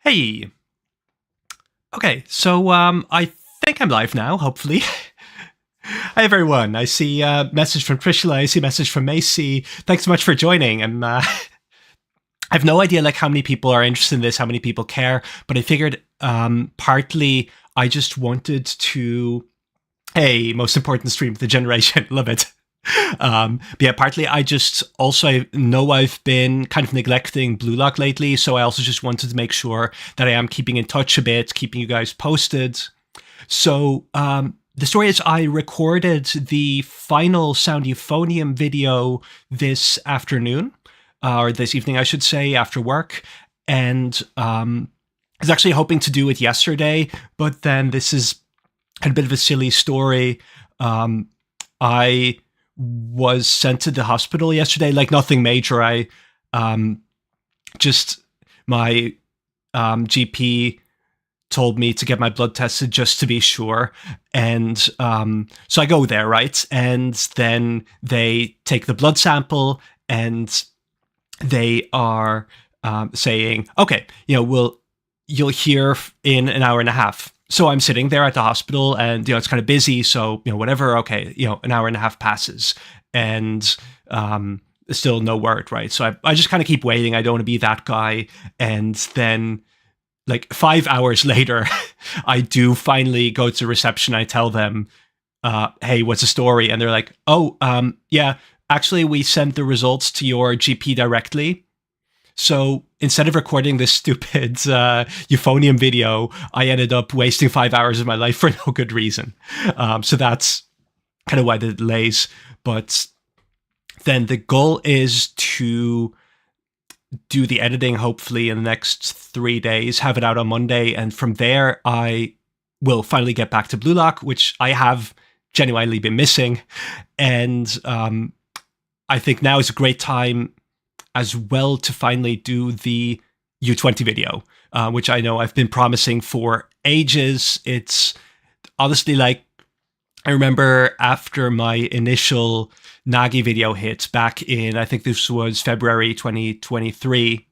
Hey. Okay, so I think I'm live now, hopefully. Hi everyone. I see a message from Trishula, I see a message from Macy. Thanks so much for joining. I have no idea like how many people are interested in this, how many people care, but I figured partly I just wanted to hey, most important stream of the generation. Love it. But yeah, partly I just also know I've been kind of neglecting Blue Lock lately, so I also just wanted to make sure that I am keeping in touch a bit, keeping you guys posted. So the story is I recorded the final Sound Euphonium video this afternoon, or this evening, I should say, after work, and I was actually hoping to do it yesterday, but then this is a bit of a silly story. I was sent to the hospital yesterday, like nothing major. I just my GP told me to get my blood tested just to be sure, and so I go there, right? And then they take the blood sample, and they are saying, "Okay, you'll hear in an hour and a half." So I'm sitting there at the hospital and, it's kind of busy. So, whatever. Okay. An hour and a half passes and still no word. Right. So I just kind of keep waiting. I don't want to be that guy. And then like 5 hours later, I do finally go to reception. I tell them, hey, what's the story? And they're like, oh, yeah, actually, we sent the results to your GP directly. So instead of recording this stupid euphonium video, I ended up wasting 5 hours of my life for no good reason. So that's kind of why the delays. But then the goal is to do the editing, hopefully, in the next 3 days, have it out on Monday. And from there, I will finally get back to Blue Lock, which I have genuinely been missing. And I think now is a great time as well to finally do the U20 video, which I know I've been promising for ages. It's honestly like, I remember after my initial Nagi video hit back in, I think this was February 2023,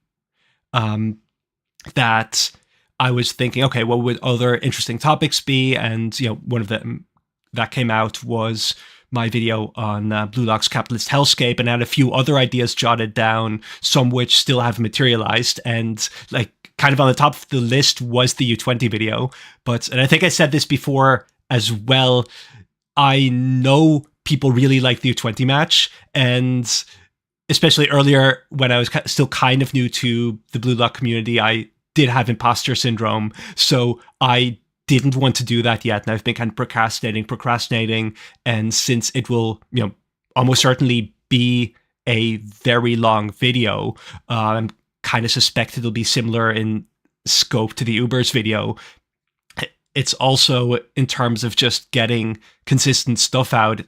that I was thinking, okay, what would other interesting topics be? And, one of them that came out was my video on Blue Lock's capitalist hellscape, and I had a few other ideas jotted down, some which still haven't materialized. And like kind of on the top of the list was the U20 video. And I think I said this before as well, I know people really like the U20 match, and especially earlier when I was still kind of new to the Blue Lock community, I did have imposter syndrome. So I didn't want to do that yet, and I've been kind of procrastinating, and since it will, almost certainly be a very long video, I'm kind of suspect it'll be similar in scope to the Uber's video. It's also, in terms of just getting consistent stuff out,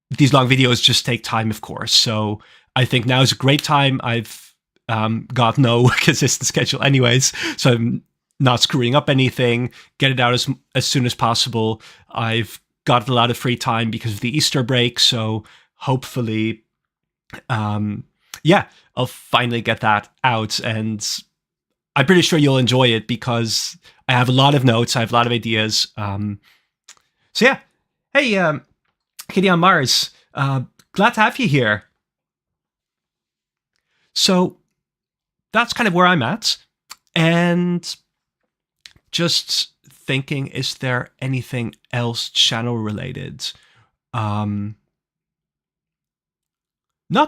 these long videos just take time, of course. So I think now is a great time. I've got no consistent schedule anyways, so I'm not screwing up anything, get it out as soon as possible. I've got a lot of free time because of the Easter break, so hopefully, I'll finally get that out, and I'm pretty sure you'll enjoy it because I have a lot of notes, I have a lot of ideas. So yeah, hey, Kitty on Mars, glad to have you here. So that's kind of where I'm at, and just thinking, is there anything else channel related? Not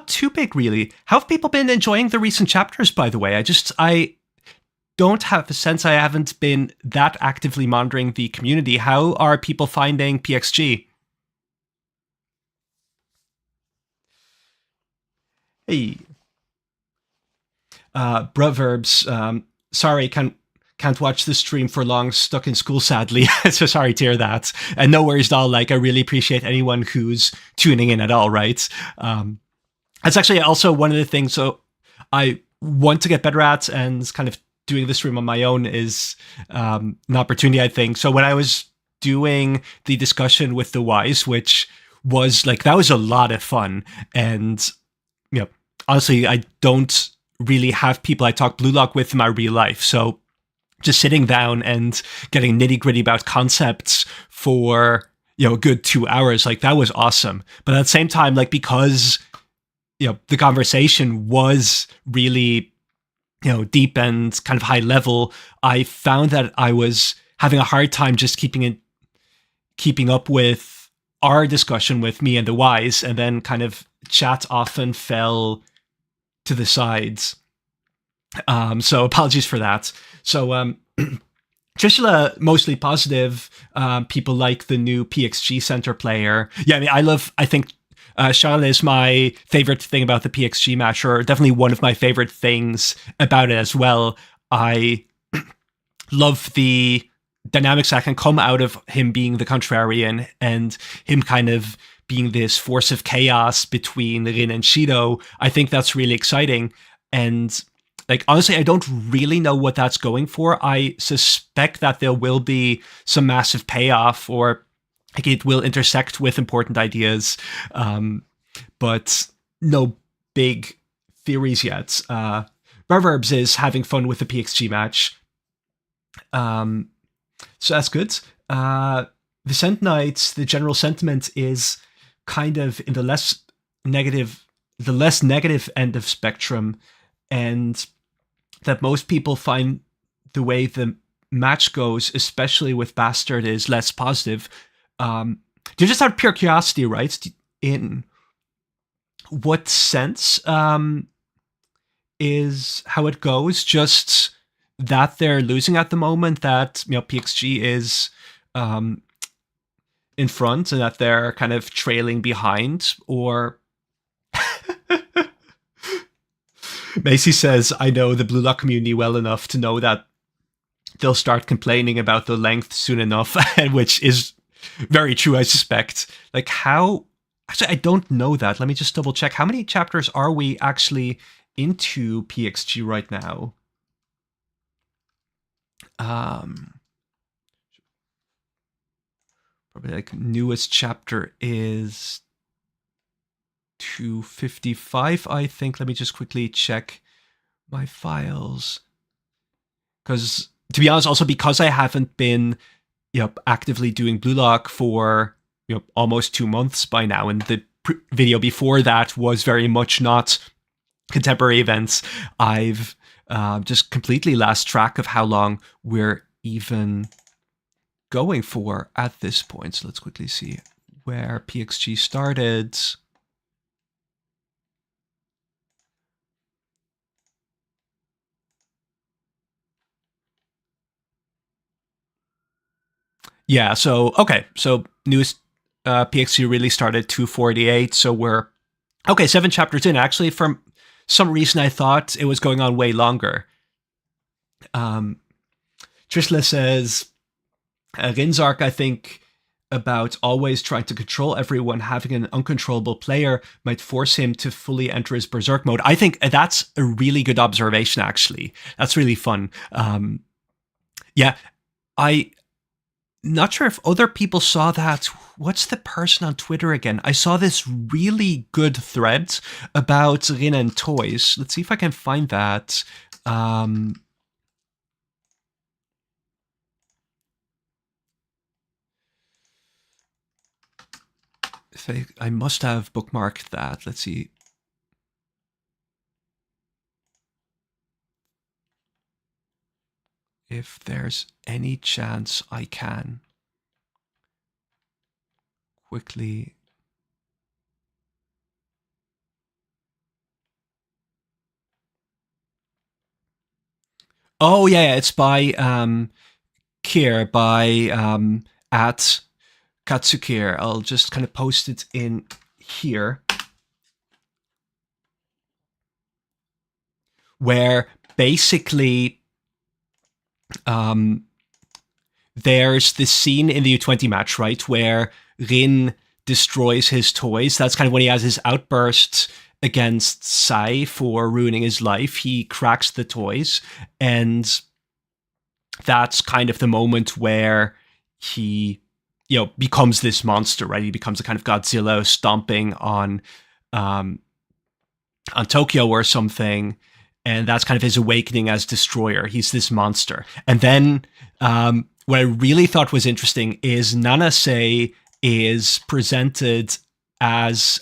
too big, really. How have people been enjoying the recent chapters, by the way? I don't have a sense. I haven't been that actively monitoring the community. How are people finding PXG? Hey. Proverbs, sorry, can't watch the stream for long, stuck in school, sadly. So sorry to hear that. And no worries at all. Like, I really appreciate anyone who's tuning in at all, right? That's actually also one of the things I want to get better at, and kind of doing this stream on my own is an opportunity, I think. So when I was doing the discussion with the Wise, which was like, that was a lot of fun. And, honestly, I don't really have people I talk Blue Lock with in my real life. So just sitting down and getting nitty gritty about concepts for, a good 2 hours. Like, that was awesome. But at the same time, like, because, the conversation was really, deep and kind of high level, I found that I was having a hard time just keeping up with our discussion with me and the Wise, and then kind of chat often fell to the sides. So apologies for that. So Trishula, mostly positive. People like the new PXG center player. Yeah, I mean, I think Charlotte is my favorite thing about the PXG match, or definitely one of my favorite things about it as well. I love the dynamics that can come out of him being the contrarian and him kind of being this force of chaos between Rin and Shido. I think that's really exciting. And like, honestly, I don't really know what that's going for. I suspect that there will be some massive payoff, or like it will intersect with important ideas, but no big theories yet. Reverbs is having fun with the PXG match. So that's good. The Sent Knights, the general sentiment is kind of in the less negative end of spectrum, and that most people find the way the match goes, especially with Bastard, is less positive. You just out of pure curiosity, right? In what sense is how it goes? Just that they're losing at the moment, that PXG is in front, and that they're kind of trailing behind, or Macy says, I know the Blue Lock community well enough to know that they'll start complaining about the length soon enough, which is very true, I suspect. Like, how... Actually, I don't know that. Let me just double check. How many chapters are we actually into PXG right now? Probably like newest chapter is 255, I think. Let me just quickly check my files. Because, to be honest, also because I haven't been actively doing Blue Lock for almost 2 months by now, and the video before that was very much not contemporary events, I've just completely lost track of how long we're even going for at this point. So let's quickly see where PXG started. Yeah, so, okay. So newest PXG really started 248, so we're, 7 chapters in. Actually, for some reason, I thought it was going on way longer. Trishla says, Rin's arc, I think, about always trying to control everyone, having an uncontrollable player might force him to fully enter his berserk mode. I think that's a really good observation, actually. That's really fun. Yeah, I'm not sure if other people saw that. What's the person on Twitter again? I saw this really good thread about Rin and toys. Let's see if I can find that. I must have bookmarked that. Let's see. If there's any chance I can quickly. Oh yeah, it's by Kier, by at Katsukir. I'll just kind of post it in here, where basically there's this scene in the U20 match, right, where Rin destroys his toys. That's kind of when he has his outburst against Sai for ruining his life. He cracks the toys, and that's kind of the moment where he becomes this monster, right? He becomes a kind of Godzilla stomping on Tokyo or something. and that's kind of his awakening as Destroyer. He's this monster. And then what I really thought was interesting is Nanase is presented as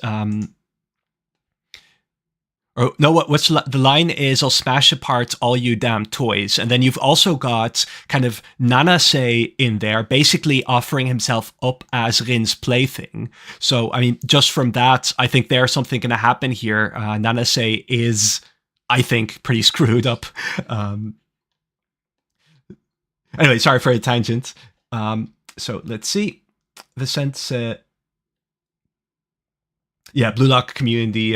or no, what's the line is, I'll smash apart all you damn toys. And then you've also got kind of Nanase in there, basically offering himself up as Rin's plaything. So, I mean, just from that, I think there's something going to happen here. Nanase is, I think, pretty screwed up. Anyway, sorry for a tangent. So let's see. Vicente, yeah, Blue Lock community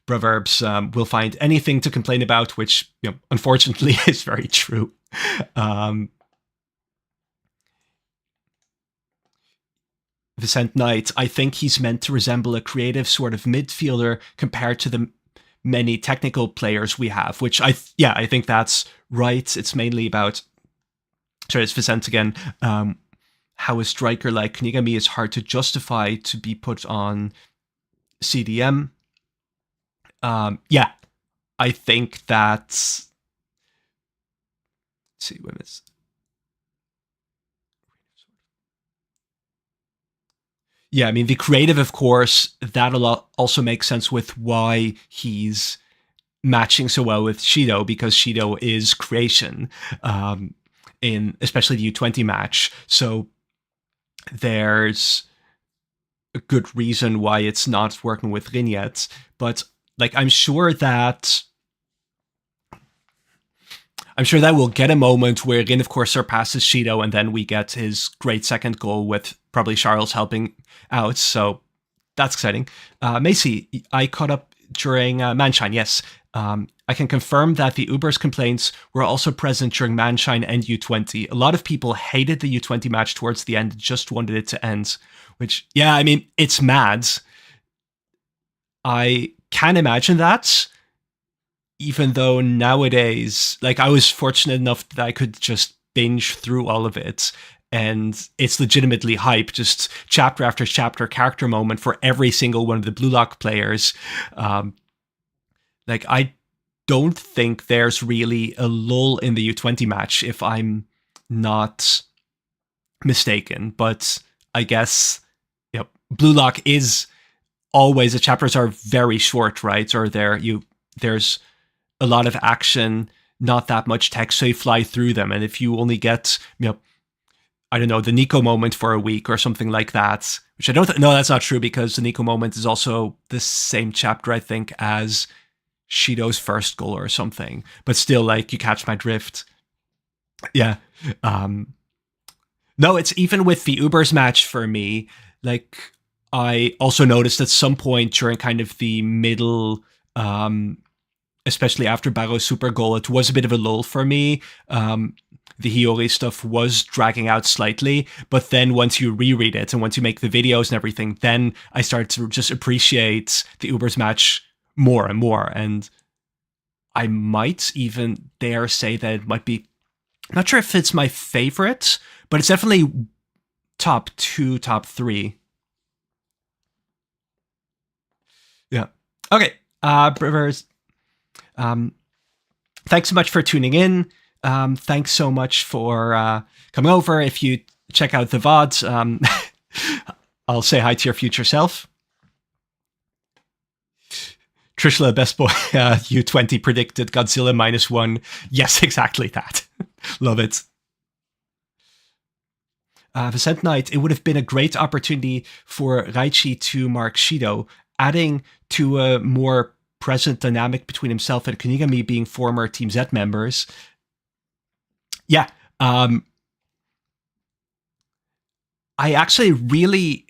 proverbs will find anything to complain about, which, you know, unfortunately is very true. Vicente Knight, I think he's meant to resemble a creative sort of midfielder compared to the many technical players we have, which I think that's right. It's mainly about, sorry, it's Vicente again, how a striker like Kunigami is hard to justify to be put on CDM. Yeah, I think that's. Let's see, when it's. Yeah, I mean, the creative, of course, that also makes sense with why he's matching so well with Shido, because Shido is creation, in especially the U20 match. So there's a good reason why it's not working with Rin yet. But like, I'm sure that we'll get a moment where Rin, of course, surpasses Shido, and then we get his great second goal with probably Charles helping out. So that's exciting. Macy, I caught up during Manshine, yes. I can confirm that the Uber's complaints were also present during Manshine and U20. A lot of people hated the U20 match towards the end, just wanted it to end. Which, yeah, I mean, it's mad. I can imagine that. Even though nowadays, like, I was fortunate enough that I could just binge through all of it, and it's legitimately hype, just chapter after chapter, character moment for every single one of the Blue Lock players. Like, I don't think there's really a lull in the U20 match, if I'm not mistaken. But I guess, you know, Blue Lock is always, the chapters are very short, right? Or there's a lot of action, not that much text, so you fly through them. And if you only get, you know, I don't know, the Nico moment for a week or something like that, which I don't no, that's not true, because the Nico moment is also the same chapter, I think, as Shido's first goal or something. But still, like, you catch my drift. Yeah. No, it's even with the Ubers match for me, like, I also noticed at some point during kind of the middle, especially after Barrow's super goal, it was a bit of a lull for me. The Hiyori stuff was dragging out slightly, but then once you reread it and once you make the videos and everything, then I started to just appreciate the Ubers match more and more. And I might even dare say that it might be, I'm not sure if it's my favorite, but it's definitely top 2, top 3. Yeah. Okay. Brivers, thanks so much for tuning in. Thanks so much for coming over. If you check out the VODs, I'll say hi to your future self. Trishla, best boy, U20 predicted Godzilla -1. Yes, exactly that. Love it. Vicente Knight, it would have been a great opportunity for Raichi to mark Shido, adding to a more present dynamic between himself and Kunigami being former Team Z members. Yeah. I actually really,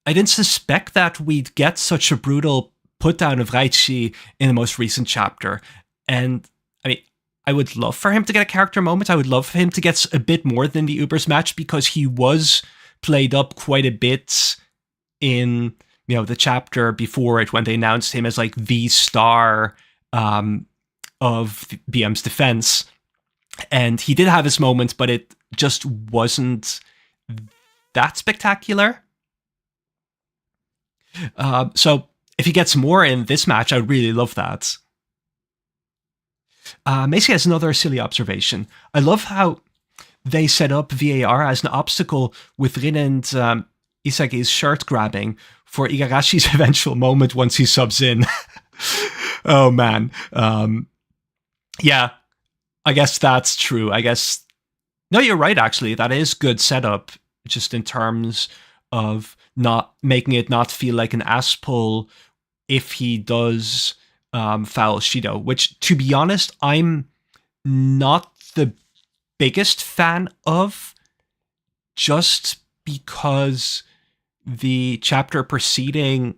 I didn't suspect that we'd get such a brutal put down of Raichi in the most recent chapter. And I mean, I would love for him to get a character moment. I would love for him to get a bit more than the Ubers match, because he was played up quite a bit in, you know, the chapter before it, when they announced him as like the star of BM's defense. And he did have his moments, but it just wasn't that spectacular. So if he gets more in this match, I would really love that. Macy has another silly observation. I love how they set up VAR as an obstacle with Rin and Isagi's shirt grabbing for Igarashi's eventual moment once he subs in. Oh man. Yeah, I guess that's true. I guess no, you're right. Actually, that is good setup, just in terms of not making it not feel like an ass pull if he does foul Shido. Which, to be honest, I'm not the biggest fan of, just because the chapter preceding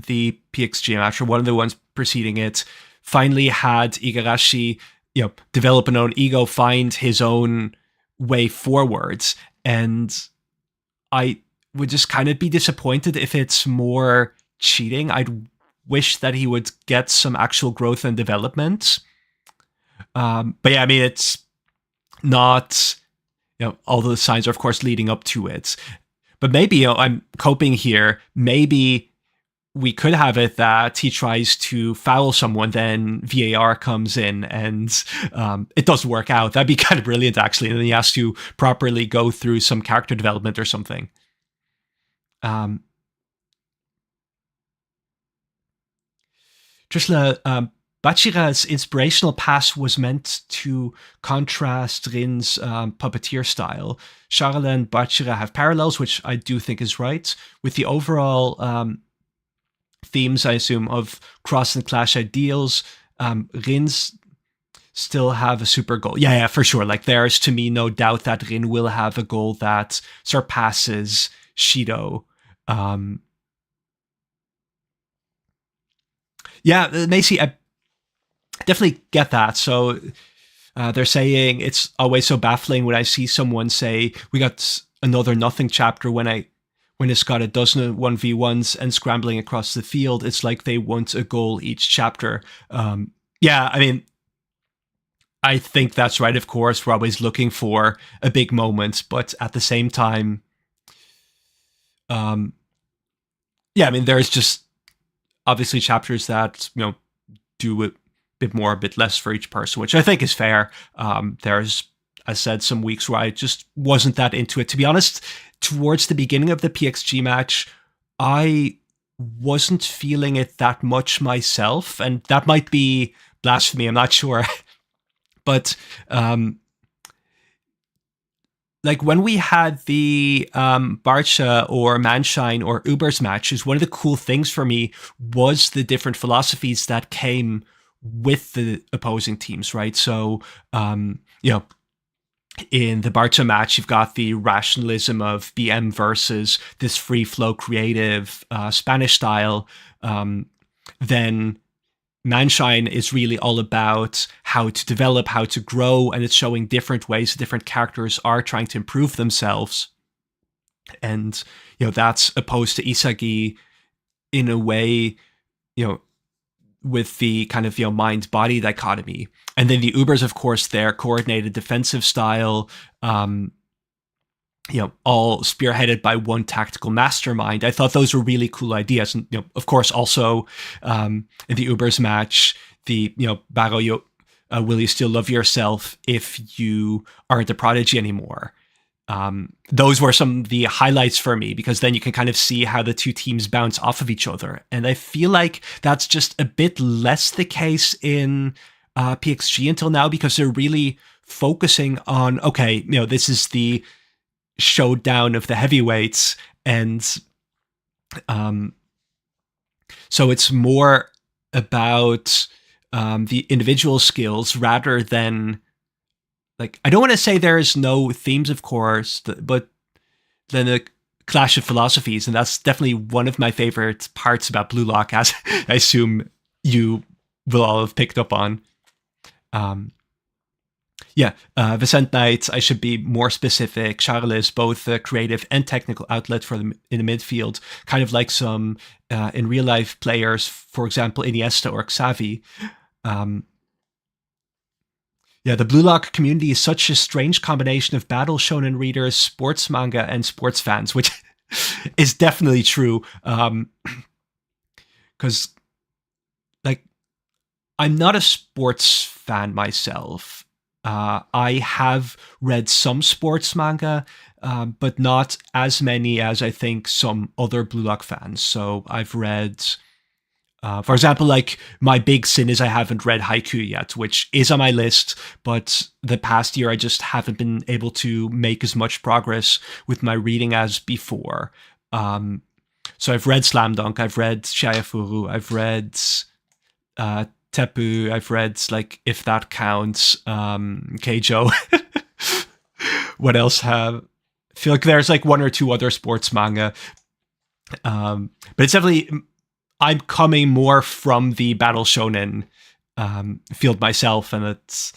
the PXG match, or one of the ones preceding it, finally had Igarashi, develop an own ego, find his own way forwards. And I would just kind of be disappointed if it's more cheating. I'd wish that he would get some actual growth and development. But yeah, I mean, it's not, all the signs are, of course, leading up to it. But maybe, I'm coping here. Maybe we could have it that he tries to foul someone, then VAR comes in and it doesn't work out. That'd be kind of brilliant, actually. And then he has to properly go through some character development or something. Trishla, Bachira's inspirational pass was meant to contrast Rin's puppeteer style. Charles and Bachira have parallels, which I do think is right, with the overall themes, I assume, of cross and clash ideals. Rin's still have a super goal. Yeah, for sure. Like, there's, to me, no doubt that Rin will have a goal that surpasses Shido. Yeah, Macy, I definitely get that. So they're saying it's always so baffling when I see someone say, we got another nothing chapter, when it's got a dozen of 1v1s and scrambling across the field. It's like they want a goal each chapter. Yeah, I mean, I think that's right. Of course, we're always looking for a big moment, but at the same time, yeah, I mean, there's just obviously chapters that, do a bit more, a bit less for each person, which I think is fair. There's, I said, some weeks where I just wasn't that into it. To be honest, towards the beginning of the PXG match, I wasn't feeling it that much myself, and that might be blasphemy, I'm not sure. But like, when we had the Barcha or Manshine or Ubers matches, one of the cool things for me was the different philosophies that came with the opposing teams, right? So, in the Barcha match, you've got the rationalism of BM versus this free flow creative Spanish style. Then Manshine is really all about how to develop, how to grow, and it's showing different ways different characters are trying to improve themselves. And, that's opposed to Isagi in a way, with the kind of, mind-body dichotomy. And then the Ubers, of course, their coordinated defensive style, all spearheaded by one tactical mastermind. I thought those were really cool ideas. And, of course, also in the Ubers match, the, Baro, will you still love yourself if you aren't a prodigy anymore? Those were some of the highlights for me, because then you can kind of see how the two teams bounce off of each other. And I feel like that's just a bit less the case in PXG until now, because they're really focusing on, okay, this is the showdown of the heavyweights, and so it's more about the individual skills rather than, like, I don't want to say there's no themes, of course, but then a clash of philosophies, and that's definitely one of my favorite parts about Blue Lock, as I assume you will all have picked up on. Yeah, Vicent Knight, I should be more specific. Charles is both a creative and technical outlet for them in the midfield, kind of like some in real life players, for example, Iniesta or Xavi. Yeah, the Blue Lock community is such a strange combination of battle shonen readers, sports manga, and sports fans, which is definitely true. Because, like, I'm not a sports fan myself. I have read some sports manga, but not as many as I think some other Blue Lock fans. So I've read, for example, like my big sin is I haven't read Haiku yet, which is on my list, but the past year I just haven't been able to make as much progress with my reading as before. So I've read Slam Dunk, I've read Shiafuru, I've read uh, Tepu, I've read like If That Counts, Keijo. What else have? I feel like there's like one or two other sports manga, but it's definitely I'm coming more from the battle shonen field myself, and it's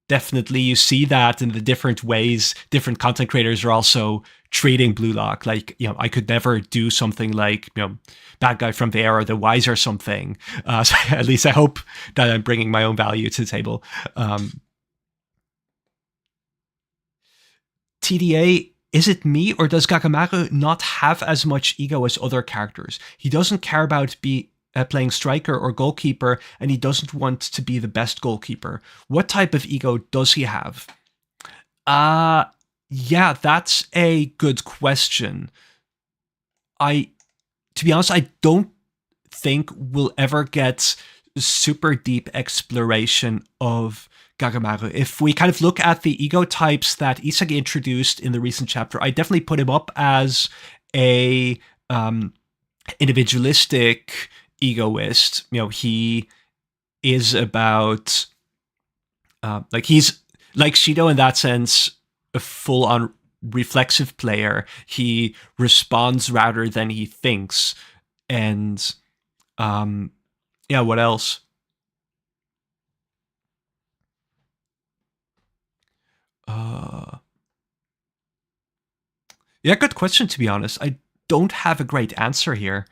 definitely you see that in the different ways different content creators are also treating Blue Lock. Like, I could never do something like, Bad Guy from the Air or The Wise or something. So at least I hope that I'm bringing my own value to the table. TDA, is it me or does Gakamaru not have as much ego as other characters? He doesn't care about playing striker or goalkeeper, and he doesn't want to be the best goalkeeper. What type of ego does he have? Yeah, that's a good question. To be honest, I don't think we'll ever get super deep exploration of Gagamaru. If we kind of look at the ego types that Isagi introduced in the recent chapter, I definitely put him up as a individualistic egoist. He is about like he's like Shido in that sense, a full-on reflexive player. He responds rather than he thinks. And yeah, what else? Yeah, good question, to be honest. I don't have a great answer here.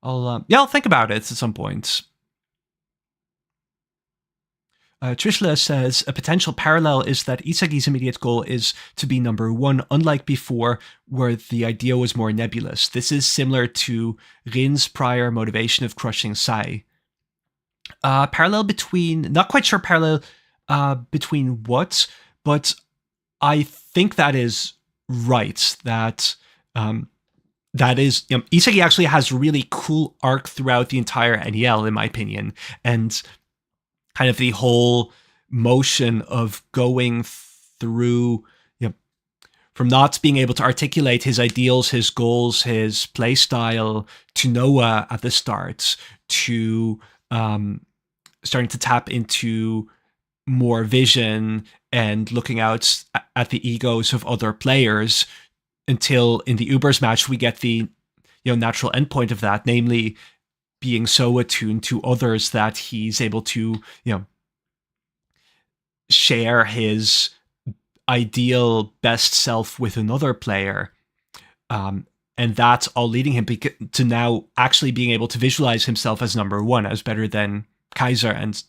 I'll think about it at some point. Trishla says, a potential parallel is that Isagi's immediate goal is to be number one, unlike before, where the idea was more nebulous. This is similar to Rin's prior motivation of crushing Sai. Parallel between, not quite sure parallel between what, but I think that is right. That is, Isagi actually has really cool arc throughout the entire NEL, in my opinion, and kind of the whole motion of going through, from not being able to articulate his ideals, his goals, his play style to Noah at the start, to starting to tap into more vision and looking out at the egos of other players, until in the Ubers match we get the natural endpoint of that, namely being so attuned to others that he's able to share his ideal best self with another player, and that's all leading him to now actually being able to visualize himself as number one, as better than Kaiser and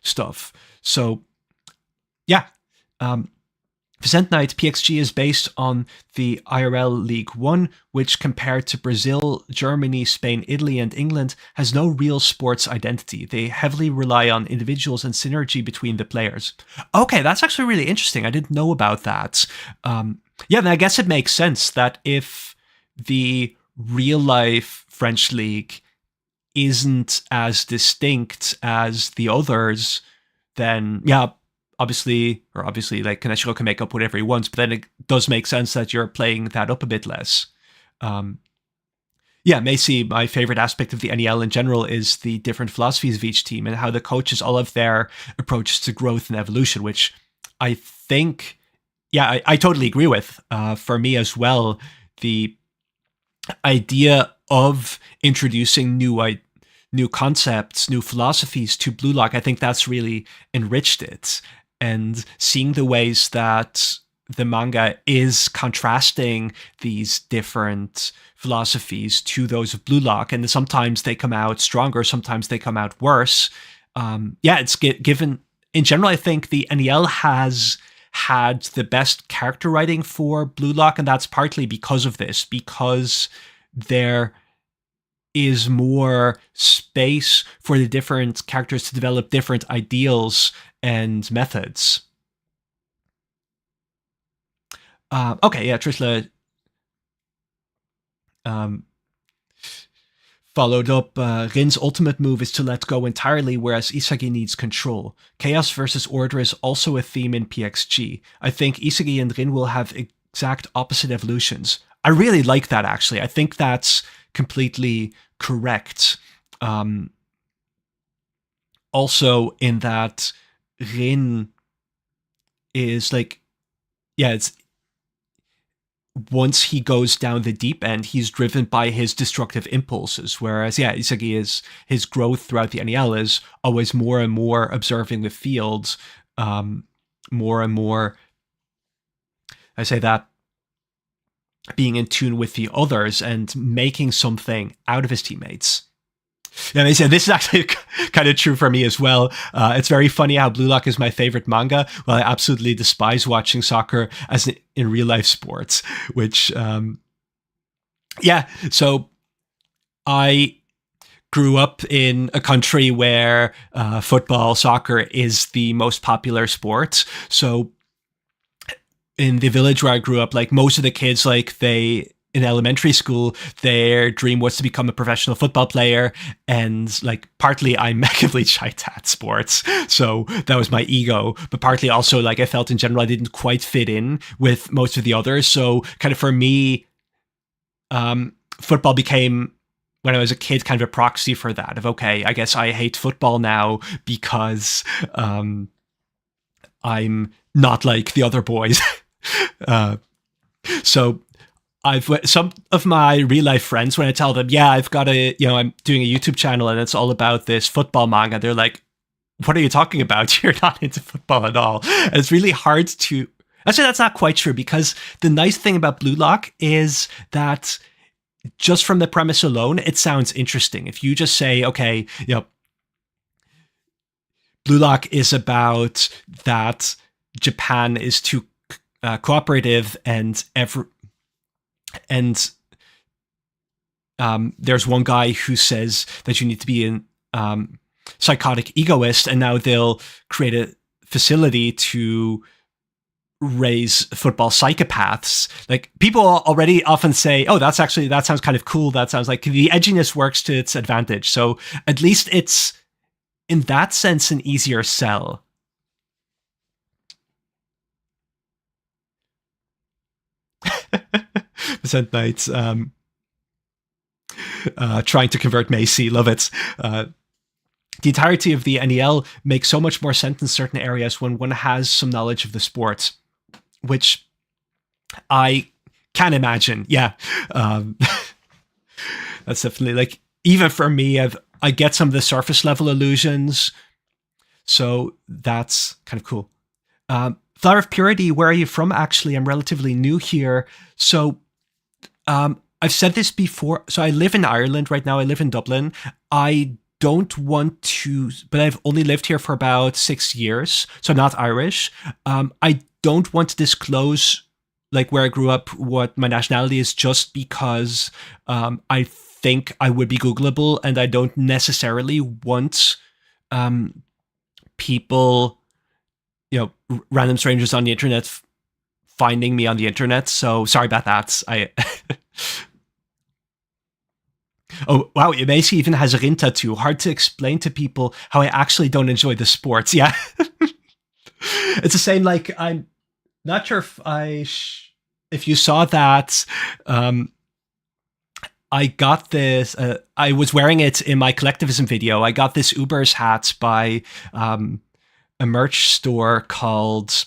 stuff. So yeah, Vicent Knight, PXG is based on the IRL League One, which compared to Brazil, Germany, Spain, Italy, and England, has no real sports identity. They heavily rely on individuals and synergy between the players. Okay, that's actually really interesting. I didn't know about that. Yeah, then I guess it makes sense that if the real-life French League isn't as distinct as the others, then yeah, obviously, like Kaneshiro can make up whatever he wants, but then it does make sense that you're playing that up a bit less. Yeah, Macy, my favorite aspect of the NEL in general is the different philosophies of each team and how the coaches all have their approaches to growth and evolution, which I think, yeah, I totally agree with. For me as well, the idea of introducing new concepts, new philosophies to Blue Lock, I think that's really enriched it. And seeing the ways that the manga is contrasting these different philosophies to those of Blue Lock, and sometimes they come out stronger, sometimes they come out worse. Yeah, it's given, in general, I think the NEL has had the best character writing for Blue Lock, and that's partly because of this, because there is more space for the different characters to develop different ideals and methods. Okay, yeah, Trisla um, followed up, Rin's ultimate move is to let go entirely, whereas Isagi needs control. Chaos versus order is also a theme in PXG. I think Isagi and Rin will have exact opposite evolutions. I really like that, actually. I think that's completely correct. Also, in that Rin is like, yeah, it's once he goes down the deep end, he's driven by his destructive impulses. Whereas, yeah, Isagi is his growth throughout the NEL is always more and more observing the field, more and more. I say that being in tune with the others and making something out of his teammates. Yeah, they said this is actually kind of true for me as well. It's very funny how Blue Lock is my favorite manga. Well, I absolutely despise watching soccer as in real life sports, which, yeah. So I grew up in a country where football, soccer is the most popular sport. So in the village where I grew up, like most of the kids, like in elementary school, their dream was to become a professional football player. And like partly I'm massively shy at sports. So that was my ego. But partly also like I felt in general I didn't quite fit in with most of the others. So kind of for me, football became, when I was a kid, kind of a proxy for that of, okay, I guess I hate football now because I'm not like the other boys. So some of my real life friends, when I tell them, yeah, I've got I'm doing a YouTube channel and it's all about this football manga, they're like, what are you talking about? You're not into football at all. And it's really hard to, actually, that's not quite true, because the nice thing about Blue Lock is that just from the premise alone, it sounds interesting. If you just say, okay, Blue Lock is about that Japan is too cooperative and there's one guy who says that you need to be a psychotic egoist, and now they'll create a facility to raise football psychopaths. Like people already often say, oh, that sounds kind of cool. That sounds like the edginess works to its advantage. So at least it's in that sense an easier sell. Percent Knights trying to convert Macy, love it. The entirety of the NEL makes so much more sense in certain areas when one has some knowledge of the sport, which I can imagine. Yeah. That's definitely like, even for me, I get some of the surface level illusions. So that's kind of cool. Flower of Purity, where are you from? Actually, I'm relatively new here. So I've said this before. So I live in Ireland right now. I live in Dublin. I don't want to, but I've only lived here for about 6 years. So I'm not Irish. I don't want to disclose like where I grew up, what my nationality is, just because I think I would be Googleable, and I don't necessarily want people, random strangers on the internet finding me on the internet. So sorry about that. Oh, wow. Macy even has a Rin tattoo. Hard to explain to people how I actually don't enjoy the sports. Yeah. It's the same, like, I'm not sure if you saw that, I got this, I was wearing it in my collectivism video. I got this Uber's hat by a merch store called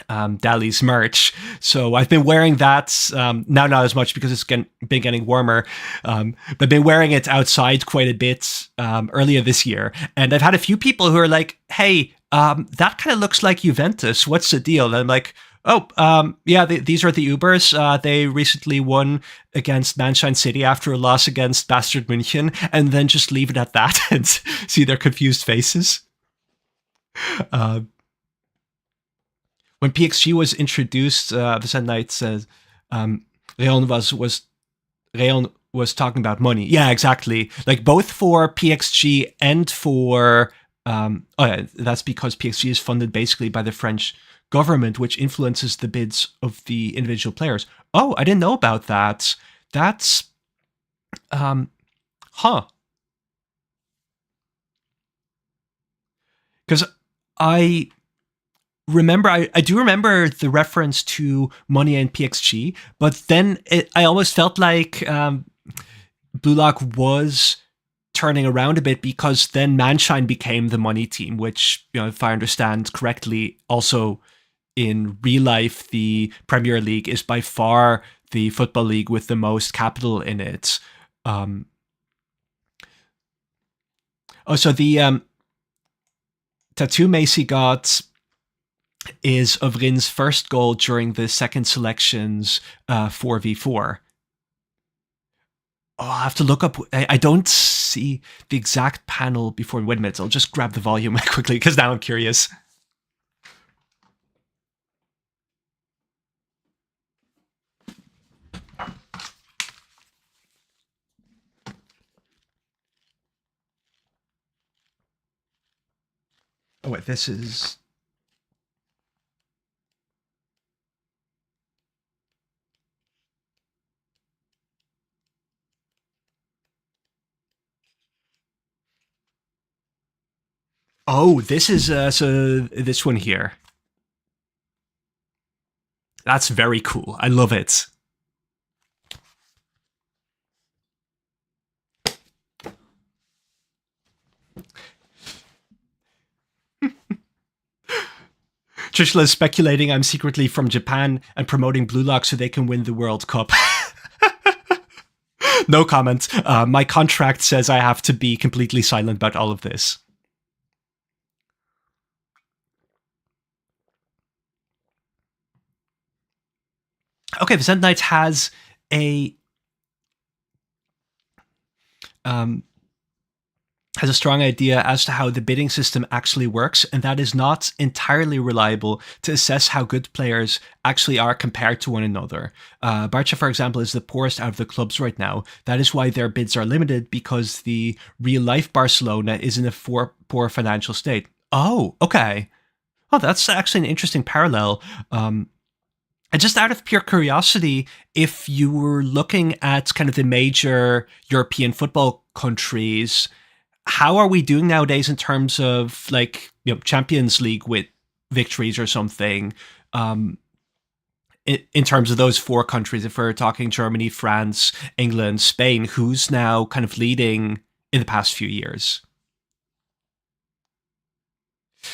Dali's Merch. So I've been wearing that, now not as much because it's been getting warmer, but I've been wearing it outside quite a bit earlier this year. And I've had a few people who are like, hey, that kind of looks like Juventus. What's the deal? And I'm like, oh, yeah, these are the Ubers. They recently won against Manshine City after a loss against Bastard München, and then just leave it at that and see their confused faces. When PXG was introduced, the Zen Knight says, Reon was talking about money. Yeah, exactly. Like both for PXG and for oh yeah, that's because PXG is funded basically by the French government, which influences the bids of the individual players. Oh, I didn't know about that. That's um huh. Because I I do remember the reference to money and PXG, but then I almost felt like Blue Lock was turning around a bit because then Manshine became the money team, which, you know, if I understand correctly, also in real life, the Premier League is by far the football league with the most capital in it. So the tattoo Macy got is of Rin's first goal during the second selection's 4v4. Oh, I'll have to look up. I don't see the exact panel before. Wait a minute. I'll just grab the volume quickly because now I'm curious. Oh, wait. This is. Oh, this is so this one here. That's very cool. I love it. Trishla is speculating I'm secretly from Japan and promoting Blue Lock so they can win the World Cup. No comment. My contract says I have to be completely silent about all of this. Okay, the Zen Knight has a has a strong idea as to how the bidding system actually works, and that is not entirely reliable to assess how good players actually are compared to one another. Barca, for example, is the poorest out of the clubs right now. That is why their bids are limited, because the real-life Barcelona is in a poor financial state. Oh, okay. Oh, that's actually an interesting parallel. And just out of pure curiosity, if you were looking at kind of the major European football countries, how are we doing nowadays in terms of, like, you know, Champions League with victories or something? In terms of those four countries, if we're talking Germany, France, England, Spain, who's now kind of leading in the past few years?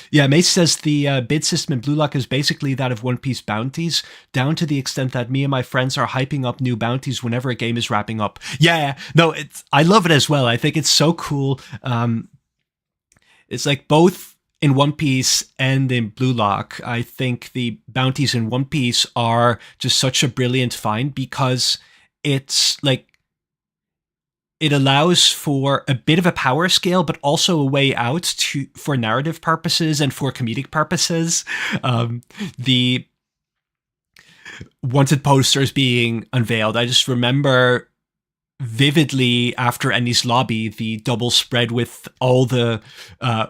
Yeah, Mace says the bid system in Blue Lock is basically that of One Piece bounties, down to the extent that me and my friends are hyping up new bounties whenever a game is wrapping up. Yeah, no, I love it as well. I think it's so cool. It's like both in One Piece and in Blue Lock, I think the bounties in One Piece are just such a brilliant find because it's like it allows for a bit of a power scale, but also a way out to for narrative purposes and for comedic purposes. The wanted posters being unveiled, I just remember vividly after Ennie's lobby, the double spread with all the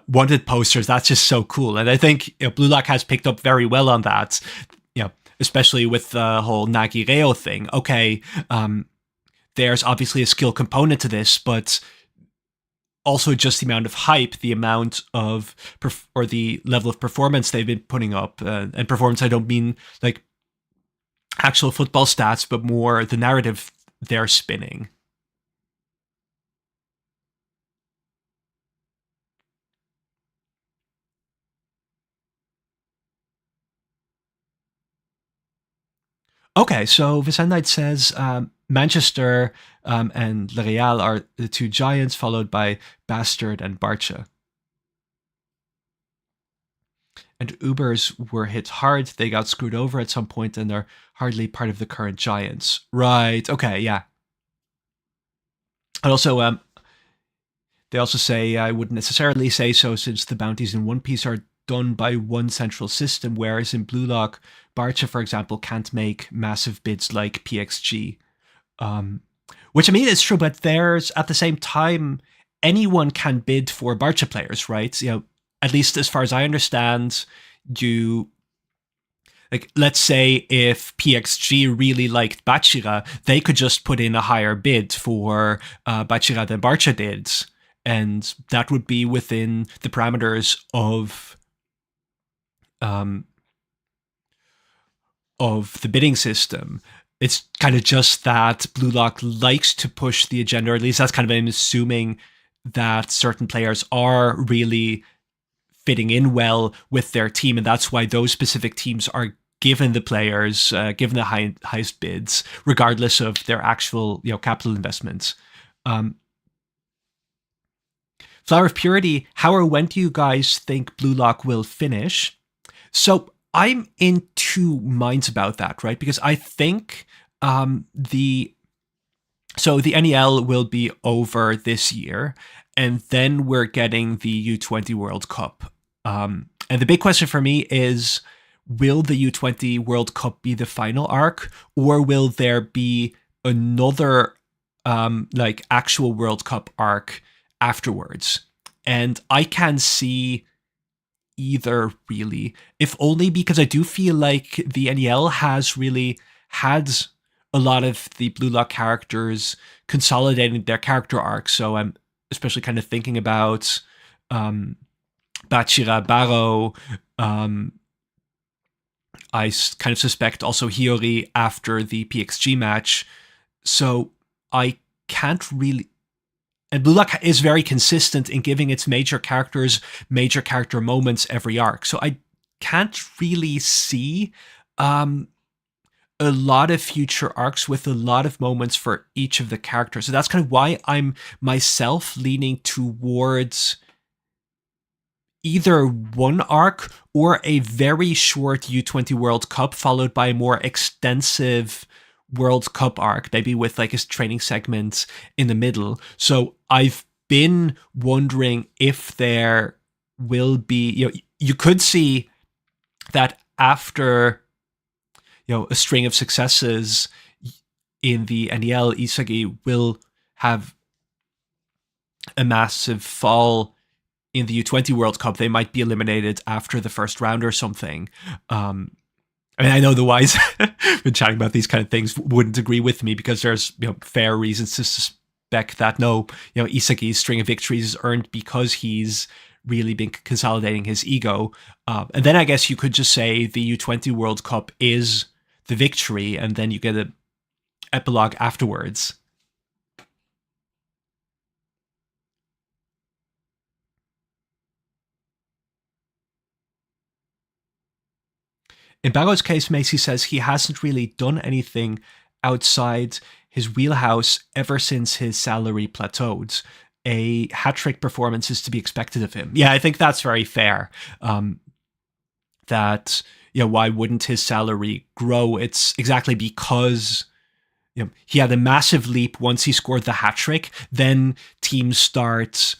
wanted posters. That's just so cool, and I think, you know, Blue Lock has picked up very well on that. You know, especially with the whole Nagireo thing. Okay, there's obviously a skill component to this, but also just the amount of hype, the amount of or the level of performance they've been putting up. And performance, I don't mean like actual football stats, but more the narrative they're spinning. Okay, so Vicente says Manchester and Le Real are the two giants, followed by Bastard and Barça. And Ubers were hit hard. They got screwed over at some point and are hardly part of the current giants. Right, okay, yeah. And also, they also say, I wouldn't necessarily say so, since the bounties in One Piece are done by one central system, whereas in Blue Lock, Barca, for example, can't make massive bids like PXG. Which I mean is true, but there's at the same time anyone can bid for Barca players, right? At least as far as I understand, you like let's say if PXG really liked Bachira, they could just put in a higher bid for Bachira than Barca did, and that would be within the parameters um, of the bidding system. It's kind of just that Blue Lock likes to push the agenda, or at least that's kind of I'm assuming that certain players are really fitting in well with their team, and that's why those specific teams are given the players, given the highest bids, regardless of their actual capital investments. Flower of Purity, how or when do you guys think Blue Lock will finish? So I'm in two minds about that, right? Because I think the NEL will be over this year, and then we're getting the U20 World Cup. And the big question for me is, will the U20 World Cup be the final arc, or will there be another actual World Cup arc afterwards? And I can see either, really, if only because I do feel like the NEL has really had a lot of the Blue Lock characters consolidating their character arcs. So I'm especially kind of thinking about Bachira, Barrow. I kind of suspect also Hiyori after the PXG match. So I can't really... And Blue Lock is very consistent in giving its major characters major character moments every arc. So I can't really see a lot of future arcs with a lot of moments for each of the characters. So that's kind of why I'm myself leaning towards either one arc or a very short U20 World Cup followed by a more extensive World Cup arc, maybe with like a training segment in the middle. So I've been wondering if there will be, you could see that after, a string of successes in the NEL, Isagi will have a massive fall in the U20 World Cup. They might be eliminated after the first round or something. I mean, I know the wise been chatting about these kind of things wouldn't agree with me because there's fair reasons to suspect that no, Isagi's string of victories is earned because he's really been consolidating his ego. And then I guess you could just say the U20 World Cup is the victory, and then you get an epilogue afterwards. In Barrow's case, Macy says he hasn't really done anything outside his wheelhouse ever since his salary plateaued. A hat-trick performance is to be expected of him. Yeah, I think that's very fair. That, why wouldn't his salary grow? It's exactly because he had a massive leap once he scored the hat-trick. Then teams start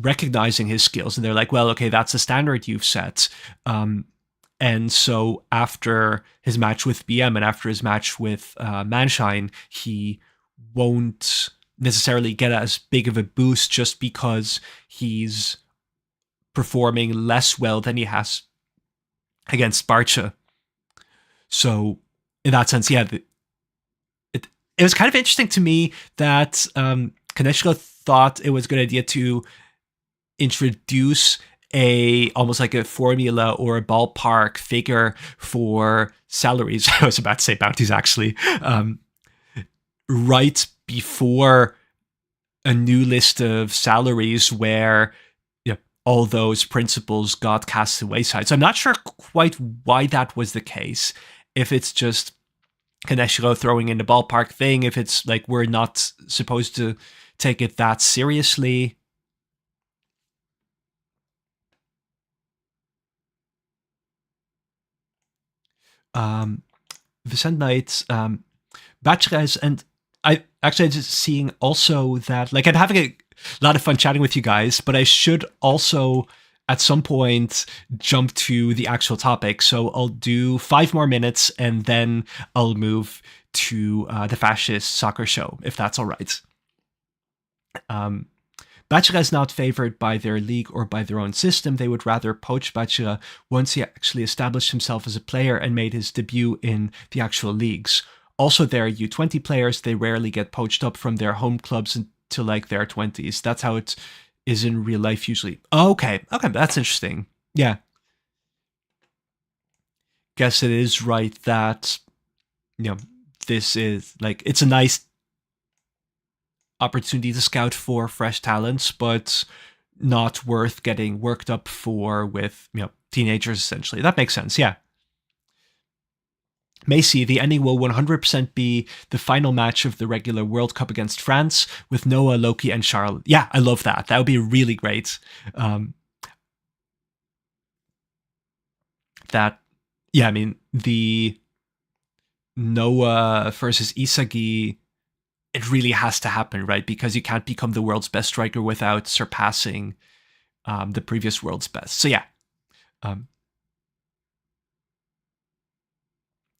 recognizing his skills, and they're like, well, okay, that's the standard you've set. And so after his match with BM and after his match with Manshine, he won't necessarily get as big of a boost just because he's performing less well than he has against Barca. So in that sense, yeah, it was kind of interesting to me that Kaneshika thought it was a good idea to introduce almost like a formula or a ballpark figure for salaries. I was about to say bounties, actually. Right before a new list of salaries where all those principles got cast to the wayside. So I'm not sure quite why that was the case. If it's just Kaneshiro throwing in the ballpark thing, if it's like we're not supposed to take it that seriously. Vicent Knight, Bachelors, and I actually just seeing also that, like, I'm having a lot of fun chatting with you guys, but I should also at some point jump to the actual topic. So I'll do 5 more minutes and then I'll move to the fascist soccer show, if that's all right. Um, Bachira is not favored by their league or by their own system. They would rather poach Bachira once he actually established himself as a player and made his debut in the actual leagues. Also, they're U20 players. They rarely get poached up from their home clubs until like their 20s. That's how it is in real life usually. Oh, okay, that's interesting. Yeah. Guess it is right that, you know, this is like, it's a nice opportunity to scout for fresh talents, but not worth getting worked up for with, teenagers essentially. That makes sense. Yeah. Macy, the ending will 100% be the final match of the regular World Cup against France with Noah, Loki, and Charles. Yeah, I love that. That would be really great. That, yeah, I mean, the Noah versus Isagi, it really has to happen, right? Because you can't become the world's best striker without surpassing the previous world's best. So yeah.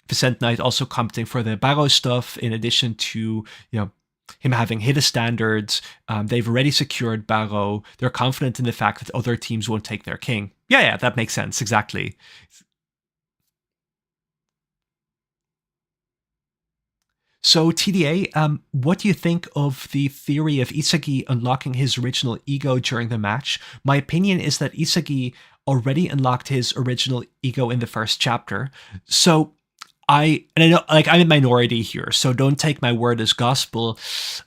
Vicente Knight also commenting for the Barrow stuff, in addition to, him having hit a standard. They've already secured Barrow. They're confident in the fact that other teams won't take their king. Yeah, that makes sense. Exactly. So, TDA, what do you think of the theory of Isagi unlocking his original ego during the match? My opinion is that Isagi already unlocked his original ego in the first chapter. So, I know, like, I'm a minority here, so don't take my word as gospel.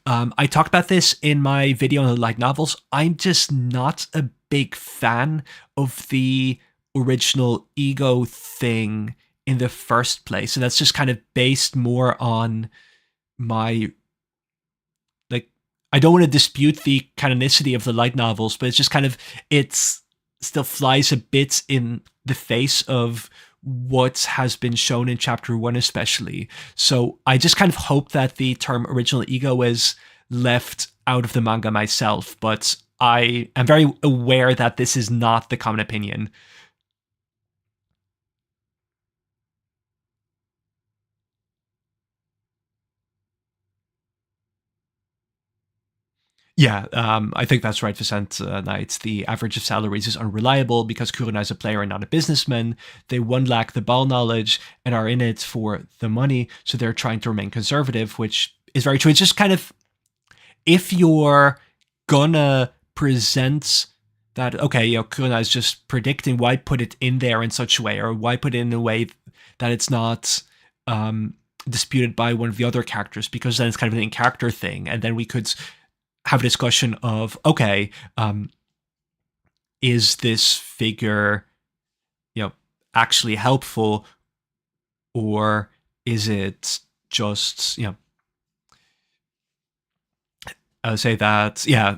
I talked about this in my video on the light novels. I'm just not a big fan of the original ego thing in the first place, and that's just kind of based more on my, like, I don't want to dispute the canonicity of the light novels, but it's just kind of, it's still flies a bit in the face of what has been shown in chapter 1 especially. So I just kind of hope that the term original ego is left out of the manga myself, but I am very aware that this is not the common opinion. Yeah, I think that's right, Vicent Knight. The average of salaries is unreliable because Kuruna is a player and not a businessman. They, one, lack the ball knowledge and are in it for the money, so they're trying to remain conservative, which is very true. It's just kind of, if you're gonna present that, okay, Kuruna is just predicting, why put it in there in such a way, or why put it in a way that it's not disputed by one of the other characters, because then it's kind of an in-character thing, and then we could have a discussion of, okay, is this figure, actually helpful, or is it just, I would say that, yeah,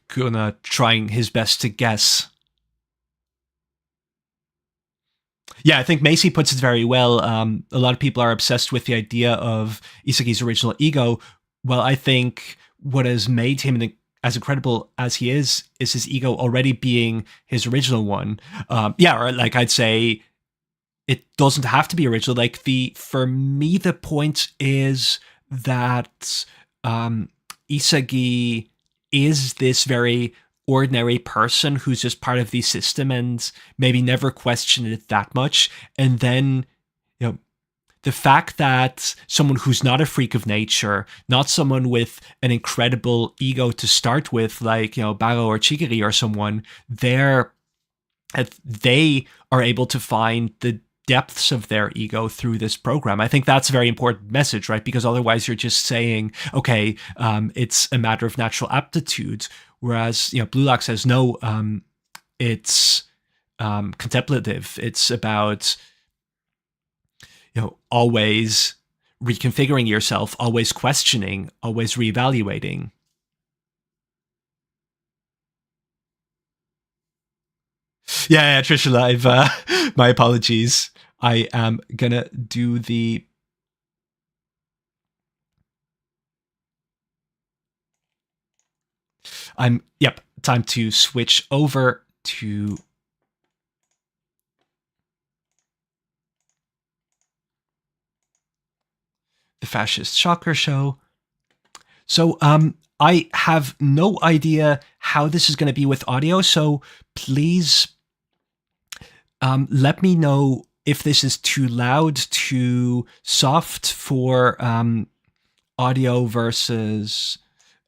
Kuna trying his best to guess. Yeah, I think Macy puts it very well. A lot of people are obsessed with the idea of Isagi's original ego. Well, I think what has made him as incredible as he is his ego already being his original one. Yeah, or like, I'd say it doesn't have to be original. Like, for me, the point is that Isagi is this very ordinary person who's just part of the system and maybe never questioned it that much. And then, the fact that someone who's not a freak of nature, not someone with an incredible ego to start with, like, Baro or Chigiri or someone, they are able to find the depths of their ego through this program. I think that's a very important message, right? Because otherwise you're just saying, okay, it's a matter of natural aptitude. Whereas, Blue Lock says, no, it's contemplative. It's about, always reconfiguring yourself, always questioning, always reevaluating. Yeah, Trisha Live. My apologies. I am gonna do the. Yep, time to switch over to the Fascist Soccer Show. So I have no idea how this is going to be with audio, so please let me know if this is too loud, too soft for audio versus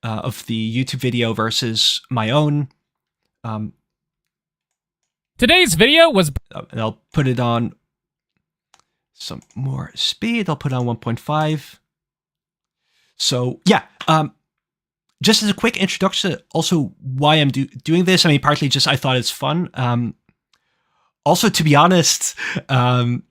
of the YouTube video versus my own. Today's video was... And I'll put it on some more speed. I'll put on 1.5. So yeah, just as a quick introduction, also why I'm doing this. I mean, partly just I thought it's fun. Also, to be honest, when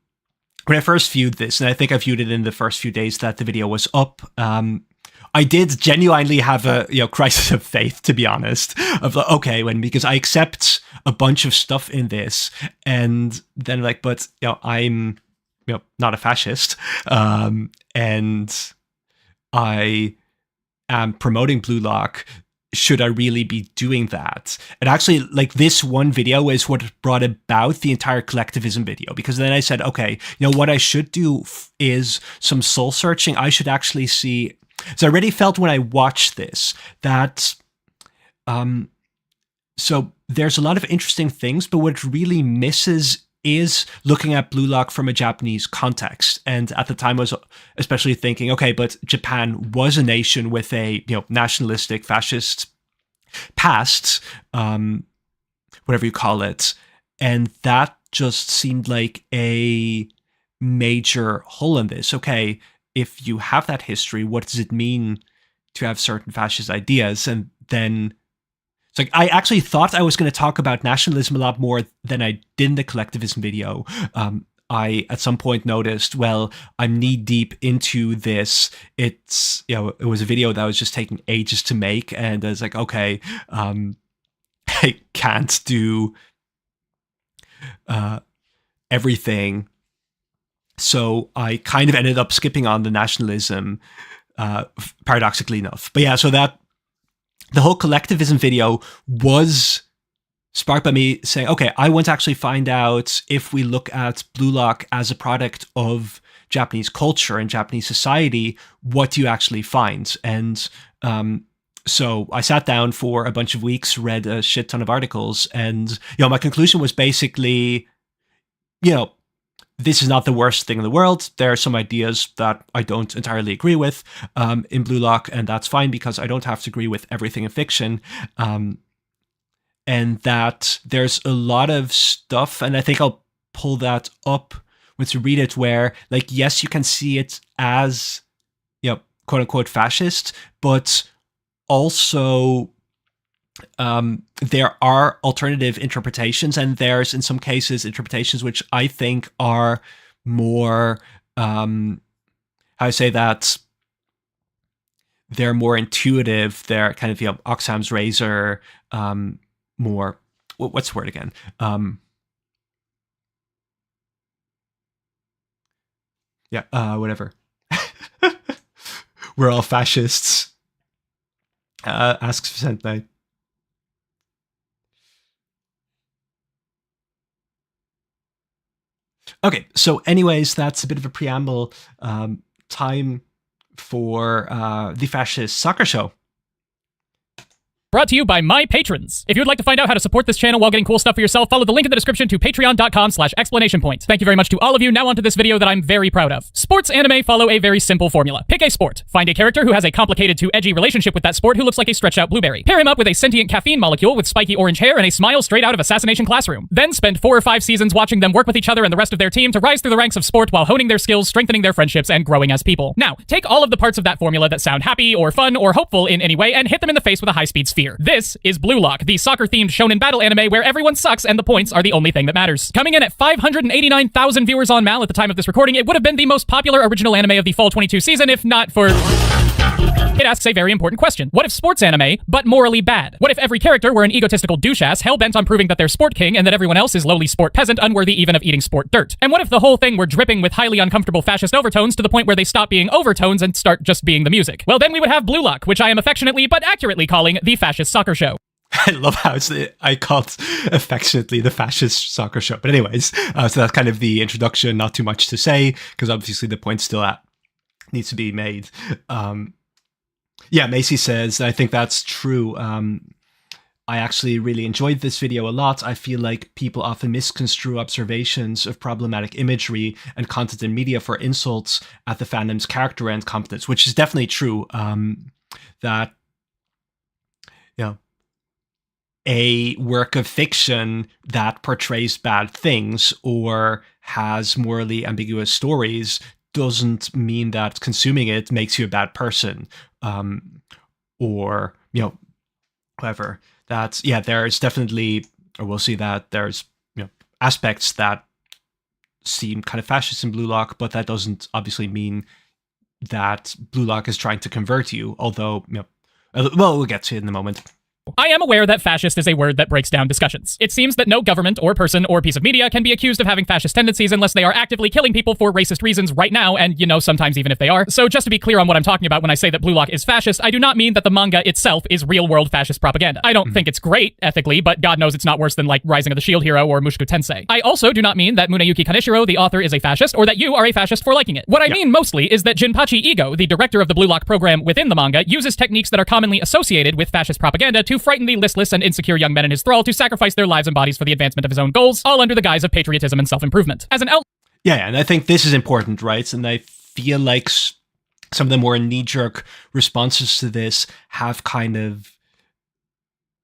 I first viewed this, and I think I viewed it in the first few days that the video was up, I did genuinely have a crisis of faith, to be honest, of like, okay, because I accept a bunch of stuff in this, and then like, but I'm not a fascist, and I am promoting Blue Lock. Should I really be doing that? And actually, like, this one video is what brought about the entire collectivism video, because then I said, okay, what I should do is some soul searching. I should actually see. So I already felt when I watched this that, so there's a lot of interesting things, but what it really misses is looking at Blue Lock from a Japanese context. And at the time I was especially thinking, okay, but Japan was a nation with a nationalistic fascist past, whatever you call it. And that just seemed like a major hole in this. Okay, if you have that history, what does it mean to have certain fascist ideas? And then it's like, I actually thought I was going to talk about nationalism a lot more than I did in the collectivism video. I, at some point, noticed, well, I'm knee deep into this. It's, it was a video that was just taking ages to make. And I was like, okay, I can't do everything. So I kind of ended up skipping on the nationalism, paradoxically enough. But yeah, so that the whole collectivism video was sparked by me saying, okay, I want to actually find out if we look at Blue Lock as a product of Japanese culture and Japanese society, what do you actually find? And so I sat down for a bunch of weeks, read a shit ton of articles, and my conclusion was basically, this is not the worst thing in the world. There are some ideas that I don't entirely agree with in Blue Lock, and that's fine because I don't have to agree with everything in fiction. And that there's a lot of stuff, and I think I'll pull that up once you read it, where, like, yes, you can see it as, quote unquote fascist, but also there are alternative interpretations, and there's in some cases interpretations which I think are more how I say that they're more intuitive. They're kind of Oxham's razor, more what's the word again? Whatever. We're all fascists. Asks Sentai. Okay, so anyways, that's a bit of a preamble. Time for the Fascist Soccer Show. Brought to you by my patrons. If you would like to find out how to support this channel while getting cool stuff for yourself, follow the link in the description to patreon.com/explanationpoint. Thank you very much to all of you. Now onto this video that I'm very proud of. Sports anime follow a very simple formula. Pick a sport. Find a character who has a complicated to edgy relationship with that sport who looks like a stretched out blueberry. Pair him up with a sentient caffeine molecule with spiky orange hair and a smile straight out of Assassination Classroom. Then spend 4 or 5 seasons watching them work with each other and the rest of their team to rise through the ranks of sport while honing their skills, strengthening their friendships, and growing as people. Now, take all of the parts of that formula that sound happy or fun or hopeful in any way and hit them in the face with a high-speed sphere. This is Blue Lock, the soccer-themed shonen battle anime where everyone sucks and the points are the only thing that matters. Coming in at 589,000 viewers on Mal at the time of this recording, it would have been the most popular original anime of the Fall 22 season if not for... It asks a very important question. What if sports anime, but morally bad? What if every character were an egotistical douche-ass, hell-bent on proving that they're sport king and that everyone else is lowly sport peasant, unworthy even of eating sport dirt? And what if the whole thing were dripping with highly uncomfortable fascist overtones to the point where they stop being overtones and start just being the music? Well, then we would have Blue Lock, which I am affectionately but accurately calling the Fascist Soccer Show. I love how I called affectionately the fascist soccer show. But anyways, so that's kind of the introduction. Not too much to say because obviously the point still needs to be made. Yeah, Macy says, I think that's true. I actually really enjoyed this video a lot. I feel like people often misconstrue observations of problematic imagery and content in media for insults at the fandom's character and competence, which is definitely true. That, you know, a work of fiction that portrays bad things or has morally ambiguous stories doesn't mean that consuming it makes you a bad person, or, you know, whatever. That's, yeah, there's definitely, or we'll see that there's, you know, aspects that seem kind of fascist in Blue Lock, but that doesn't obviously mean that Blue Lock is trying to convert you, although, you know, well, we'll get to it in a moment. I am aware that fascist is a word that breaks down discussions. It seems that no government or person or piece of media can be accused of having fascist tendencies unless they are actively killing people for racist reasons right now, and, you know, sometimes even if they are. So just to be clear on what I'm talking about when I say that Blue Lock is fascist, I do not mean that the manga itself is real-world fascist propaganda. I don't think it's great, ethically, but God knows it's not worse than, like, Rising of the Shield Hero or Mushoku Tensei. I also do not mean that Muneyuki Kaneshiro, the author, is a fascist, or that you are a fascist for liking it. What I mean mostly is that Jinpachi Igo, the director of the Blue Lock program within the manga, uses techniques that are commonly associated with fascist propaganda to frighten the listless and insecure young men in his thrall to sacrifice their lives and bodies for the advancement of his own goals, all under the guise of patriotism and self-improvement. As an Yeah, and I think this is important, right? And I feel like some of the more knee-jerk responses to this have kind of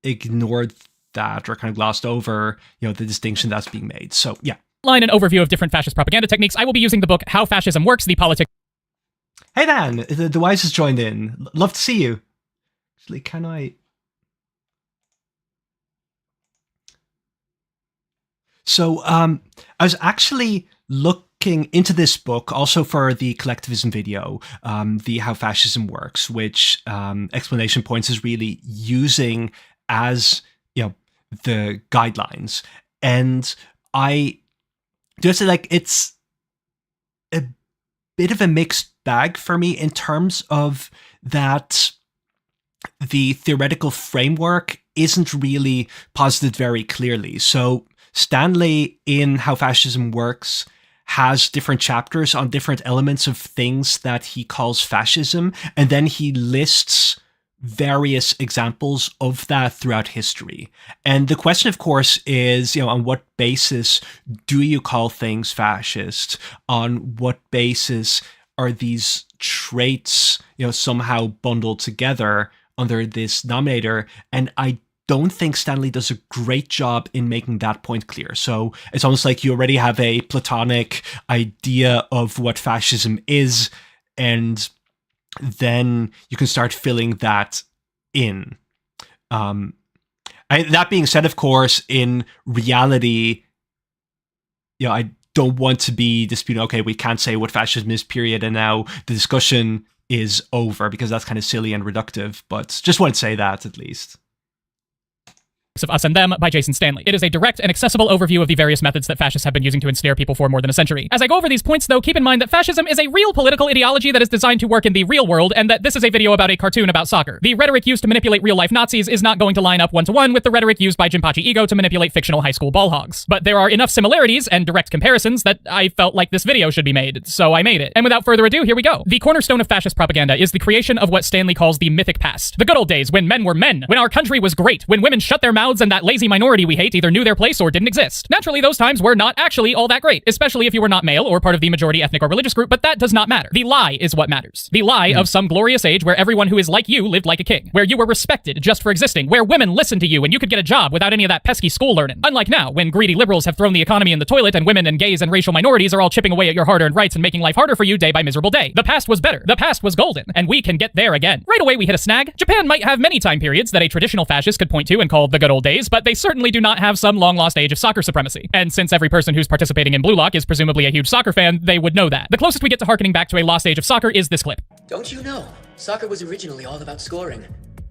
ignored that or kind of glossed over, you know, the distinction that's being made. So, yeah. Line an overview of different fascist propaganda techniques. I will be using the book How Fascism Works, the Politics. Hey, Dan, the Wise has joined in. Love to see you. Actually, can I... So I was actually looking into this book also for the collectivism video, the How Fascism Works, which Explanation Points is really using as, you know, the guidelines. And I just like, it's a bit of a mixed bag for me in terms of that the theoretical framework isn't really posited very clearly. So Stanley, in How Fascism Works, has different chapters on different elements of things that he calls fascism, and then he lists various examples of that throughout history. And the question, of course, is, you know, on what basis do you call things fascist? On what basis are these traits, you know, somehow bundled together under this denominator? And I don't think Stanley does a great job in making that point clear. So it's almost like you already have a Platonic idea of what fascism is, and then you can start filling that in. That being said, of course, in reality, you know, I don't want to be disputing, okay, we can't say what fascism is, period, and now the discussion is over, because that's kind of silly and reductive, but just want to say that at least. Of Us and Them by Jason Stanley. It is a direct and accessible overview of the various methods that fascists have been using to ensnare people for more than a century. As I go over these points, though, keep in mind that fascism is a real political ideology that is designed to work in the real world, and that this is a video about a cartoon about soccer. The rhetoric used to manipulate real-life Nazis is not going to line up one-to-one with the rhetoric used by Jinpachi Igo to manipulate fictional high school ball hogs. But there are enough similarities and direct comparisons that I felt like this video should be made, so I made it. And without further ado, here we go. The cornerstone of fascist propaganda is the creation of what Stanley calls the mythic past. The good old days when men were men, when our country was great, when women shut their mouths and that lazy minority we hate either knew their place or didn't exist. Naturally, those times were not actually all that great, especially if you were not male or part of the majority ethnic or religious group, but that does not matter. The lie is what matters. The lie of some glorious age where everyone who is like you lived like a king, where you were respected just for existing, where women listened to you and you could get a job without any of that pesky school learning. Unlike now, when greedy liberals have thrown the economy in the toilet and women and gays and racial minorities are all chipping away at your hard-earned rights and making life harder for you day by miserable day. The past was better. The past was golden, and we can get there again. Right away we hit a snag. Japan might have many time periods that a traditional fascist could point to and call the good old days, but they certainly do not have some long-lost age of soccer supremacy. And since every person who's participating in Blue Lock is presumably a huge soccer fan, they would know that. The closest we get to harkening back to a lost age of soccer is this clip. Don't you know? Soccer was originally all about scoring.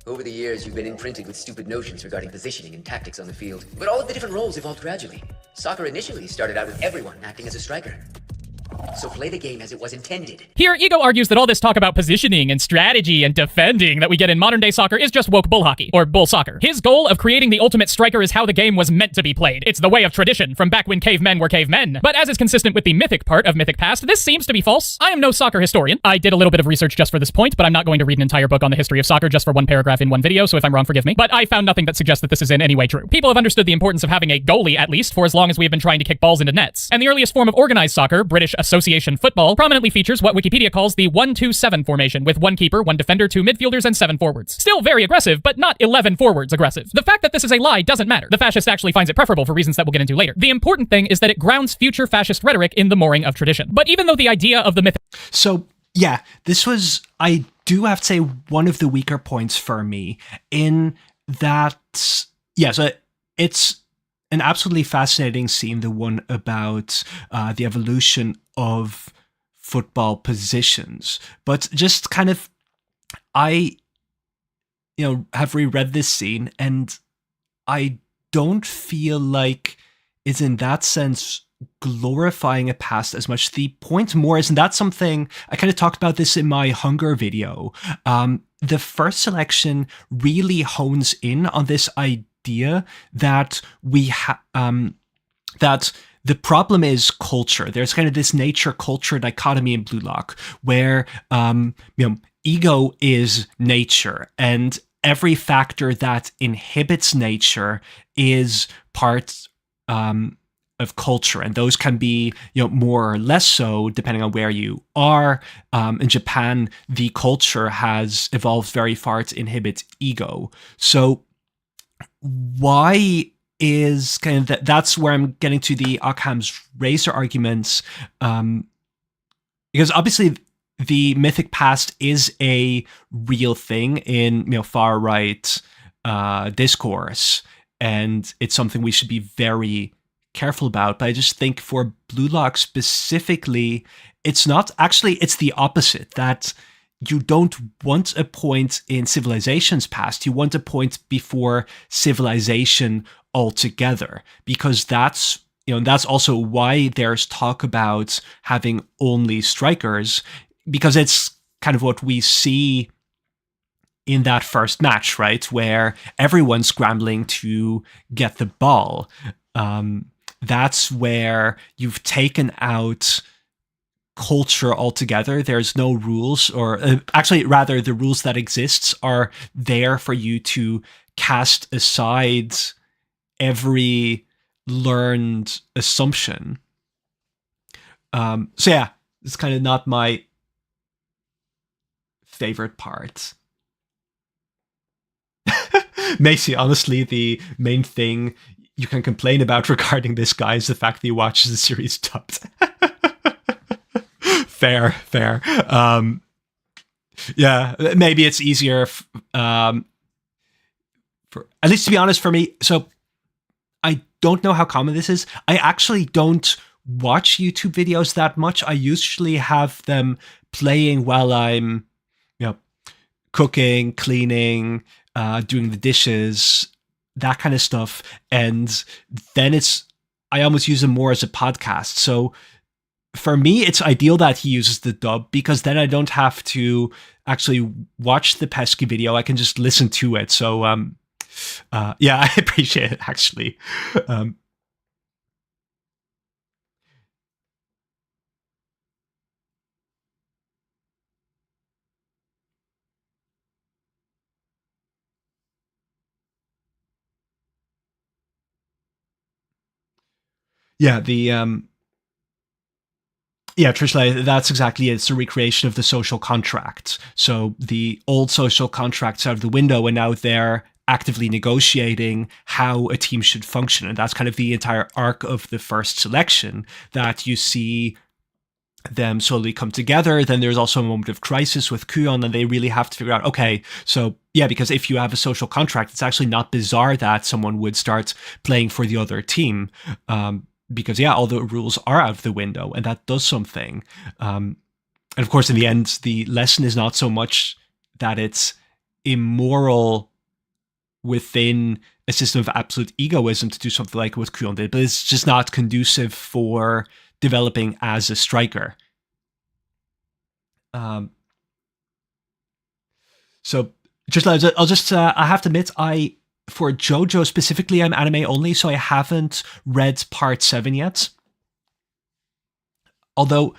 Over the years, you've been imprinted with stupid notions regarding positioning and tactics on the field. But all of the different roles evolved gradually. Soccer initially started out with everyone acting as a striker. So play the game as it was intended. Here, Ego argues that all this talk about positioning and strategy and defending that we get in modern-day soccer is just woke bull hockey, or bull soccer. His goal of creating the ultimate striker is how the game was meant to be played. It's the way of tradition, from back when cavemen were cavemen. But as is consistent with the mythic part of Mythic Past, this seems to be false. I am no soccer historian. I did a little bit of research just for this point, but I'm not going to read an entire book on the history of soccer just for one paragraph in one video, so if I'm wrong, forgive me. But I found nothing that suggests that this is in any way true. People have understood the importance of having a goalie, at least, for as long as we have been trying to kick balls into nets. And the earliest form of organized soccer, British Association football, prominently features what Wikipedia calls the 1-2-7 formation, with 1 keeper, 1 defender, 2 midfielders, and 7 forwards. Still very aggressive, but not 11 forwards aggressive. The fact that this is a lie doesn't matter. The fascist actually finds it preferable for reasons that we'll get into later. The important thing is that it grounds future fascist rhetoric in the mooring of tradition. But even though the idea of the myth... So, yeah, this was, I do have to say, one of the weaker points for me in that, yeah, so it's an absolutely fascinating scene, the one about the evolution of football positions. But just kind of, I, have reread this scene, and I don't feel like it's in that sense glorifying a past as much. The point more is, and that's something I kind of talked about this in my Hunger video. The first selection really hones in on this idea that that the problem is culture. There's kind of this nature-culture dichotomy in Blue Lock, where ego is nature, and every factor that inhibits nature is part of culture, and those can be more or less so depending on where you are. In Japan, the culture has evolved very far to inhibit ego. So why is kind of that's where I'm getting to the Occam's razor arguments, because obviously the mythic past is a real thing in far right discourse, and it's something we should be very careful about. But I just think for Blue Lock specifically, it's not actually, it's the opposite, that you don't want a point in civilization's past. You want a point before civilization altogether, because that's that's also why there's talk about having only strikers, because it's kind of what we see in that first match, right, where everyone's scrambling to get the ball. That's where you've taken out culture altogether. There's no rules, or actually rather the rules that exist are there for you to cast aside every learned assumption. So yeah, it's kind of not my favorite part. Macy, honestly, the main thing you can complain about regarding this guy is the fact that he watches the series dubbed. Fair. Yeah, maybe it's easier for, at least to be honest, for me. So I don't know how common this is. I actually don't watch YouTube videos that much. I usually have them playing while I'm, cooking, cleaning, doing the dishes, that kind of stuff. And then I almost use them more as a podcast. So for me, it's ideal that he uses the dub, because then I don't have to actually watch the pesky video. I can just listen to it. So, yeah, I appreciate it, actually. Yeah, yeah, Trishla, that's exactly it. It's a recreation of the social contract. So the old social contract's out of the window, and now they're actively negotiating how a team should function. And that's kind of the entire arc of the first selection, that you see them slowly come together. Then there's also a moment of crisis with Kuon, and they really have to figure out, okay, so yeah, because if you have a social contract, it's actually not bizarre that someone would start playing for the other team. Because yeah, all the rules are out of the window, and that does something. And of course, in the end, the lesson is not so much that it's immoral within a system of absolute egoism to do something like what Kuon did, but it's just not conducive for developing as a striker. So just I have to admit, for JoJo specifically, I'm anime only, so I haven't read part 7 yet. Although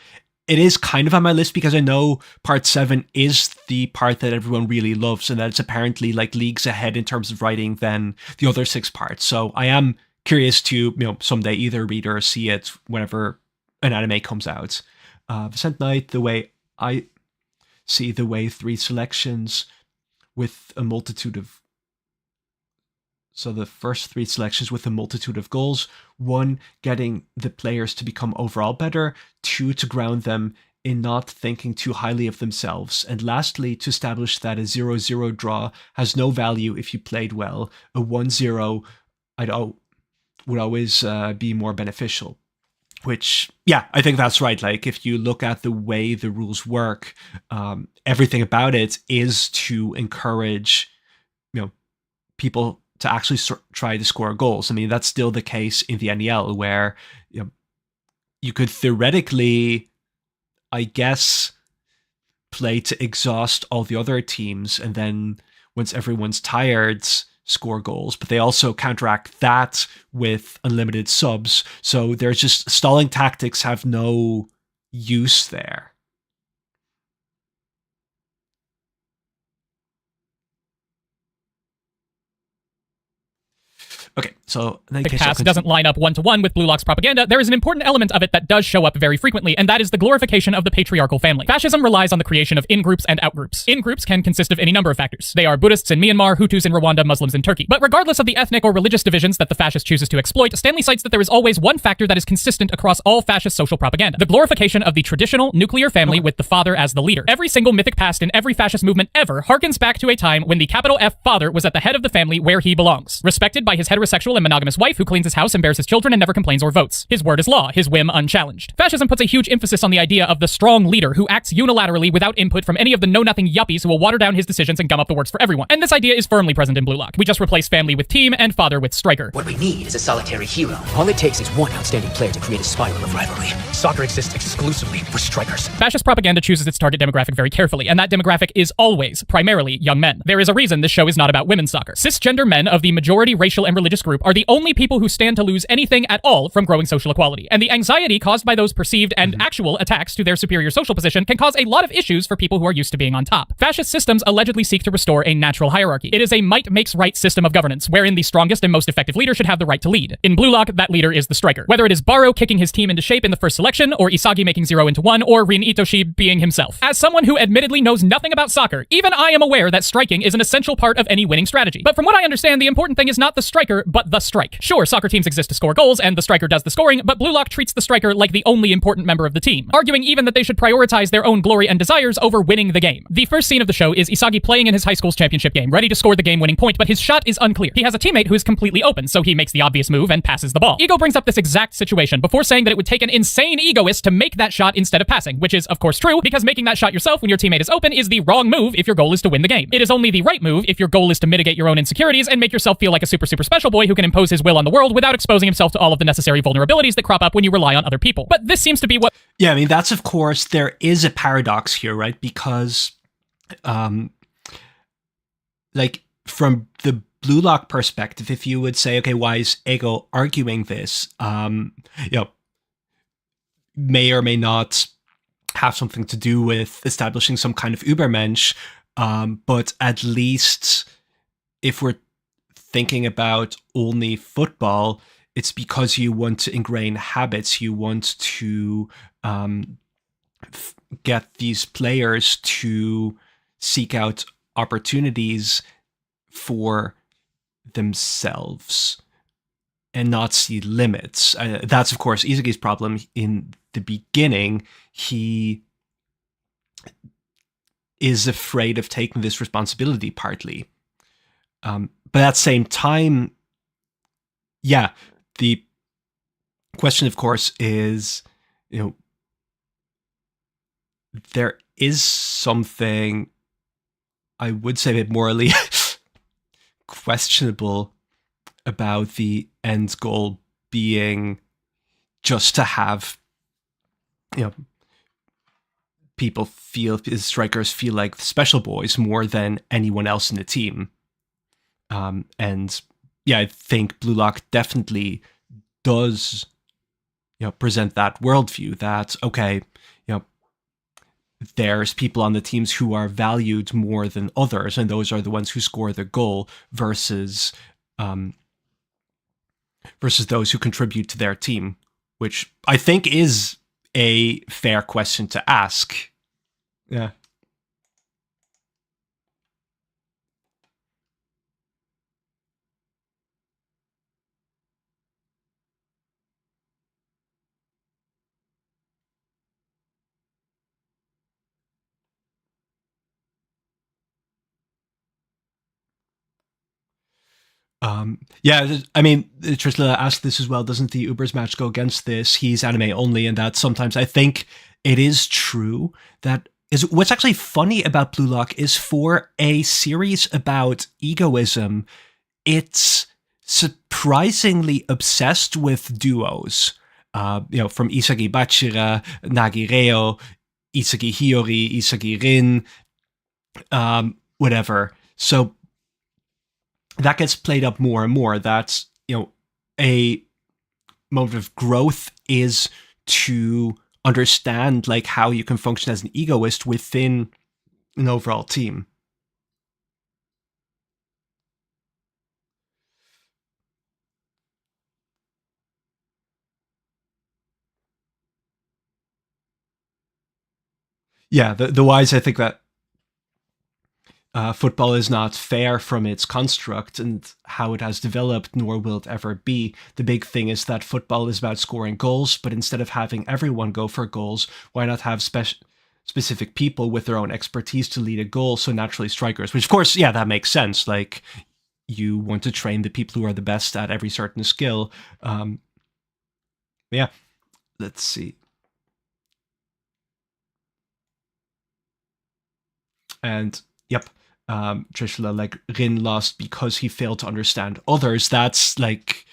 it is kind of on my list because I know part 7 is the part that everyone really loves, and that it's apparently like leagues ahead in terms of writing than the other 6 parts. So I am curious to, someday either read or see it whenever an anime comes out. Vicent Knight, the way I see the way 3 selections with a multitude of... So the first 3 selections with a multitude of goals. 1, getting the players to become overall better. 2, to ground them in not thinking too highly of themselves. And lastly, to establish that a 0-0 draw has no value if you played well. A 1-0 would always be more beneficial. Which, yeah, I think that's right. Like, if you look at the way the rules work, everything about it is to encourage, people to actually try to score goals. I mean, that's still the case in the NEL, where you could theoretically, I guess, play to exhaust all the other teams, and then once everyone's tired, score goals. But they also counteract that with unlimited subs. So there's just stalling tactics have no use there. Okay, so the cast doesn't line up one-to-one with Blue Lock's propaganda, there is an important element of it that does show up very frequently, and that is the glorification of the patriarchal family. Fascism relies on the creation of in-groups and out-groups. In-groups can consist of any number of factors. They are Buddhists in Myanmar, Hutus in Rwanda, Muslims in Turkey. But regardless of the ethnic or religious divisions that the fascist chooses to exploit, Stanley cites that there is always one factor that is consistent across all fascist social propaganda: the glorification of the traditional nuclear family with the father as the leader. Every single mythic past in every fascist movement ever harkens back to a time when the capital F father was at the head of the family where he belongs, respected by his heterosexual and monogamous wife who cleans his house and bears his children and never complains or votes. His word is law, his whim unchallenged. Fascism puts a huge emphasis on the idea of the strong leader who acts unilaterally without input from any of the know-nothing yuppies who will water down his decisions and gum up the works for everyone. And this idea is firmly present in Blue Lock. We just replace family with team and father with striker. What we need is a solitary hero. All it takes is one outstanding player to create a spiral of rivalry. Soccer exists exclusively for strikers. Fascist propaganda chooses its target demographic very carefully, and that demographic is always, primarily, young men. There is a reason this show is not about women's soccer. Cisgender men of the majority racial and religious group are the only people who stand to lose anything at all from growing social equality. And the anxiety caused by those perceived and actual attacks to their superior social position can cause a lot of issues for people who are used to being on top. Fascist systems allegedly seek to restore a natural hierarchy. It is a might makes right system of governance, wherein the strongest and most effective leader should have the right to lead. In Blue Lock, that leader is the striker. Whether it is Baro kicking his team into shape in the first selection, or Isagi making 0 into 1, or Rin Itoshi being himself. As someone who admittedly knows nothing about soccer, even I am aware that striking is an essential part of any winning strategy. But from what I understand, the important thing is not the striker, but the strike. Sure, soccer teams exist to score goals, and the striker does the scoring, but Blue Lock treats the striker like the only important member of the team, arguing even that they should prioritize their own glory and desires over winning the game. The first scene of the show is Isagi playing in his high school's championship game, ready to score the game-winning point, but his shot is unclear. He has a teammate who is completely open, so he makes the obvious move and passes the ball. Ego brings up this exact situation before saying that it would take an insane egoist to make that shot instead of passing, which is, of course, true, because making that shot yourself when your teammate is open is the wrong move if your goal is to win the game. It is only the right move if your goal is to mitigate your own insecurities and make yourself feel like a super special boy who can impose his will on the world without exposing himself to all of the necessary vulnerabilities that crop up when you rely on other people. But this seems to be what... Yeah, I mean, that's, of course, there is a paradox here, right? Because, like, from the Blue Lock perspective, if you would say, okay, why is Ego arguing this? May or may not have something to do with establishing some kind of Übermensch, but at least if we're thinking about only football, it's because you want to ingrain habits. You want to get these players to seek out opportunities for themselves and not see limits. That's, of course, Isagi's problem. In the beginning, he is afraid of taking this responsibility partly. But at the same time, yeah, the question, of course, is, there is something, I would say, a bit morally questionable about the end goal being just to have you know, strikers feel like special boys more than anyone else in the team. And yeah, I think Blue Lock definitely does, present that worldview that, okay, there's people on the teams who are valued more than others, and those are the ones who score the goal versus those who contribute to their team, which I think is a fair question to ask. Yeah. Yeah, I mean, Trisla asked this as well. Doesn't the Uber's match go against this? He's anime only, and that sometimes I think it is true that is what's actually funny about Blue Lock is for a series about egoism, it's surprisingly obsessed with duos. From Isagi Bachira, Nagireo, Isagi Hiyori, Isagi Rin, whatever. So that gets played up more and more. That's, a mode of growth is to understand like how you can function as an egoist within an overall team. Yeah, the wise, I think that football is not fair from its construct and how it has developed, nor will it ever be. The big thing is that football is about scoring goals, but instead of having everyone go for goals, why not have specific people with their own expertise to lead a goal? So naturally strikers, which of course, yeah, that makes sense. Like, you want to train the people who are the best at every certain skill. Yeah, let's see. And yep, Trishula, like, Rin lost because he failed to understand others. That's like,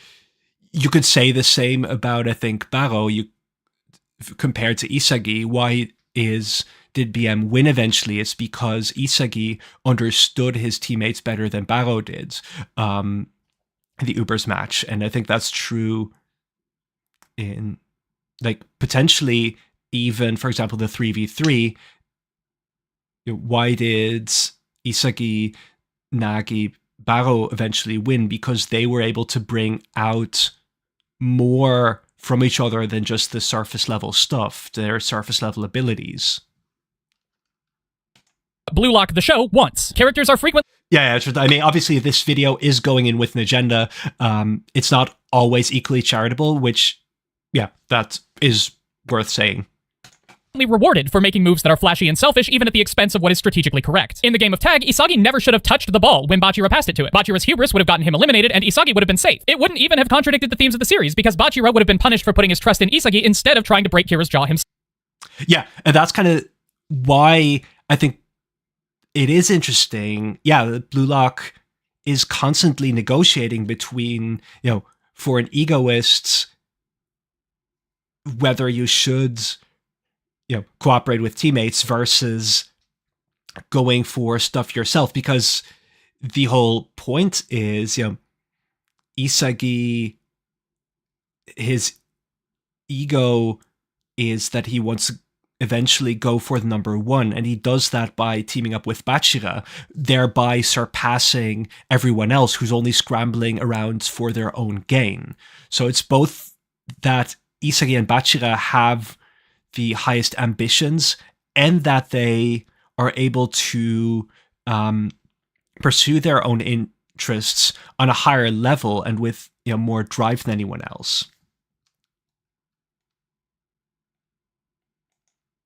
you could say the same about, I think, Baro. Compared to Isagi, why did BM win eventually? It's because Isagi understood his teammates better than Baro did. The Uber's match, and I think that's true in, like, potentially even, for example, the 3v3. Why did Isagi, Nagi, Baro eventually win? Because they were able to bring out more from each other than just the surface level stuff, their surface level abilities. Blue Lock the show once. Characters are frequent. Yeah, I mean, obviously this video is going in with an agenda. It's not always equally charitable, which, yeah, that is worth saying. Rewarded for making moves that are flashy and selfish, even at the expense of what is strategically correct. In the game of tag, Isagi never should have touched the ball when Bachira passed it to it. Bachira's hubris would have gotten him eliminated, and Isagi would have been safe. It wouldn't even have contradicted the themes of the series, because Bachira would have been punished for putting his trust in Isagi instead of trying to break Kira's jaw himself. Yeah, and that's kind of why I think it is interesting. Yeah, Blue Lock is constantly negotiating between, for an egoist, whether you should, cooperate with teammates versus going for stuff yourself, because the whole point is, Isagi, his ego is that he wants to eventually go for the number one, and he does that by teaming up with Bachira, thereby surpassing everyone else who's only scrambling around for their own gain. So it's both that Isagi and Bachira have the highest ambitions, and that they are able to pursue their own interests on a higher level and with more drive than anyone else.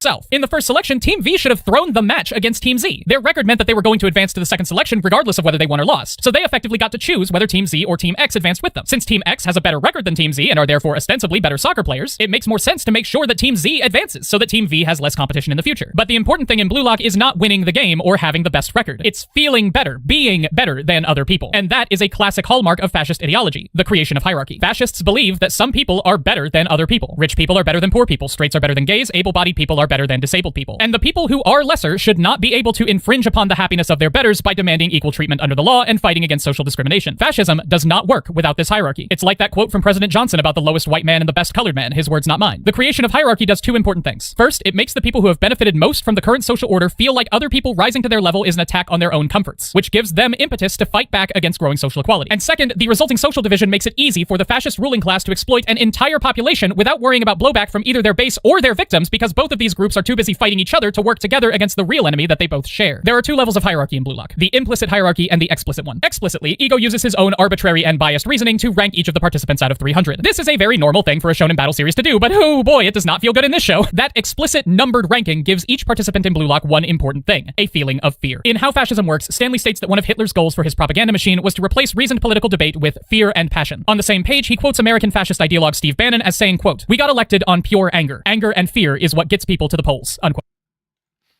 itself. In the first selection, Team V should have thrown the match against Team Z. Their record meant that they were going to advance to the second selection regardless of whether they won or lost. So they effectively got to choose whether Team Z or Team X advanced with them. Since Team X has a better record than Team Z and are therefore ostensibly better soccer players, it makes more sense to make sure that Team Z advances so that Team V has less competition in the future. But the important thing in Blue Lock is not winning the game or having the best record. It's feeling better, being better than other people. And that is a classic hallmark of fascist ideology, the creation of hierarchy. Fascists believe that some people are better than other people. Rich people are better than poor people, straights are better than gays, able-bodied people are better than disabled people. And the people who are lesser should not be able to infringe upon the happiness of their betters by demanding equal treatment under the law and fighting against social discrimination. Fascism does not work without this hierarchy. It's like that quote from President Johnson about the lowest white man and the best colored man, his words not mine. The creation of hierarchy does two important things. First, it makes the people who have benefited most from the current social order feel like other people rising to their level is an attack on their own comforts, which gives them impetus to fight back against growing social equality. And second, the resulting social division makes it easy for the fascist ruling class to exploit an entire population without worrying about blowback from either their base or their victims, because both of these groups are too busy fighting each other to work together against the real enemy that they both share. There are two levels of hierarchy in Blue Lock: the implicit hierarchy and the explicit one. Explicitly, Ego uses his own arbitrary and biased reasoning to rank each of the participants out of 300. This is a very normal thing for a shonen battle series to do, but oh boy, it does not feel good in this show. That explicit numbered ranking gives each participant in Blue Lock one important thing: a feeling of fear. In How Fascism Works, Stanley states that one of Hitler's goals for his propaganda machine was to replace reasoned political debate with fear and passion. On the same page, he quotes American fascist ideologue Steve Bannon as saying, quote, "We got elected on pure anger. Anger and fear is what gets people to the polls," unquote.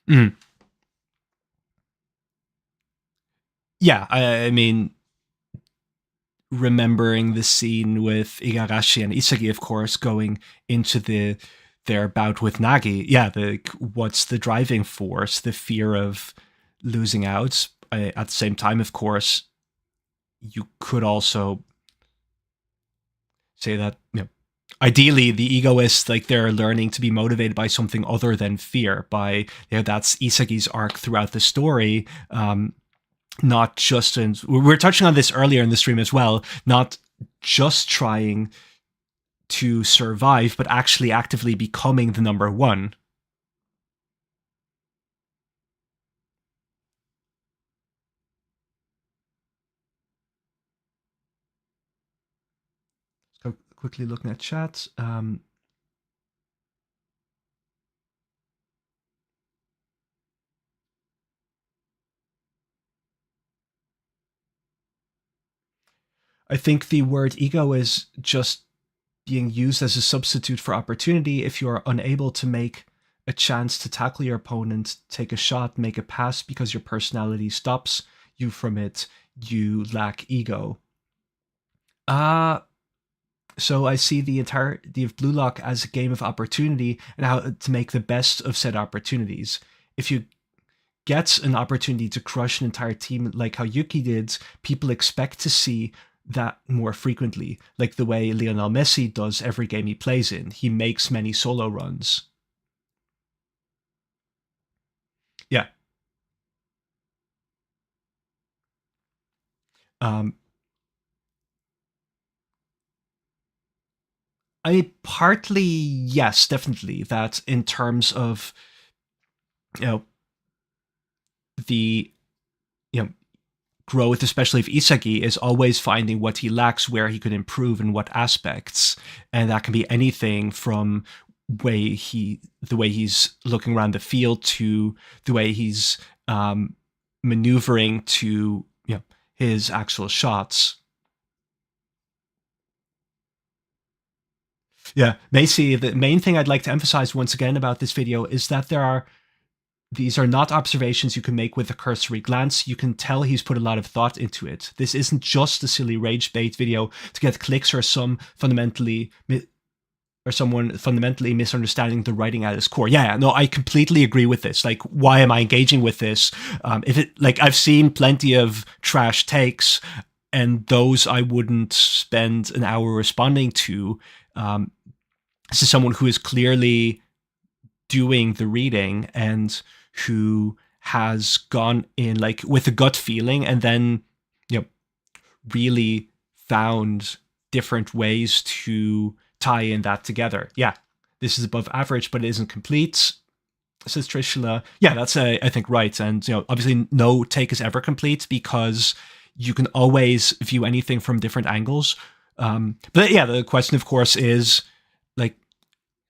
Mm. Yeah, I mean, remembering the scene with Igarashi and Isagi, of course, going into their bout with Nagi. Yeah, what's the driving force? The fear of losing out. At the same time, of course, you could also say that, ideally the egoists, like, they're learning to be motivated by something other than fear. By, that's Isagi's arc throughout the story. Not just we were touching on this earlier in the stream as well, not just trying to survive, but actually actively becoming the number one. So quickly looking at chat. I think the word ego is just being used as a substitute for opportunity. If you are unable to make a chance to tackle your opponent, take a shot, make a pass because your personality stops you from it, you lack ego. So I see the entirety of Blue Lock as a game of opportunity and how to make the best of said opportunities. If you get an opportunity to crush an entire team like how Yuki did, people expect to see that more frequently, like the way Lionel Messi does every game he plays in. He makes many solo runs. Yeah. Partly, yes, definitely. That in terms of, the, growth, especially of Isagi, is always finding what he lacks, where he could improve in what aspects. And that can be anything from the way he's looking around the field to the way he's maneuvering to, his actual shots. Yeah, Macy, the main thing I'd like to emphasize once again about this video is that these are not observations you can make with a cursory glance. You can tell he's put a lot of thought into it. This isn't just a silly rage bait video to get clicks or someone fundamentally misunderstanding the writing at its core. Yeah, no, I completely agree with this. Like, why am I engaging with this? I've seen plenty of trash takes, and those I wouldn't spend an hour responding to. This is someone who is clearly doing the reading and who has gone in like with a gut feeling and then, really found different ways to tie in that together. Yeah, this is above average, but it isn't complete, says Trishula. Yeah, that's I think right. And obviously no take is ever complete because you can always view anything from different angles. But yeah, the question of course is, like,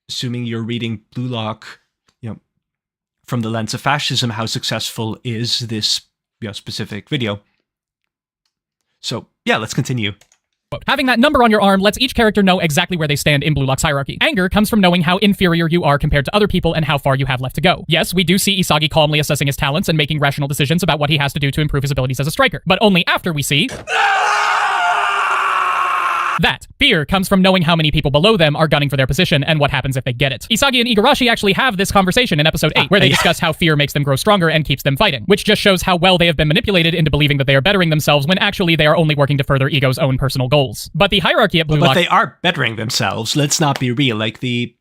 assuming you're reading Blue Lock, from the lens of fascism, how successful is this specific video. So yeah, let's continue. Having that number on your arm lets each character know exactly where they stand in Blue Lock's hierarchy. Anger comes from knowing how inferior you are compared to other people and how far you have left to go. Yes, we do see Isagi calmly assessing his talents and making rational decisions about what he has to do to improve his abilities as a striker, but only after we see that. Fear comes from knowing how many people below them are gunning for their position and what happens if they get it. Isagi and Igarashi actually have this conversation in episode 8, where they discuss how fear makes them grow stronger and keeps them fighting, which just shows how well they have been manipulated into believing that they are bettering themselves when actually they are only working to further Ego's own personal goals. But the hierarchy at Blue Lock— But they are bettering themselves, let's not be real. Like, the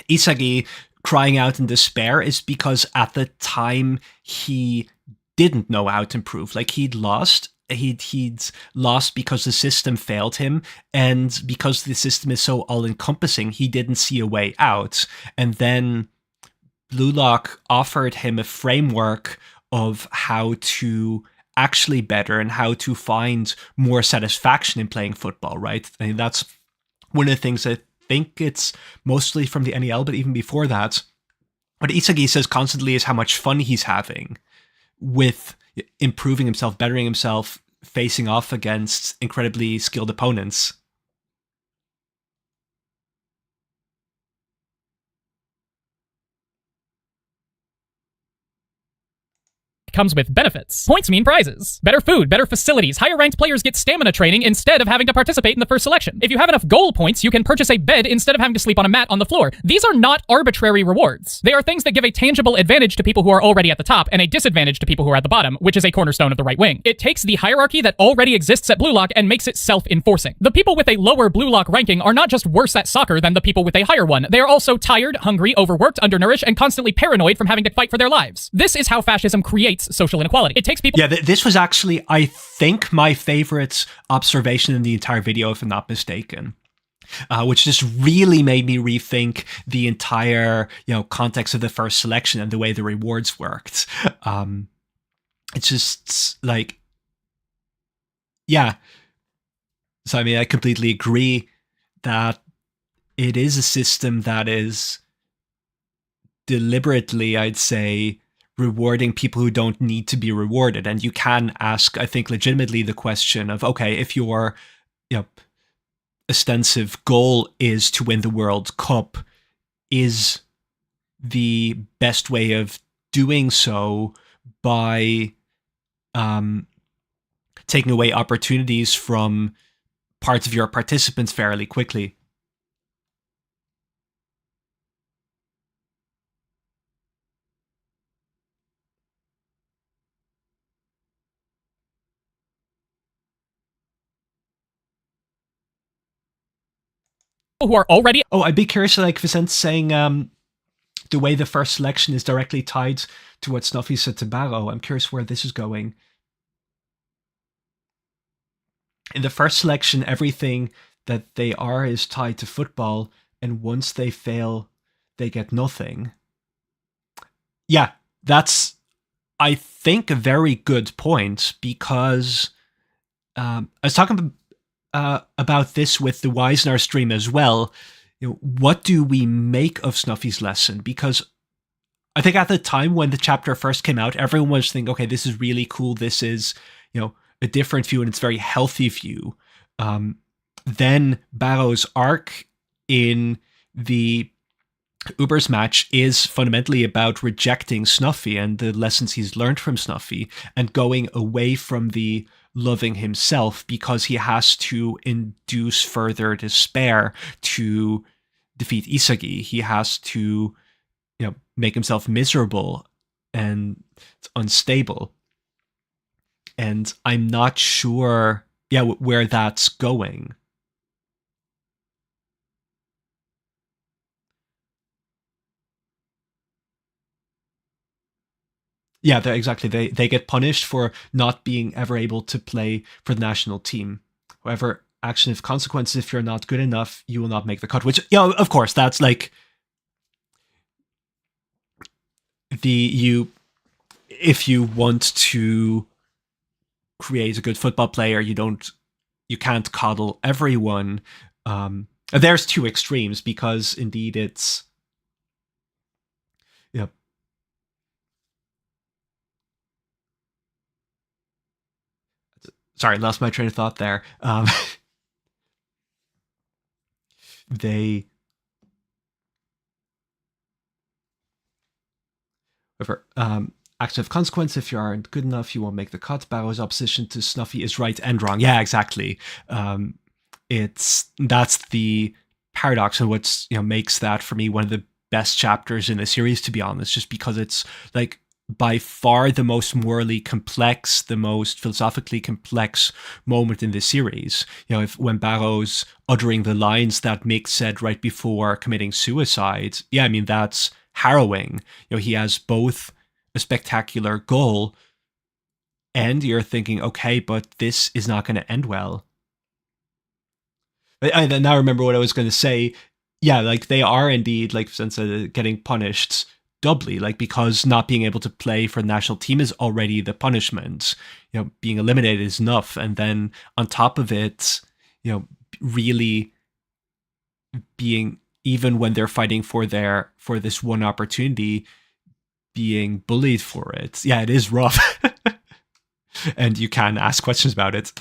Isagi crying out in despair is because at the time he didn't know how to improve. Like, he'd lost because the system failed him, and because the system is so all-encompassing, he didn't see a way out. And then Blue Lock offered him a framework of how to actually better and how to find more satisfaction in playing football, right? I mean, that's one of the things I think it's mostly from the NEL, but even before that, what Isagi says constantly is how much fun he's having with improving himself, bettering himself, facing off against incredibly skilled opponents. comes with benefits. Points mean prizes. Better food, better facilities. Higher ranked players get stamina training instead of having to participate in the first selection. If you have enough goal points, you can purchase a bed instead of having to sleep on a mat on the floor. These are not arbitrary rewards. They are things that give a tangible advantage to people who are already at the top and a disadvantage to people who are at the bottom, which is a cornerstone of the right wing. It takes the hierarchy that already exists at Blue Lock and makes it self-enforcing. The people with a lower Blue Lock ranking are not just worse at soccer than the people with a higher one. They are also tired, hungry, overworked, undernourished, and constantly paranoid from having to fight for their lives. This is how fascism creates social inequality. It takes people— Yeah, this was actually, I think, my favorite observation in the entire video, if I'm not mistaken. Which just really made me rethink the entire, context of the first selection and the way the rewards worked. It's just like, yeah. So, I mean, I completely agree that it is a system that is deliberately, I'd say, rewarding people who don't need to be rewarded. And you can ask, I think, legitimately the question of, okay, if your, ostensive goal is to win the World Cup, is the best way of doing so by taking away opportunities from parts of your participants fairly quickly? who are already— Oh, I'd be curious, like Vicente saying the way the first selection is directly tied to what Snuffy said to Barrow. I'm curious where this is going. In the first selection, everything that they are is tied to football, and once they fail, they get nothing. Yeah, that's, I think, a very good point, because I was talking about this with the Wisnar stream as well. What do we make of Snuffy's lesson? Because I think at the time when the chapter first came out, everyone was thinking, okay, this is really cool. This is, a different view, and it's a very healthy view. Then Barrow's arc in the Ubers match is fundamentally about rejecting Snuffy and the lessons he's learned from Snuffy, and going away from the loving himself because he has to induce further despair to defeat Isagi. He has to, make himself miserable, and it's unstable. And I'm not sure, where that's going. Yeah, exactly. They get punished for not being ever able to play for the national team. However, action of consequences, if you're not good enough, you will not make the cut. Which, of course, that's like if you want to create a good football player, you can't coddle everyone. There's two extremes, because indeed it's, sorry, lost my train of thought there. They However, active consequence, if you aren't good enough, you won't make the cut. Barrow's opposition to Snuffy is right and wrong. Yeah, exactly. That's the paradox, and what's makes that for me one of the best chapters in the series, to be honest, just because it's like by far the most morally complex, the most philosophically complex moment in the series. When Barrow's uttering the lines that Mick said right before committing suicide, yeah, I mean, that's harrowing. He has both a spectacular goal and you're thinking, okay, but this is not going to end well. I now remember what I was going to say. Yeah, like they are indeed, like since getting punished doubly, like because not being able to play for the national team is already the punishment. Being eliminated is enough, and then on top of it, really being, even when they're fighting for this one opportunity, being bullied for it. Yeah, it is rough. And you can ask questions about it.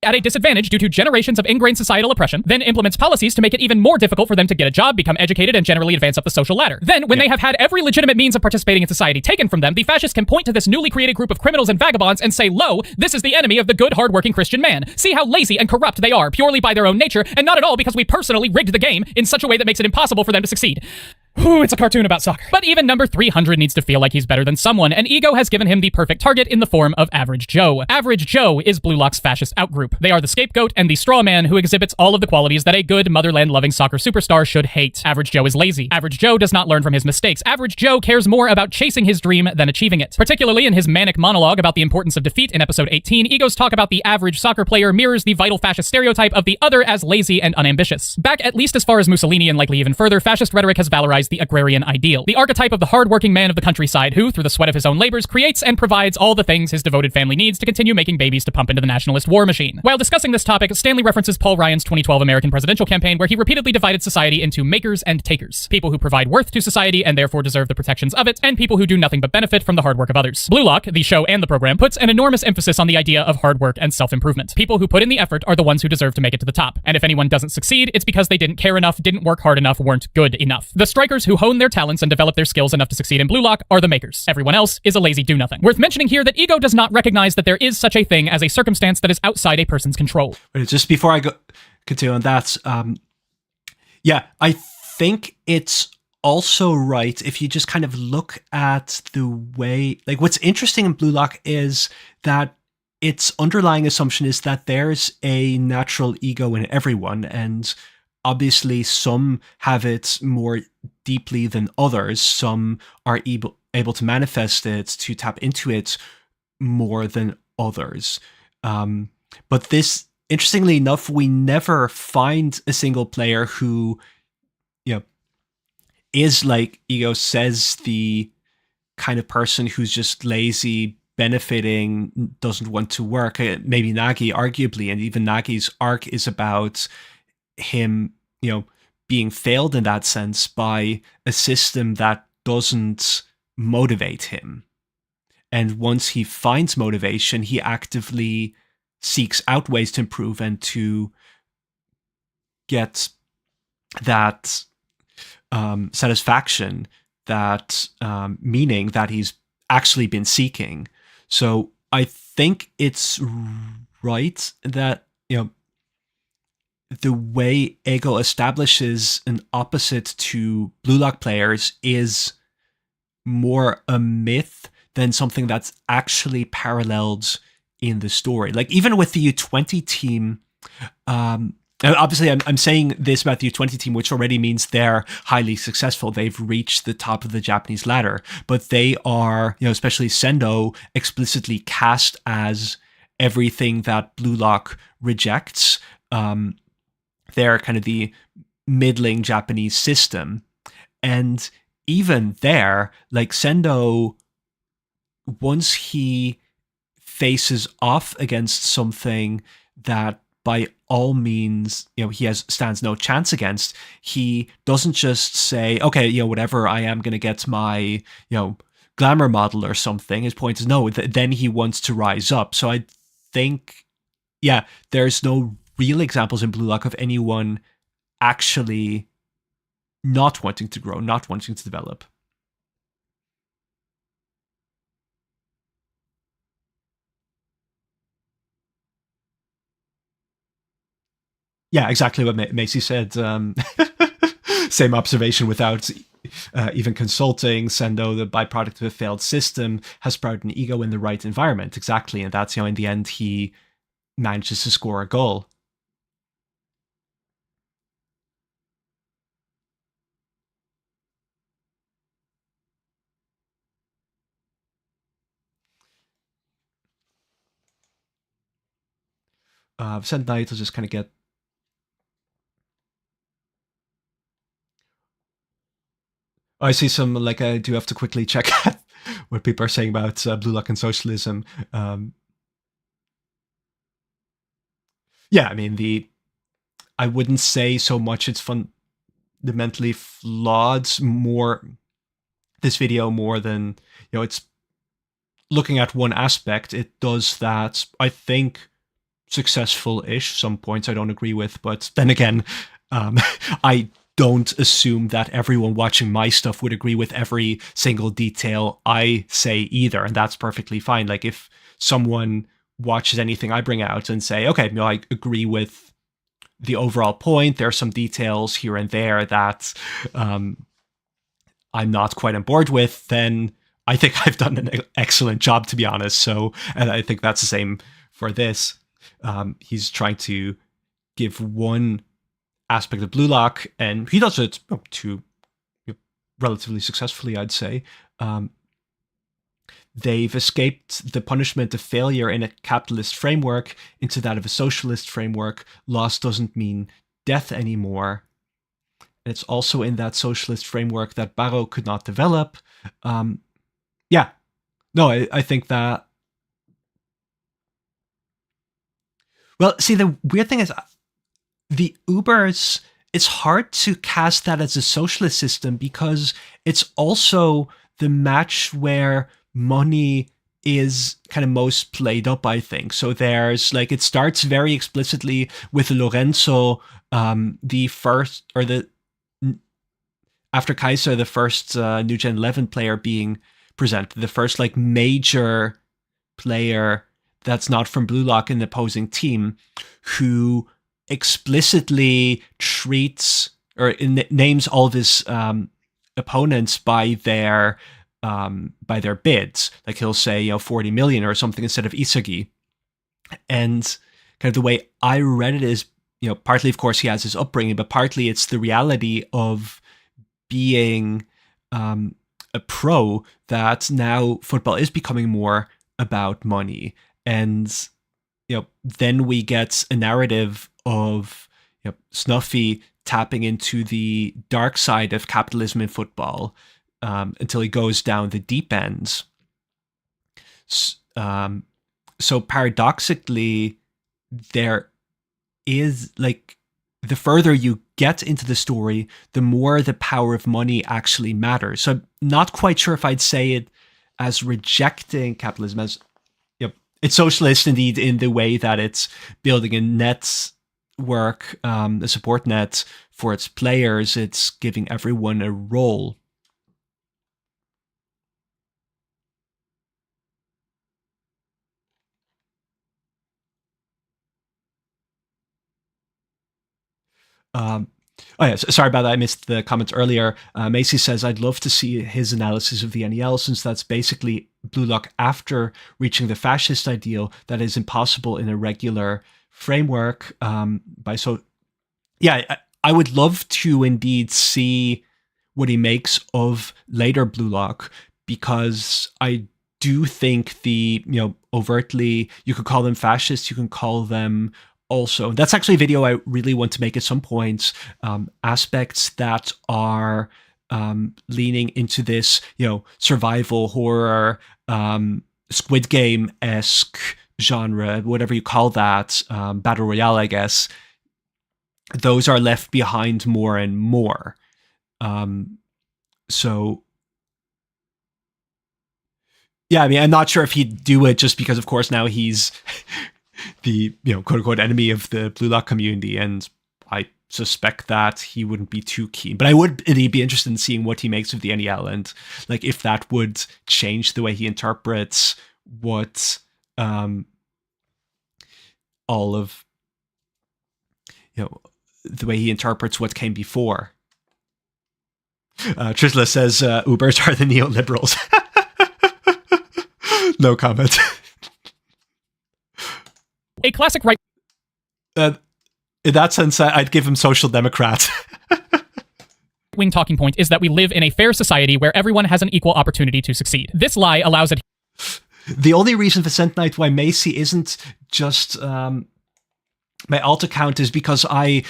At a disadvantage due to generations of ingrained societal oppression, then implements policies to make it even more difficult for them to get a job, become educated, and generally advance up the social ladder. Then, when they have had every legitimate means of participating in society taken from them, the fascists can point to this newly created group of criminals and vagabonds and say, lo, this is the enemy of the good, hardworking Christian man. See how lazy and corrupt they are, purely by their own nature, and not at all because we personally rigged the game in such a way that makes it impossible for them to succeed. Ooh, it's a cartoon about soccer. But even number 300 needs to feel like he's better than someone, and Ego has given him the perfect target in the form of Average Joe. Average Joe is Blue Lock's fascist outgroup. They are the scapegoat and the straw man who exhibits all of the qualities that a good, motherland-loving soccer superstar should hate. Average Joe is lazy. Average Joe does not learn from his mistakes. Average Joe cares more about chasing his dream than achieving it. Particularly in his manic monologue about the importance of defeat in episode 18, Ego's talk about the average soccer player mirrors the vital fascist stereotype of the other as lazy and unambitious. Back at least as far as Mussolini and likely even further, fascist rhetoric has valorized the agrarian ideal. The archetype of the hard-working man of the countryside who, through the sweat of his own labors, creates and provides all the things his devoted family needs to continue making babies to pump into the nationalist war machine. While discussing this topic, Stanley references Paul Ryan's 2012 American presidential campaign, where he repeatedly divided society into makers and takers. People who provide worth to society and therefore deserve the protections of it, and people who do nothing but benefit from the hard work of others. Blue Lock, the show and the program, puts an enormous emphasis on the idea of hard work and self-improvement. People who put in the effort are the ones who deserve to make it to the top. And if anyone doesn't succeed, it's because they didn't care enough, didn't work hard enough, weren't good enough. The strikers who hone their talents and develop their skills enough to succeed in Blue Lock are the makers. Everyone else is a lazy do-nothing. Worth mentioning here that Ego does not recognize that there is such a thing as a circumstance that is outside a person's control. But just before I continue on that, yeah, I think it's also right if you just kind of look at the way, like what's interesting in Blue Lock is that its underlying assumption is that there's a natural ego in everyone, and obviously some have it more deeply than others. Some are able to manifest it, to tap into it more than others. But this, interestingly enough, we never find a single player who, is, like Ego says, the kind of person who's just lazy, benefiting, doesn't want to work. Maybe Nagi, arguably, and even Nagi's arc is about him, being failed in that sense by a system that doesn't motivate him. And once he finds motivation, he actively seeks out ways to improve and to get that satisfaction, that meaning that he's actually been seeking. So I think it's right that, the way Ego establishes an opposite to Blue Lock players is more a myth than something that's actually paralleled in the story. Like even with the U20 team, obviously I'm saying this about the U20 team, which already means they're highly successful. They've reached the top of the Japanese ladder, but they are, especially Sendo, explicitly cast as everything that Blue Lock rejects. They're kind of the middling Japanese system. And even there, like Sendo, once he faces off against something that by all means, he stands no chance against, he doesn't just say, okay, whatever, I am going to get my, glamour model or something. His point is no, then he wants to rise up. So I think yeah, there's no real examples in Blue Lock of anyone actually not wanting to grow, not wanting to develop. Yeah, exactly what Macy said. Same observation without even consulting. Sendo, the byproduct of a failed system, has sprouted an ego in the right environment. Exactly. And that's, in the end, he manages to score a goal. Send Knight will just kind of get. Oh, I see some, like, I do have to quickly check what people are saying about Blue Lock and socialism. Yeah, I mean, I wouldn't say so much it's fundamentally flawed, more this video more than, it's looking at one aspect. It does that, I think, successful-ish. Some points I don't agree with, but then again, I don't assume that everyone watching my stuff would agree with every single detail I say either, and that's perfectly fine. Like, if someone watches anything I bring out and say, okay, I agree with the overall point, there are some details here and there that I'm not quite on board with, then I think I've done an excellent job, to be honest. So, and I think that's the same for this. He's trying to give one aspect of Blue Lock, and he does it to relatively successfully, I'd say. They've escaped the punishment of failure in a capitalist framework into that of a socialist framework. Loss doesn't mean death anymore. It's also in that socialist framework that Barrow could not develop. Yeah, no, I think that. Well, see, the weird thing is the Ubers, it's hard to cast that as a socialist system because it's also the match where money is kind of most played up, I think. So there's, like, it starts very explicitly with Lorenzo, the first, or the, after Kaiser, the first New Gen 11 player being presented, the first, like, major player that's not from Blue Lock in the opposing team, who explicitly treats or names all of his opponents by their bids. Like, he'll say 40 million or something instead of Isagi. And kind of the way I read it is, partly, of course, he has his upbringing, but partly it's the reality of being a pro, that now football is becoming more about money. And then we get a narrative of Snuffy tapping into the dark side of capitalism in football until he goes down the deep end. So paradoxically, there is, like, the further you get into the story, the more the power of money actually matters. So I'm not quite sure if I'd say it as rejecting capitalism, as it's socialist indeed in the way that it's building a network, a support net for its players. It's giving everyone a role. Oh yeah, sorry about that. I missed the comments earlier. Macy says, I'd love to see his analysis of the NEL, since that's basically Blue Lock after reaching the fascist ideal that is impossible in a regular framework. Yeah, I would love to indeed see what he makes of later Blue Lock, because I do think the, overtly, you could call them fascists, you can call them also, that's actually a video I really want to make at some point, aspects that are leaning into this, survival horror, Squid Game-esque genre, whatever you call that, Battle Royale, I guess. Those are left behind more and more. So, yeah, I mean, I'm not sure if he'd do it just because, of course, now he's the quote unquote enemy of the Blue Lock community, and I suspect that he wouldn't be too keen. But I would be interested in seeing what he makes of the NEL, and like if that would change the way he interprets what all of the way he interprets what came before. Trisla says Ubers are the neoliberals. No comment. A classic right. In that sense, I'd give him social democrat. Wing talking point is that we live in a fair society where everyone has an equal opportunity to succeed. This lie allows it. The only reason for Sentinite why Macy isn't just my alt account is because I,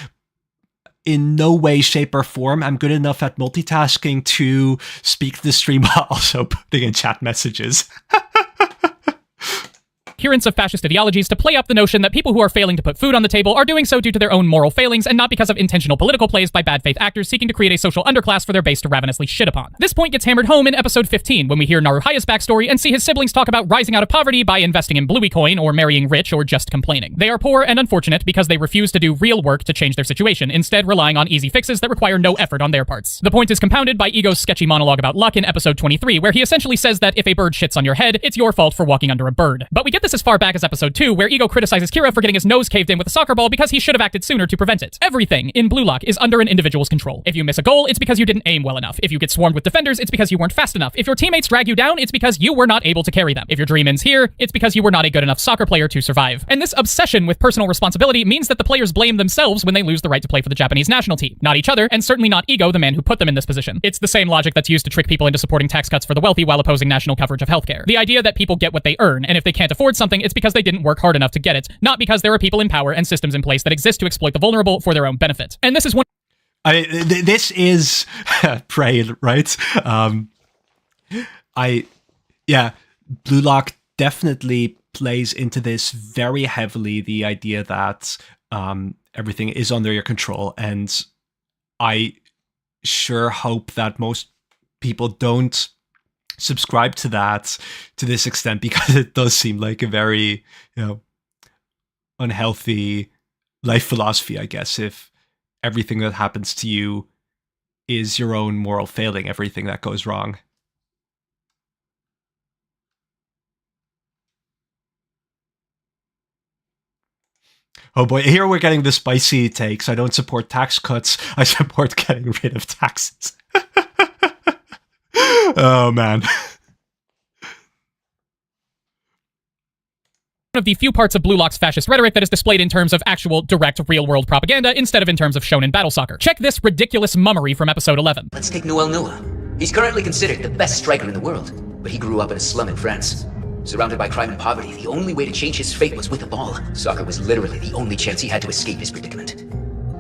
in no way, shape, or form, am good enough at multitasking to speak to the stream while also putting in chat messages. Adherents of fascist ideologies to play up the notion that people who are failing to put food on the table are doing so due to their own moral failings and not because of intentional political plays by bad faith actors seeking to create a social underclass for their base to ravenously shit upon. This point gets hammered home in episode 15 when we hear Naruhaya's backstory and see his siblings talk about rising out of poverty by investing in Bluey coin or marrying rich or just complaining. They are poor and unfortunate because they refuse to do real work to change their situation, instead relying on easy fixes that require no effort on their parts. The point is compounded by Ego's sketchy monologue about luck in episode 23, where he essentially says that if a bird shits on your head, it's your fault for walking under a bird. But we get this as far back as episode 2, where Ego criticizes Kira for getting his nose caved in with a soccer ball because he should have acted sooner to prevent it. Everything in Blue Lock is under an individual's control. If you miss a goal, it's because you didn't aim well enough. If you get swarmed with defenders, it's because you weren't fast enough. If your teammates drag you down, it's because you were not able to carry them. If your dream ends here, it's because you were not a good enough soccer player to survive. And this obsession with personal responsibility means that the players blame themselves when they lose the right to play for the Japanese national team. Not each other, and certainly not Ego, the man who put them in this position. It's the same logic that's used to trick people into supporting tax cuts for the wealthy while opposing national coverage of healthcare. The idea that people get what they earn, and if they can't afford something, it's because they didn't work hard enough to get it, not because there are people in power and systems in place that exist to exploit the vulnerable for their own benefit. And this is one. This is Prey, right? Blue Lock definitely plays into this very heavily, the idea that everything is under your control, and I sure hope that most people don't subscribe to that to this extent, because it does seem like a very, unhealthy life philosophy, I guess, if everything that happens to you is your own moral failing, everything that goes wrong. Oh boy, here we're getting the spicy takes. I don't support tax cuts. I support getting rid of taxes. Oh man. One of the few parts of Blue Lock's fascist rhetoric that is displayed in terms of actual, direct, real-world propaganda instead of in terms of shonen battle soccer. Check this ridiculous mummery from episode 11. Let's take Noel Noah. He's currently considered the best striker in the world, but he grew up in a slum in France. Surrounded by crime and poverty, the only way to change his fate was with a ball. Soccer was literally the only chance he had to escape his predicament.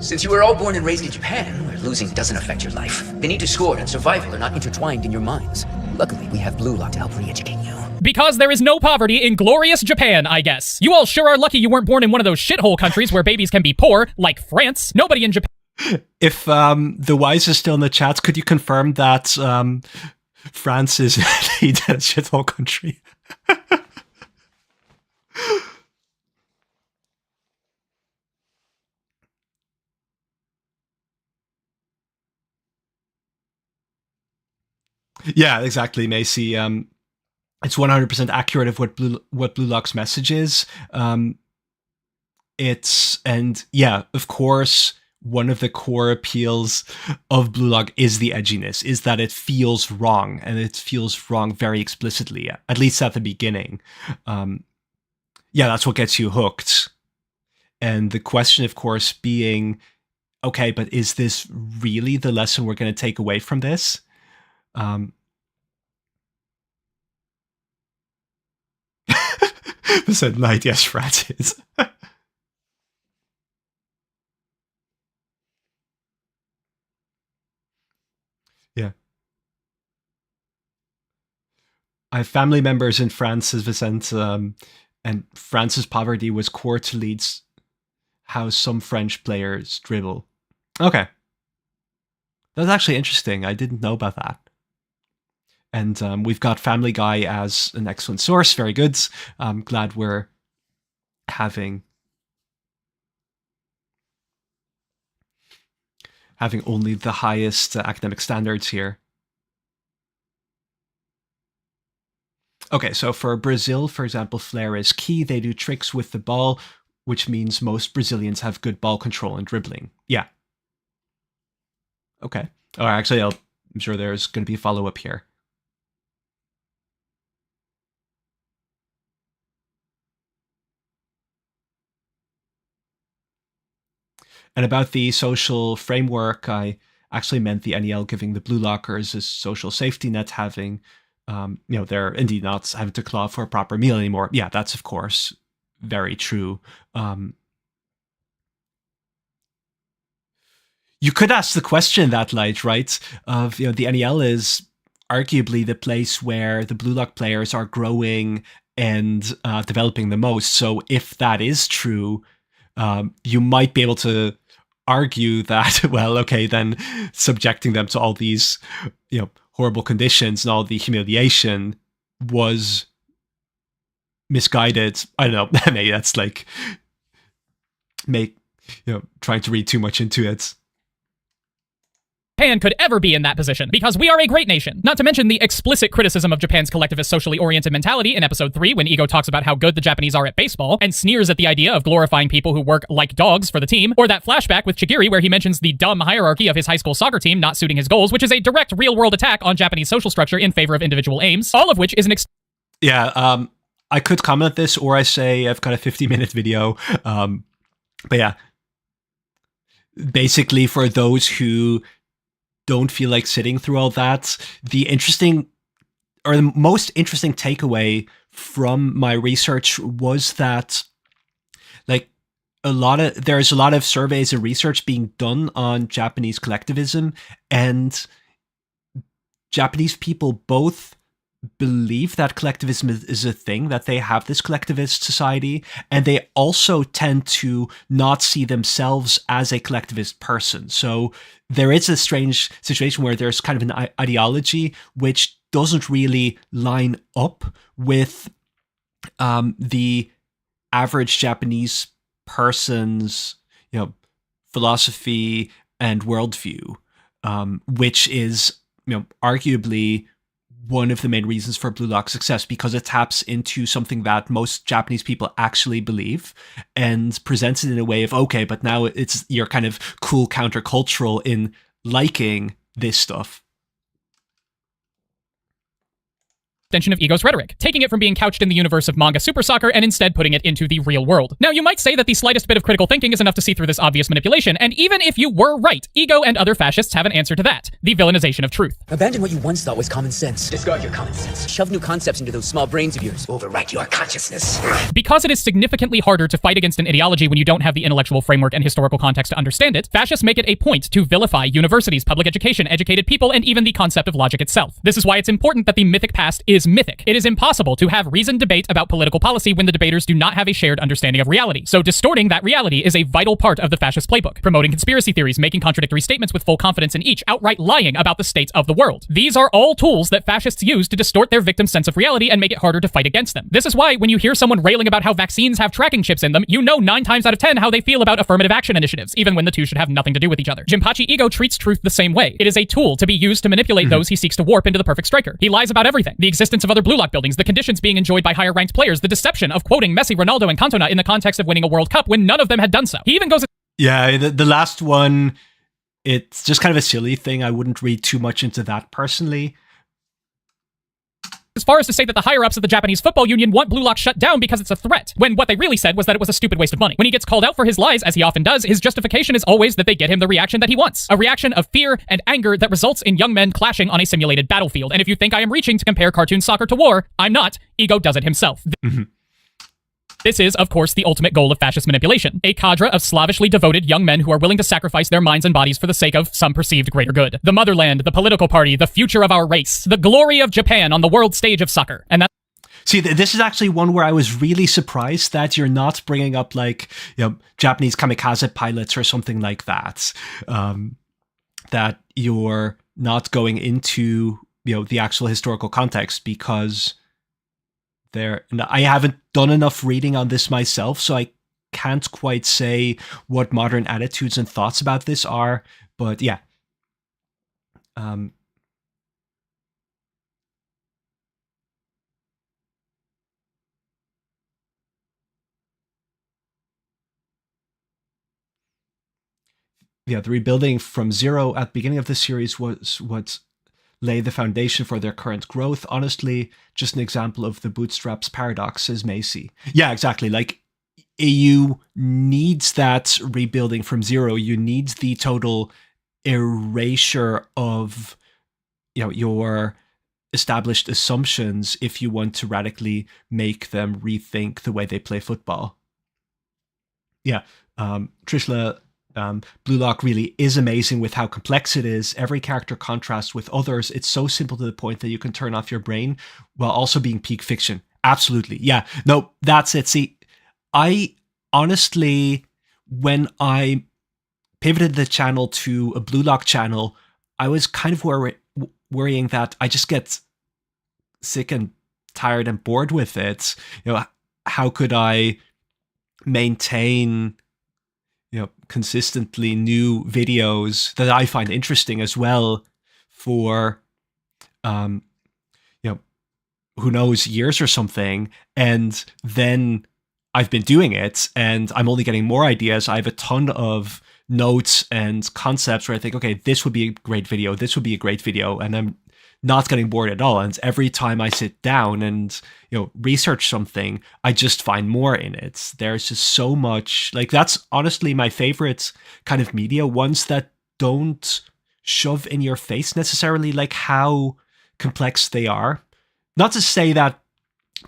Since you were all born and raised in Japan, where losing doesn't affect your life, the need to score and survival are not intertwined in your minds. Luckily, we have Blue Lock to help re-educate you. Because there is no poverty in glorious Japan, I guess. You all sure are lucky you weren't born in one of those shithole countries where babies can be poor, like France. Nobody in Japan... If the Wise is still in the chat, could you confirm that France is indeed a shithole country? Yeah, exactly, Macy. It's 100% accurate of what Blue Lock's message is. Of course, one of the core appeals of Blue Lock is the edginess, is that it feels wrong, and it feels wrong very explicitly, at least at the beginning. That's what gets you hooked. And the question, of course, being, okay, but is this really the lesson we're going to take away from this? Said night, yes, Francis. Yeah. I have family members in France, as Vicente, and France's poverty was core to Leeds how some French players dribble. Okay. That's actually interesting. I didn't know about that. And we've got Family Guy as an excellent source. Very good. I'm glad we're having only the highest academic standards here. Okay, so for Brazil, for example, flair is key. They do tricks with the ball, which means most Brazilians have good ball control and dribbling. Yeah. Okay. Oh, actually, I'm sure there's going to be a follow-up here. And about the social framework, I actually meant the NEL giving the blue lockers a social safety net, having, they're indeed not having to claw for a proper meal anymore. Yeah, that's of course very true. You could ask the question in that light, right? Of, the NEL is arguably the place where the blue lock players are growing and developing the most. So if that is true, you might be able to argue that, well, okay, then subjecting them to all these, horrible conditions and all the humiliation was misguided. I don't know. Maybe that's like trying to read too much into it. Japan could ever be in that position, because we are a great nation. Not to mention the explicit criticism of Japan's collectivist socially oriented mentality in episode 3 when Ego talks about how good the Japanese are at baseball and sneers at the idea of glorifying people who work like dogs for the team, or that flashback with Chigiri where he mentions the dumb hierarchy of his high school soccer team not suiting his goals, which is a direct real-world attack on Japanese social structure in favor of individual aims, all of which is an I could comment this, or I say I've got a 50-minute video, but yeah. Basically, for those who don't feel like sitting through all that, the most interesting takeaway from my research was that, like, there's a lot of surveys and research being done on Japanese collectivism, and Japanese people both believe that collectivism is a thing, that they have this collectivist society, and they also tend to not see themselves as a collectivist person. So there is a strange situation where there's kind of an ideology which doesn't really line up with the average Japanese person's, philosophy and worldview, which is, arguably one of the main reasons for Blue Lock's success, because it taps into something that most Japanese people actually believe and presents it in a way of, okay, but now you're kind of cool countercultural in liking this stuff. Extension of Ego's rhetoric, taking it from being couched in the universe of manga Super Soccer and instead putting it into the real world. Now, you might say that the slightest bit of critical thinking is enough to see through this obvious manipulation, and even if you were right, Ego and other fascists have an answer to that: the villainization of truth. Abandon what you once thought was common sense. Discard your common sense. Shove new concepts into those small brains of yours. Overwrite your consciousness. Because it is significantly harder to fight against an ideology when you don't have the intellectual framework and historical context to understand it, fascists make it a point to vilify universities, public education, educated people, and even the concept of logic itself. This is why it's important that the mythic past is mythic. It is impossible to have reasoned debate about political policy when the debaters do not have a shared understanding of reality. So distorting that reality is a vital part of the fascist playbook. Promoting conspiracy theories, making contradictory statements with full confidence in each, outright lying about the state of the world. These are all tools that fascists use to distort their victims' sense of reality and make it harder to fight against them. This is why when you hear someone railing about how vaccines have tracking chips in them, you know 9 times out of 10 how they feel about affirmative action initiatives, even when the two should have nothing to do with each other. Jinpachi Ego treats truth the same way. It is a tool to be used to manipulate those he seeks to warp into the perfect striker. He lies about everything: the existence of other Blue Lock buildings, the conditions being enjoyed by higher ranked players, the deception of quoting Messi, Ronaldo, and Cantona in the context of winning a World Cup when none of them had done so. He even goes... Yeah, the last one, it's just kind of a silly thing. I wouldn't read too much into that personally. As far as to say that the higher-ups of the Japanese Football Union want Blue Lock shut down because it's a threat, when what they really said was that it was a stupid waste of money. When he gets called out for his lies, as he often does, his justification is always that they get him the reaction that he wants. A reaction of fear and anger that results in young men clashing on a simulated battlefield. And if you think I am reaching to compare cartoon soccer to war, I'm not. Ego does it himself. This is, of course, the ultimate goal of fascist manipulation. A cadre of slavishly devoted young men who are willing to sacrifice their minds and bodies for the sake of some perceived greater good. The motherland, the political party, the future of our race, the glory of Japan on the world stage of soccer. And that's... See, this is actually one where I was really surprised that you're not bringing up, like, Japanese kamikaze pilots or something like that. That you're not going into, the actual historical context, because there. And I haven't done enough reading on this myself, so I can't quite say what modern attitudes and thoughts about this are. But yeah. Um, yeah, the rebuilding from zero at the beginning of the series was what laid the foundation for their current growth. Honestly, just an example of the bootstraps paradox, says Macy. Yeah, exactly. Like, you needs that rebuilding from zero. You need the total erasure of your established assumptions if you want to radically make them rethink the way they play football. Yeah, Trishla, Blue Lock really is amazing with how complex it is. Every character contrasts with others. It's so simple to the point that you can turn off your brain while also being peak fiction. Absolutely. Yeah. No, that's it. See, I honestly, when I pivoted the channel to a Blue Lock channel, I was kind of worrying that I just get sick and tired and bored with it. How could I maintain consistently new videos that I find interesting as well for um who knows, years or something. And then I've been doing it and I'm only getting more ideas. I have a ton of notes and concepts where I think, okay, this would be a great video, this would be a great video, and I'm not getting bored at all. And every time I sit down and research something, I just find more in it. There's just so much. Like, that's honestly my favorite kind of media, ones that don't shove in your face necessarily like how complex they are. Not to say that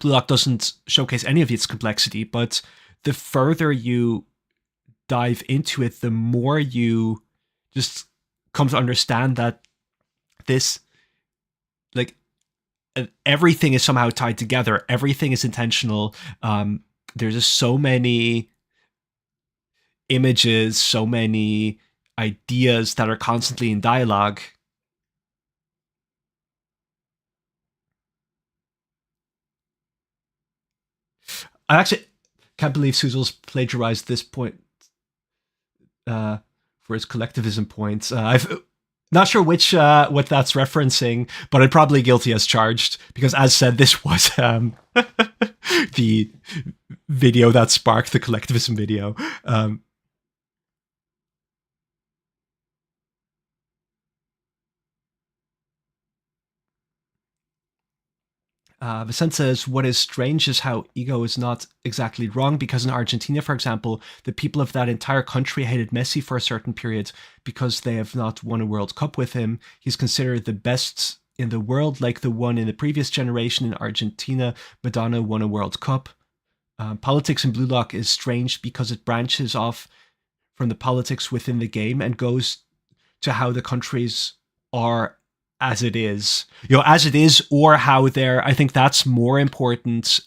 Blue Lock doesn't showcase any of its complexity, but the further you dive into it, the more you just come to understand that this, like, everything is somehow tied together. Everything is intentional. There's just so many images, so many ideas that are constantly in dialogue. I actually can't believe Suzel's plagiarized this point for his collectivism points. I've not sure which what that's referencing, but I'm probably guilty as charged because, as said, this was the video that sparked the collectivism video. Vicente says, what is strange is how ego is not exactly wrong, because in Argentina, for example, the people of that entire country hated Messi for a certain period because they have not won a World Cup with him. He's considered the best in the world, like the one in the previous generation in Argentina. Madonna won a World Cup. Politics in Blue Lock is strange because it branches off from the politics within the game and goes to how the countries are as it is, as it is, or how they're, I think that's more important,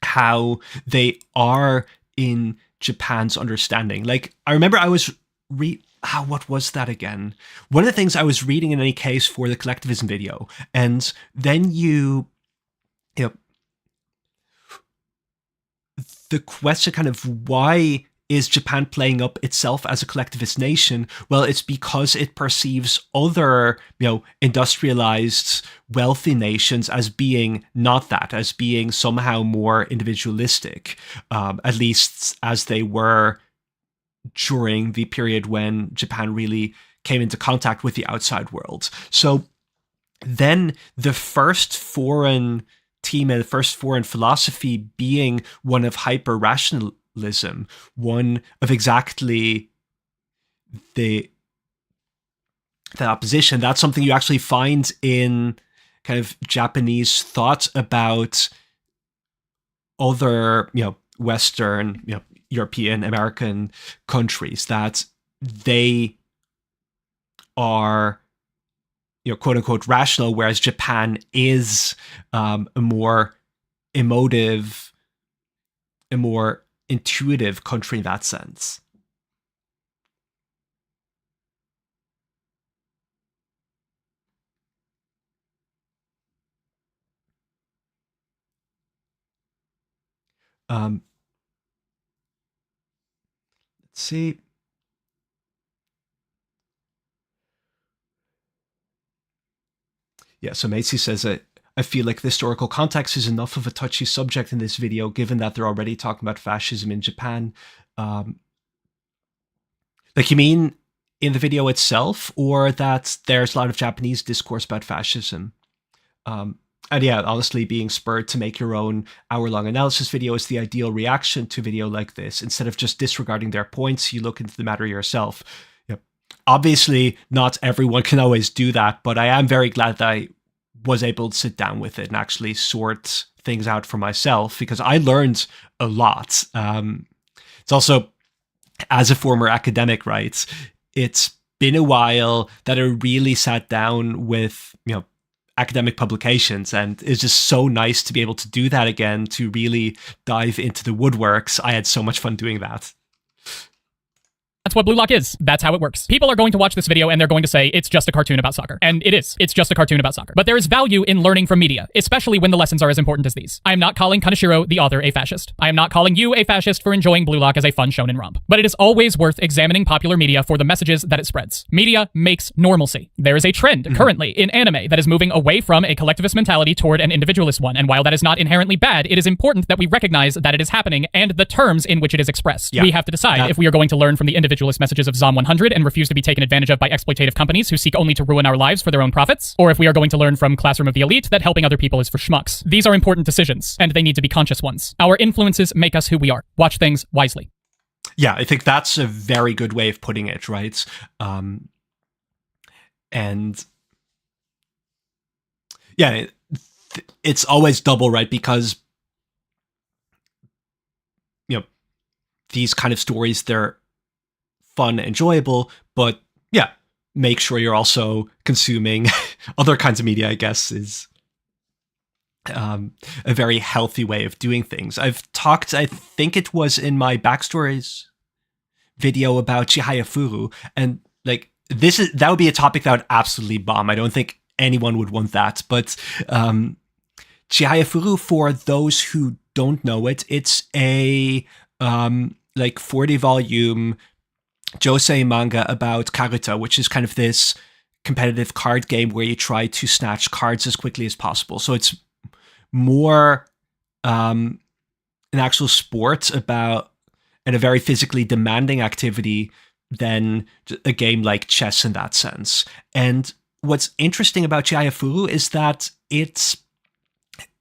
how they are in Japan's understanding. Like, I remember I was what was that again? One of the things I was reading in any case for the collectivism video, and then the question kind of, why is Japan playing up itself as a collectivist nation? Well, it's because it perceives other, industrialized, wealthy nations as being not that, as being somehow more individualistic, at least as they were during the period when Japan really came into contact with the outside world. So then the first foreign team and the first foreign philosophy being one of hyper-rationalism, one of exactly the opposition. That's something you actually find in kind of Japanese thought about other, Western, European, American countries, that they are, quote unquote, rational, whereas Japan is a more emotive, a more intuitive country in that sense. Let's see. Yeah, so Macy says that I feel like the historical context is enough of a touchy subject in this video, given that they're already talking about fascism in Japan. Like, you mean in the video itself, or that there's a lot of Japanese discourse about fascism? And yeah, honestly, being spurred to make your own hour-long analysis video is the ideal reaction to a video like this. Instead of just disregarding their points, you look into the matter yourself. Yep. Obviously, not everyone can always do that, but I am very glad that I was able to sit down with it and actually sort things out for myself, because I learned a lot. It's also, as a former academic, right, it's been a while that I really sat down with, academic publications, and it's just so nice to be able to do that again, to really dive into the woodworks. I had so much fun doing that. That's what Blue Lock is. That's how it works. People are going to watch this video and they're going to say it's just a cartoon about soccer. And it is. It's just a cartoon about soccer. But there is value in learning from media, especially when the lessons are as important as these. I am not calling Kaneshiro, the author, a fascist. I am not calling you a fascist for enjoying Blue Lock as a fun shonen romp. But it is always worth examining popular media for the messages that it spreads. Media makes normalcy. There is a trend currently in anime that is moving away from a collectivist mentality toward an individualist one. And while that is not inherently bad, it is important that we recognize that it is happening and the terms in which it is expressed. Yeah. We have to decide if we are going to learn from the individualist messages of Zom 100 and refuse to be taken advantage of by exploitative companies who seek only to ruin our lives for their own profits, or if we are going to learn from Classroom of the Elite that helping other people is for schmucks. These are important decisions, and they need to be conscious ones. Our influences make us who we are. Watch things wisely. Yeah, I think that's a very good way of putting it, right? And yeah, it's always double, right? Because, these kind of stories, they're fun, enjoyable, but yeah, make sure you're also consuming other kinds of media, I guess, is a very healthy way of doing things. I've talked, I think it was in my backstories video about Chihaya Furu, and like, that would be a topic that would absolutely bomb. I don't think anyone would want that, but Chihaya Furu, for those who don't know it, it's a 40-volume josei manga about karuta, which is kind of this competitive card game where you try to snatch cards as quickly as possible. So it's more an actual sport about, and a very physically demanding activity than a game like chess in that sense. And what's interesting about Chihaya Furu is that it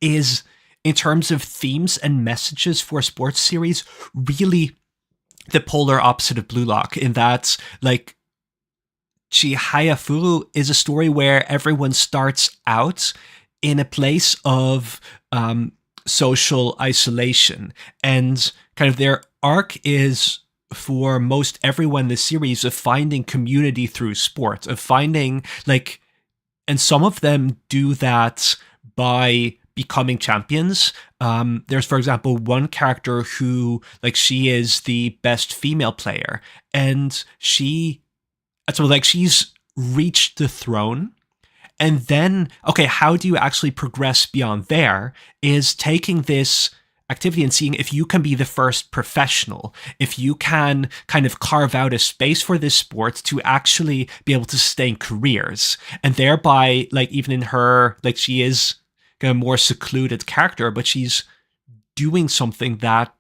is, in terms of themes and messages for a sports series, really the polar opposite of Blue Lock, in that, like, Chihaya Furu is a story where everyone starts out in a place of social isolation, and kind of their arc is, for most everyone in the series, of finding community through sport, of finding, like, and some of them do that by becoming champions. There's, for example, one character who, like, she is the best female player, and she's reached the throne. And then, okay, how do you actually progress beyond there, is taking this activity and seeing if you can be the first professional, if you can kind of carve out a space for this sport to actually be able to sustain careers. And thereby, like, even in her, like, she is a more secluded character, but she's doing something that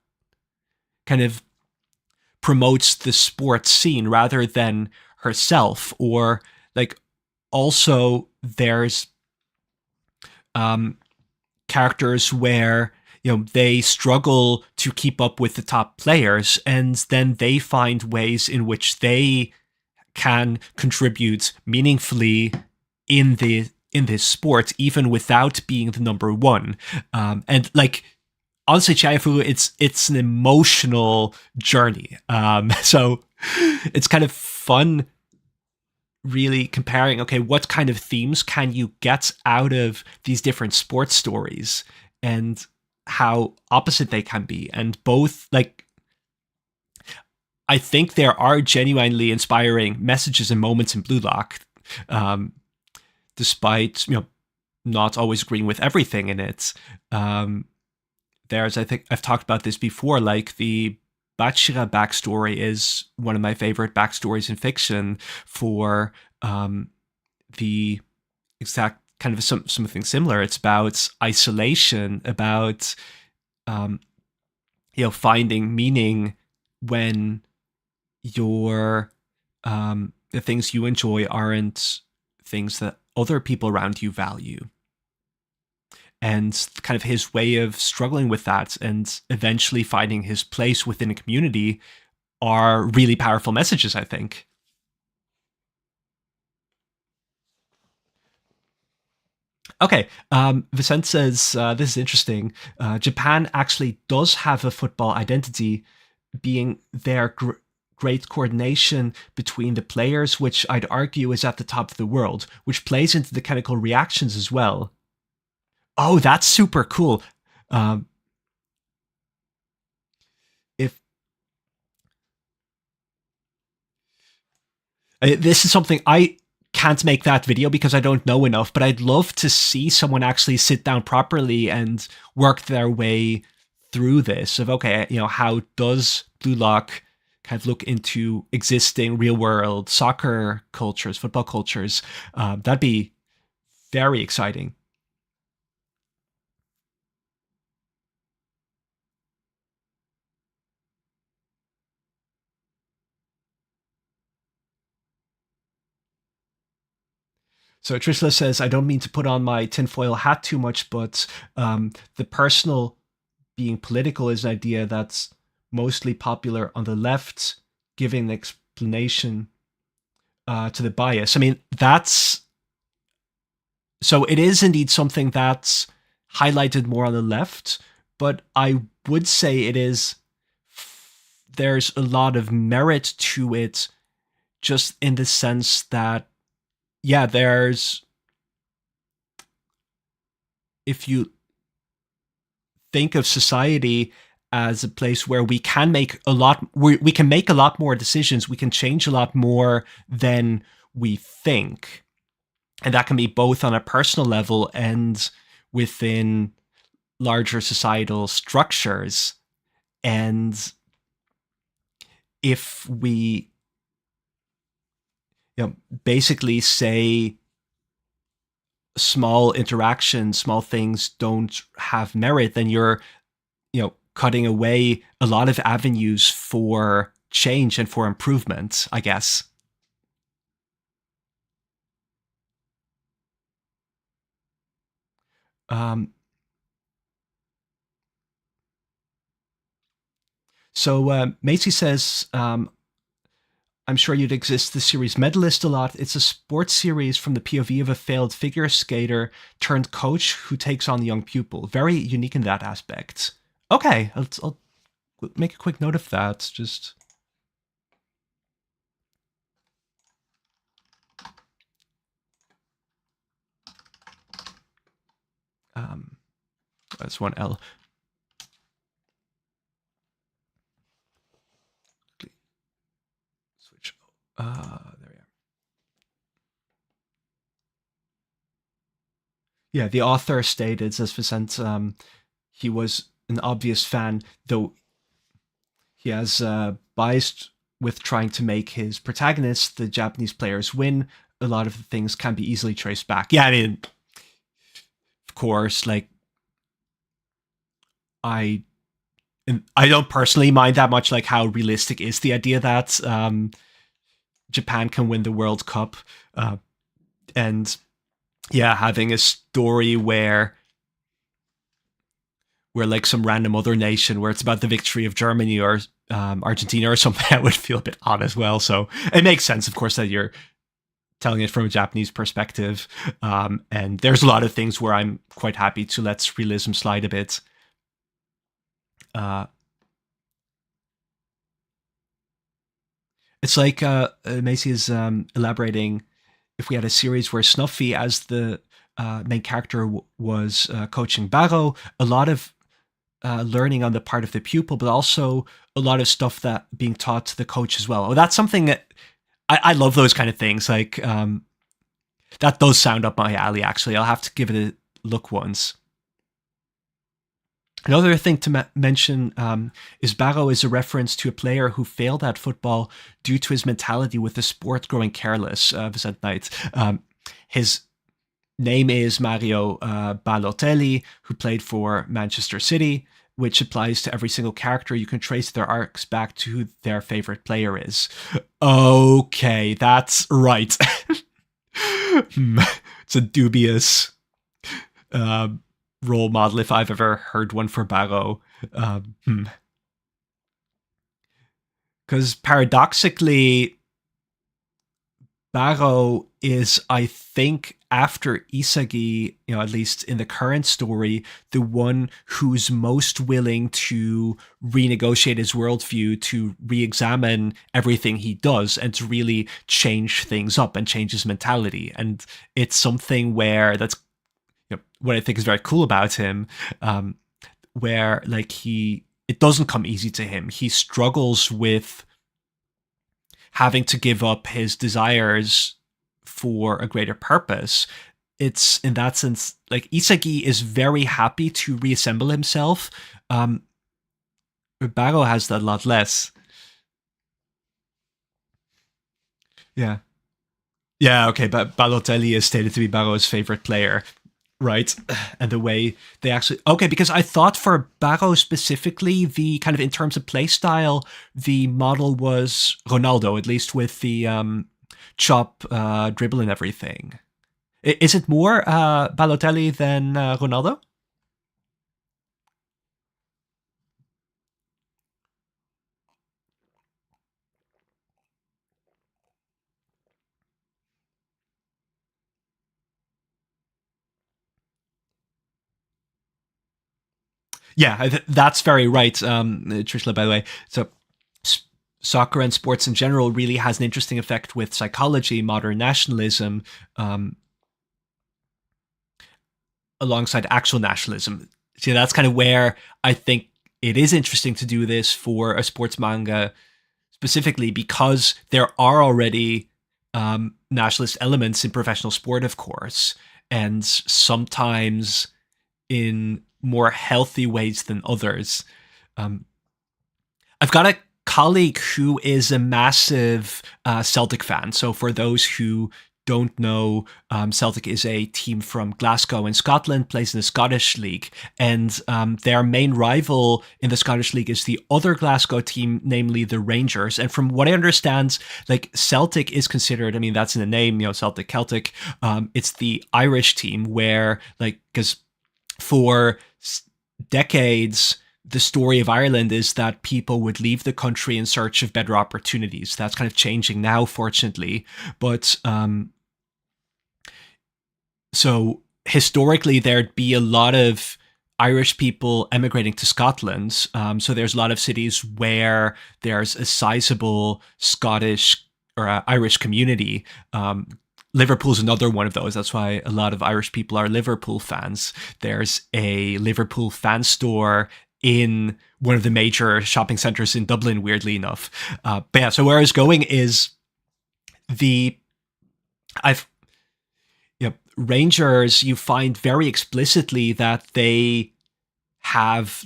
kind of promotes the sports scene rather than herself. Or, like, also there's characters where, they struggle to keep up with the top players, and then they find ways in which they can contribute meaningfully in this sport, even without being the number one. And, like, honestly, Chihaya Furu, it's an emotional journey. So it's kind of fun, really comparing, okay, what kind of themes can you get out of these different sports stories, and how opposite they can be. And both, like, I think there are genuinely inspiring messages and moments in Blue Lock, despite, not always agreeing with everything in it. there's, I think I've talked about this before, like the Bachira backstory is one of my favorite backstories in fiction for the exact kind of something similar. It's about isolation, about finding meaning when your the things you enjoy aren't things that other people around you value. And kind of his way of struggling with that and eventually finding his place within a community are really powerful messages, I think. Okay, Vicente says, this is interesting. Japan actually does have a football identity, being their great coordination between the players, which I'd argue is at the top of the world, which plays into the chemical reactions as well. Oh, that's super cool. If this is something I can't make that video because I don't know enough, but I'd love to see someone actually sit down properly and work their way through this of, okay, how does Blue Lock kind of look into existing real world soccer cultures, football cultures? That'd be very exciting. So Trishla says, I don't mean to put on my tinfoil hat too much, but the personal being political is an idea that's mostly popular on the left, giving an explanation to the bias. I mean, so it is indeed something that's highlighted more on the left, but I would say there's a lot of merit to it, just in the sense that, yeah, if you think of society as a place where we can make we can make a lot more decisions, we can change a lot more than we think. And that can be both on a personal level and within larger societal structures. And if we basically say small interactions, small things don't have merit, then you're, cutting away a lot of avenues for change and for improvement, I guess. So Macy says, I'm sure you'd exist the series Medalist a lot. It's a sports series from the POV of a failed figure skater turned coach who takes on the young pupil. Very unique in that aspect. Okay, I'll make a quick note of that. Just that's one L. Switch. There we are. Yeah, the author stated, says Vicente, he was an obvious fan, though he has biased with trying to make his protagonists, the Japanese players, win. A lot of the things can be easily traced back. Yeah, I mean, of course, like, I don't personally mind that much, like, how realistic is the idea that Japan can win the World Cup, and yeah, having a story where like some random other nation where it's about the victory of Germany or Argentina or something, that would feel a bit odd as well. So it makes sense, of course, that you're telling it from a Japanese perspective, and there's a lot of things where I'm quite happy to let realism slide a bit. It's like Macy is elaborating, if we had a series where Snuffy, as the main character, was coaching Barrow, a lot of learning on the part of the pupil, but also a lot of stuff that being taught to the coach as well. Oh, that's something that I love, those kind of things. Like, that does sound up my alley, actually. I'll have to give it a look once. Another thing to mention is Barrow is a reference to a player who failed at football due to his mentality with the sport growing careless, Vicent Knight. His name is Mario Balotelli, who played for Manchester City, which applies to every single character. You can trace their arcs back to who their favorite player is. Okay, that's right. It's a dubious role model if I've ever heard one for Barrow. Because paradoxically, Barrow is, I think, after Isagi, at least in the current story, the one who's most willing to renegotiate his worldview, to re-examine everything he does, and to really change things up and change his mentality. And it's something where that's what I think is very cool about him, where it doesn't come easy to him. He struggles with having to give up his desires for a greater purpose. It's in that sense, Isagi is very happy to reassemble himself. Barrow has that a lot less. Yeah. Yeah, okay, but Balotelli is stated to be Barrow's favorite player. Right. And the way they actually... Okay, because I thought for Barrow specifically, the kind of in terms of play style, the model was Ronaldo, at least with the chop, dribble and everything. Is it more Balotelli than Ronaldo? Yeah, that's very right, Trishla, by the way. So soccer and sports in general really has an interesting effect with psychology, modern nationalism, alongside actual nationalism. See, that's kind of where I think it is interesting to do this for a sports manga specifically, because there are already nationalist elements in professional sport, of course, and sometimes in more healthy ways than others. I've got a colleague who is a massive Celtic fan. So for those who don't know, Celtic is a team from Glasgow in Scotland, plays in the Scottish League, and their main rival in the Scottish League is the other Glasgow team, namely the Rangers. And from what I understand, Celtic is considered, I mean, that's in the name, Celtic, Celtic. It's the Irish team where, because for decades, the story of Ireland is that people would leave the country in search of better opportunities. That's kind of changing now, fortunately. But so historically, there'd be a lot of Irish people emigrating to Scotland. So there's a lot of cities where there's a sizable Scottish or Irish community. Liverpool's another one of those. That's why a lot of Irish people are Liverpool fans. There's a Liverpool fan store in one of the major shopping centers in Dublin, weirdly enough. But yeah, so where I was going is Rangers, you find very explicitly that they have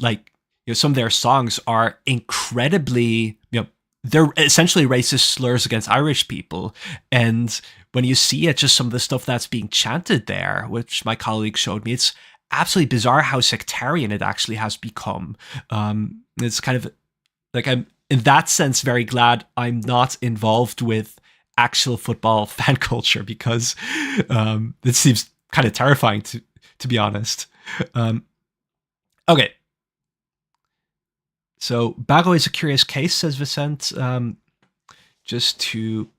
some of their songs are incredibly, they're essentially racist slurs against Irish people. And when you see it, just some of the stuff that's being chanted there, which my colleague showed me, it's absolutely bizarre how sectarian it actually has become. It's kind of I'm, in that sense, very glad I'm not involved with actual football fan culture, because it seems kind of terrifying to be honest. Okay. So Barrow is a curious case, says Vicent. Just to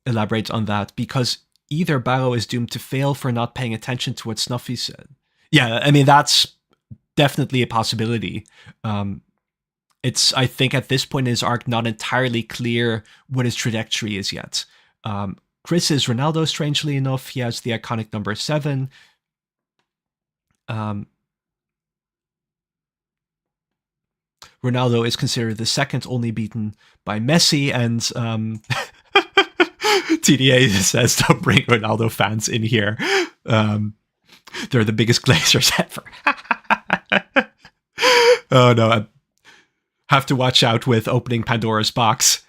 elaborate on that, because either Barrow is doomed to fail for not paying attention to what Snuffy said. Yeah, I mean, that's definitely a possibility. It's, I think, at this point in his arc, not entirely clear what his trajectory is yet. Chris is Ronaldo, strangely enough. He has the iconic number 7. Ronaldo is considered the second, only beaten by Messi, and TDA says don't bring Ronaldo fans in here. They're the biggest Glazers ever. Oh no, I have to watch out with opening Pandora's box.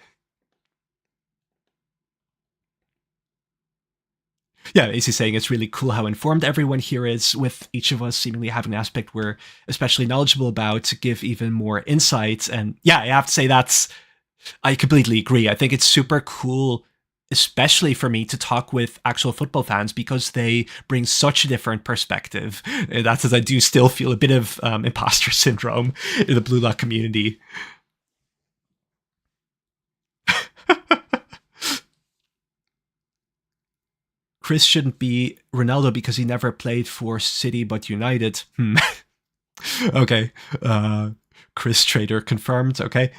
Yeah, basically saying it's really cool how informed everyone here is, with each of us seemingly having an aspect we're especially knowledgeable about to give even more insights. And yeah, I have to say I completely agree. I think it's super cool, especially for me, to talk with actual football fans because they bring such a different perspective. That's as I do still feel a bit of imposter syndrome in the Blue Lock community. Chris shouldn't be Ronaldo because he never played for City but United. Okay. Chris Trader confirmed. Okay.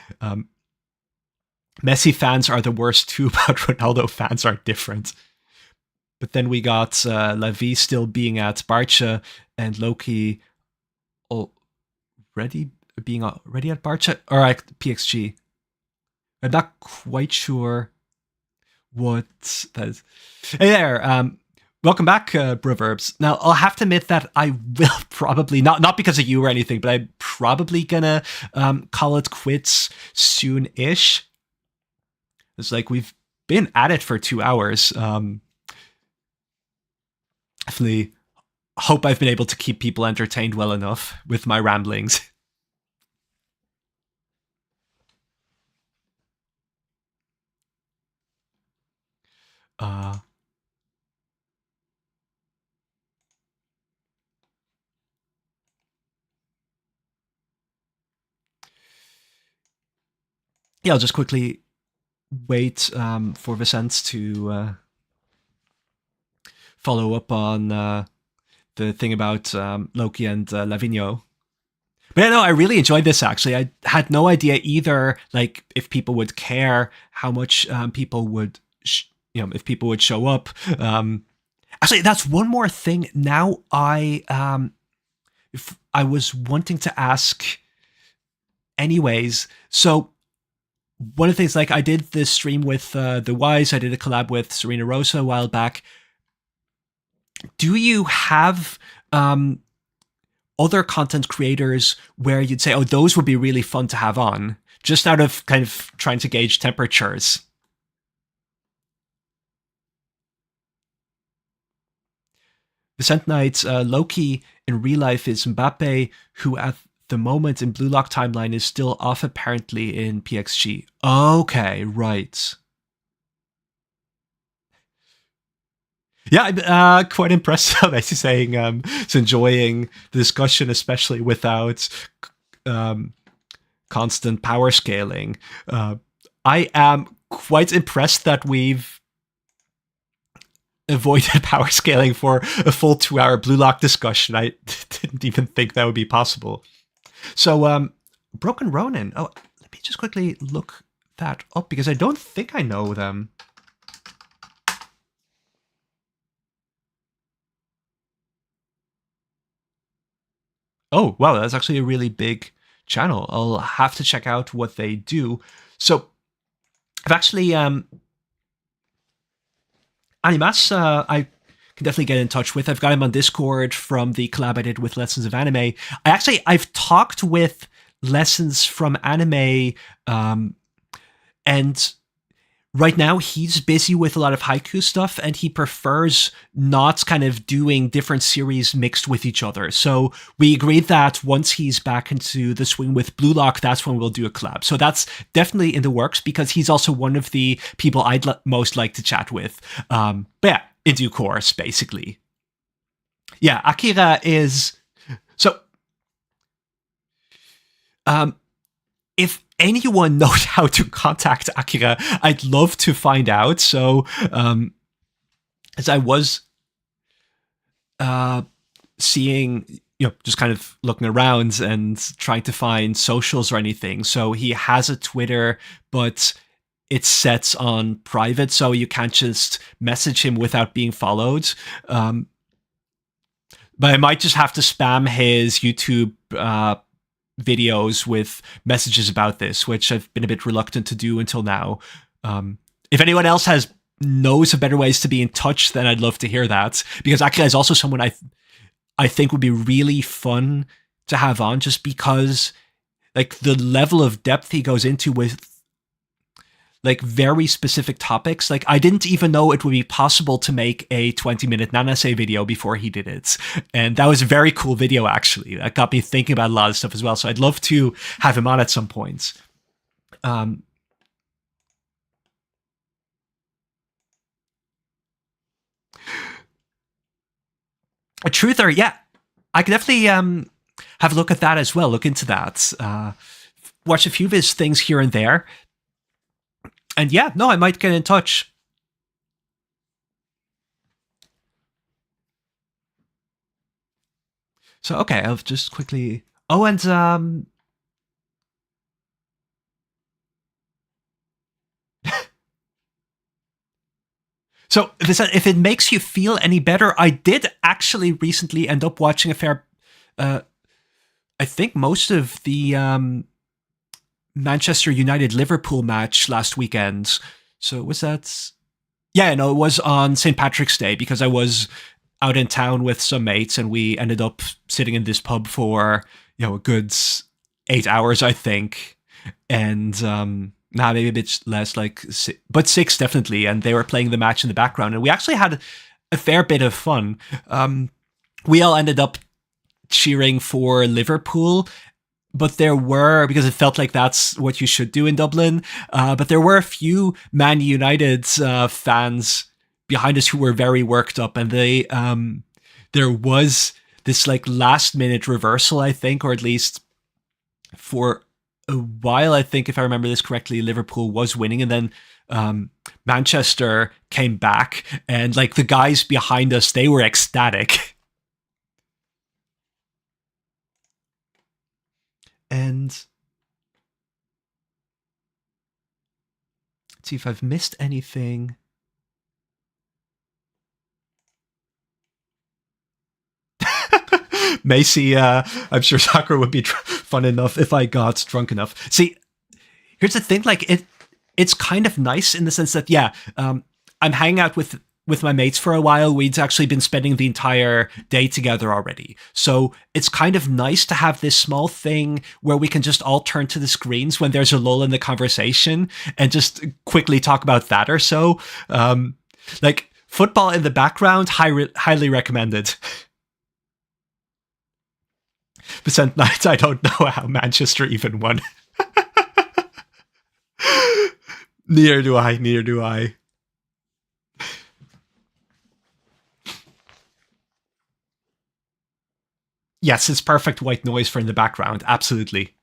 Messi fans are the worst too, but Ronaldo fans are different. But then we got Lavi still being at Barca and Loki already at Barca or at PXG. I'm not quite sure what that is. Hey there, welcome back, Proverbs. Now, I'll have to admit that I will probably, not because of you or anything, but I'm probably gonna call it quits soon-ish. It's like we've been at it for 2 hours. Definitely hope I've been able to keep people entertained well enough with my ramblings. Yeah, I'll just quickly wait for Vicente to follow up on the thing about Loki and Lavinho. But yeah, no, I really enjoyed this, actually. I had no idea either, like, if people would care, how much people would, if people would show up. Actually, that's one more thing. Now if I was wanting to ask anyways. So one of the things, like, I did this stream with The Wise. I did a collab with Serena Rosa a while back. Do you have other content creators where you'd say, oh, those would be really fun to have on, just out of kind of trying to gauge temperatures? Vicente Knight, Loki in real life is Mbappe, who at the moment in Blue Lock timeline is still off apparently in PXG. Okay, right. Yeah, I'm quite impressed. Basically saying it's enjoying the discussion, especially without constant power scaling. I am quite impressed that we've avoided power scaling for a full 2-hour Blue Lock discussion. I didn't even think that would be possible. So, Broken Ronin. Oh, let me just quickly look that up because I don't think I know them. Oh, wow, that's actually a really big channel. I'll have to check out what they do. So, I've actually, Animas, I can definitely get in touch with. I've got him on Discord from the collab I did with Lessons of Anime. I've talked with Lessons from Anime, and right now he's busy with a lot of haiku stuff, and he prefers not kind of doing different series mixed with each other. So we agreed that once he's back into the swing with Blue Lock, that's when we'll do a collab. So that's definitely in the works because he's also one of the people I'd most like to chat with. But yeah, in due course, basically. Yeah, Akira is... So... if anyone knows how to contact Akira, I'd love to find out. So, as I was seeing, just kind of looking around and trying to find socials or anything. So he has a Twitter, but it's set on private, so you can't just message him without being followed. But I might just have to spam his YouTube videos with messages about this, which I've been a bit reluctant to do until now. If anyone else knows of better ways to be in touch, then I'd love to hear that, because Akira is also someone I think would be really fun to have on, just because like the level of depth he goes into with like very specific topics. Like I didn't even know it would be possible to make a 20-minute non-essay video before he did it. And that was a very cool video, actually. That got me thinking about a lot of stuff as well. So I'd love to have him on at some point. A truther, yeah. I could definitely have a look at that as well. Look into that. Watch a few of his things here and there. And yeah, no, I might get in touch. So, okay, I'll just quickly... Oh, and... So, if it makes you feel any better, I did actually recently end up watching a fair... I think most of the Manchester United-Liverpool match last weekend. So was that... Yeah, no, it was on St. Patrick's Day, because I was out in town with some mates and we ended up sitting in this pub for, a good 8 hours, I think. And maybe a bit less, but 6 definitely. And they were playing the match in the background. And we actually had a fair bit of fun. We all ended up cheering for Liverpool. But there were, because it felt like that's what you should do in Dublin, but there were a few Man United fans behind us who were very worked up, and there was this last minute reversal, I think, or at least for a while, I think, if I remember this correctly, Liverpool was winning, and then Manchester came back, and the guys behind us, they were ecstatic. And let's see if I've missed anything. Macy, I'm sure soccer would be fun enough if I got drunk enough. See, here's the thing, it's kind of nice in the sense that, I'm hanging out with my mates for a while. We'd actually been spending the entire day together already. So it's kind of nice to have this small thing where we can just all turn to the screens when there's a lull in the conversation and just quickly talk about that or so. Football in the background, highly recommended. Percent Night, I don't know how Manchester even won. Neither do I. Yes, it's perfect white noise for in the background. Absolutely.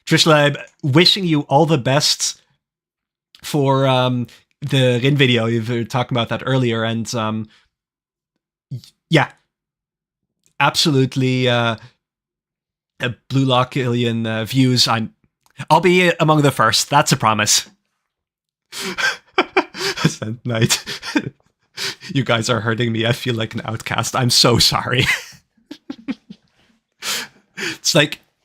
Trishla, wishing you all the best for the Rin video. You were talking about that earlier. And yeah, absolutely. A Blue Lock Alien views. I'll be among the first. That's a promise. Night. You guys are hurting me. I feel like an outcast. I'm so sorry. It's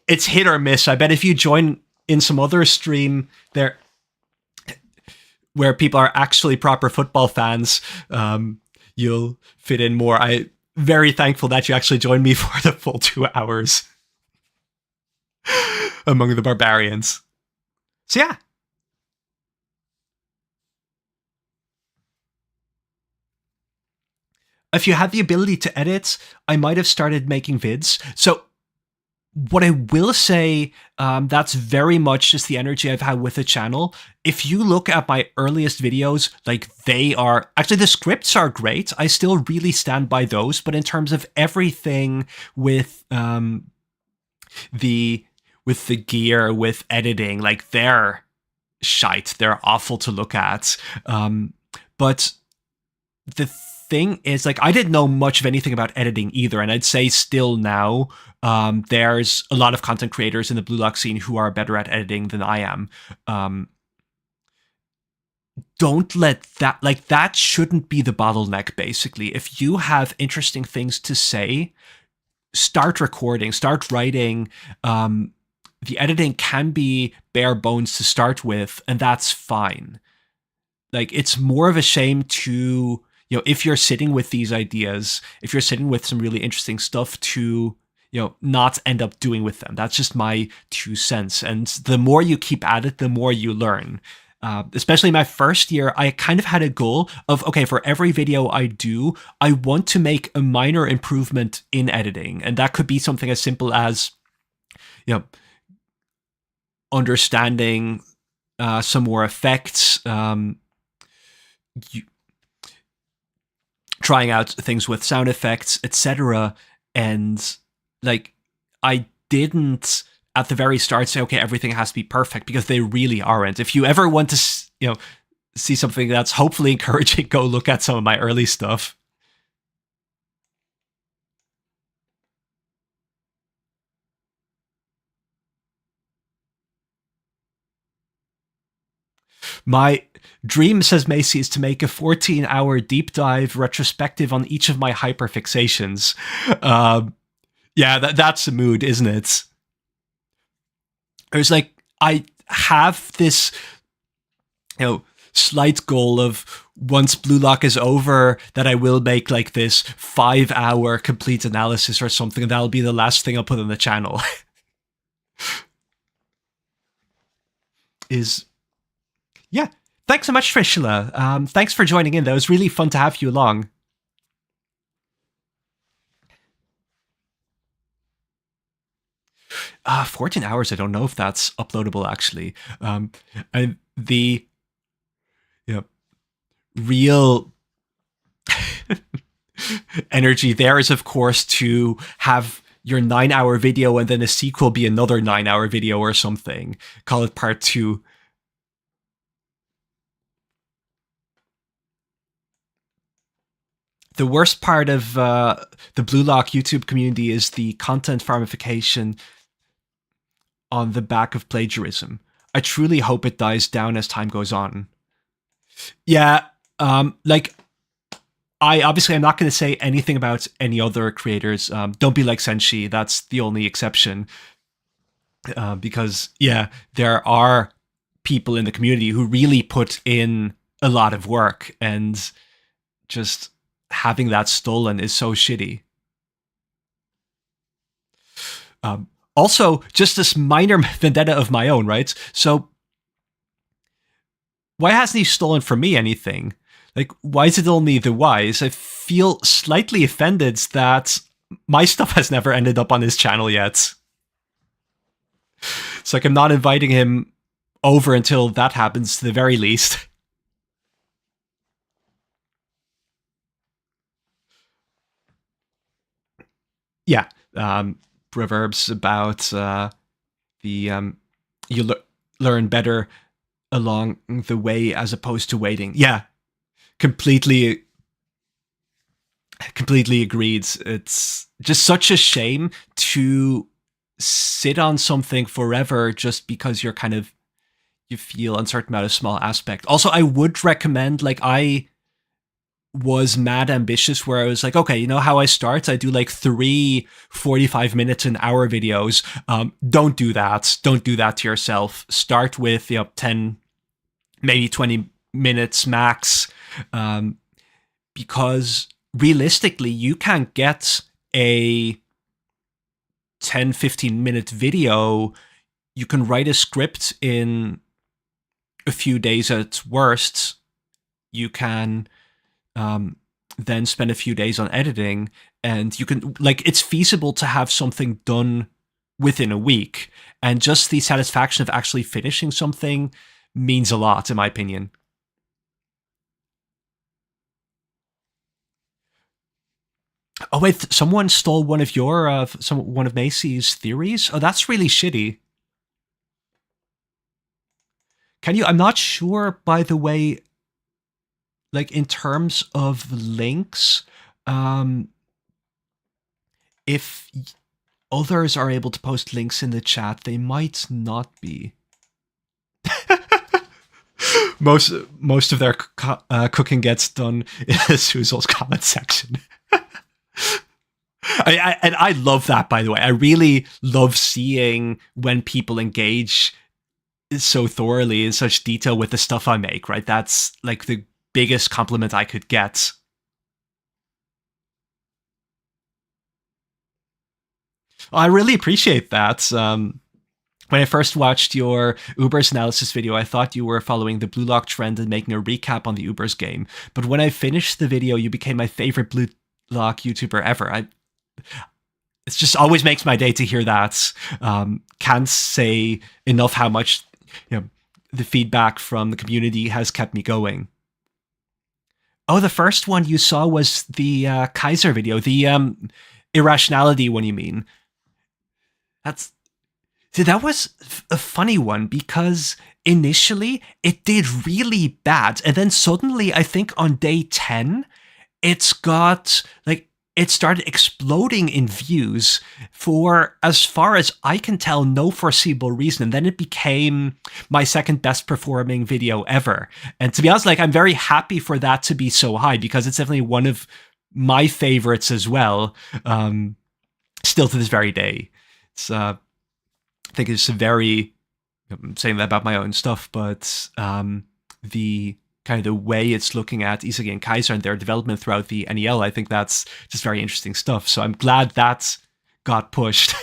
it's hit or miss. I bet if you join in some other stream there where people are actually proper football fans, you'll fit in more. I'm very thankful that you actually joined me for the full 2 hours among the barbarians. So yeah. If you had the ability to edit, I might have started making vids. So what I will say, that's very much just the energy I've had with the channel. If you look at my earliest videos, they are... Actually, the scripts are great. I still really stand by those. But in terms of everything with the gear, with editing, they're shite. They're awful to look at. But the thing is, I didn't know much of anything about editing either, and I'd say still now, there's a lot of content creators in the Blue Lock scene who are better at editing than I am. Don't let that, that shouldn't be the bottleneck, basically. If you have interesting things to say, start recording, start writing. The editing can be bare bones to start with, and that's fine. like, it's more of a shame to, if you're sitting with these ideas, if you're sitting with some really interesting stuff, to, not end up doing with them. That's just my 2 cents. And the more you keep at it, the more you learn. Especially my first year, I kind of had a goal of, okay, for every video I do, I want to make a minor improvement in editing. And that could be something as simple as, understanding some more effects, trying out things with sound effects, etc. And like, I didn't at the very start say, okay, everything has to be perfect, because they really aren't. If you ever want to, see something that's hopefully encouraging, go look at some of my early stuff. My dream, says Macy, is to make a 14-hour deep dive retrospective on each of my hyperfixations. Yeah, that's the mood, isn't it? There's like, I have this, slight goal of, once Blue Lock is over, that I will make like this 5-hour complete analysis or something, and that'll be the last thing I'll put on the channel. Yeah. Thanks so much, Trishula. Thanks for joining in. That was really fun to have you along. 14 hours, I don't know if that's uploadable, actually. And the real energy there is, of course, to have your 9-hour video and then a sequel be another 9-hour video or something. Call it part 2. The worst part of the Blue Lock YouTube community is the content farmification on the back of plagiarism. I truly hope it dies down as time goes on. Yeah, like, I'm not going to say anything about any other creators. Don't be like Senshi. That's the only exception. Because, yeah, there are people in the community who really put in a lot of work, and just having that stolen is so shitty. Also, just this minor vendetta of my own, right? So, why hasn't he stolen from me anything? Like, why is it only the wise? I feel slightly offended that my stuff has never ended up on his channel yet. It's like I'm not inviting him over until that happens, to the very least. Yeah, proverbs about the you learn better along the way as opposed to waiting. Yeah, completely agreed. It's just such a shame to sit on something forever just because you're you feel uncertain about a small aspect. Also, I would recommend, like, I was mad ambitious where I was like, okay, you know how I start? I do like 3 45 minutes an hour videos. Don't do that. Don't do that to yourself. Start with 10, maybe 20 minutes max. Because realistically, you can't get a 10-15 minute video. You can write a script in a few days at worst. You can then spend a few days on editing, and you can, like, it's feasible to have something done within a week, and just the satisfaction of actually finishing something means a lot, in my opinion. Oh wait, someone stole one of your one of Macy's theories? Oh, that's really shitty. Can you? I'm not sure, by the way, like, in terms of links, if others are able to post links in the chat, they might not be. most of their cooking gets done in Suzel's comment section. And I love that, by the way. I really love seeing when people engage so thoroughly in such detail with the stuff I make, right? That's like the biggest compliment I could get. I really appreciate that. When I first watched your Uber's analysis video, I thought you were following the Blue Lock trend and making a recap on the Uber's game. But when I finished the video, you became my favorite Blue Lock YouTuber ever. It just always makes my day to hear that. Can't say enough how much the feedback from the community has kept me going. Oh, the first one you saw was the Kaiser video, the irrationality one, you mean? That was a funny one because initially it did really bad. And then suddenly, I think on day 10, it started exploding in views for, as far as I can tell, no foreseeable reason. And then it became my second best performing video ever. And to be honest, I'm very happy for that to be so high because it's definitely one of my favorites as well. Still to this very day. I think it's I'm saying that about my own stuff, but the kind of the way it's looking at Isagi and Kaiser and their development throughout the NEL, I think that's just very interesting stuff. So I'm glad that got pushed.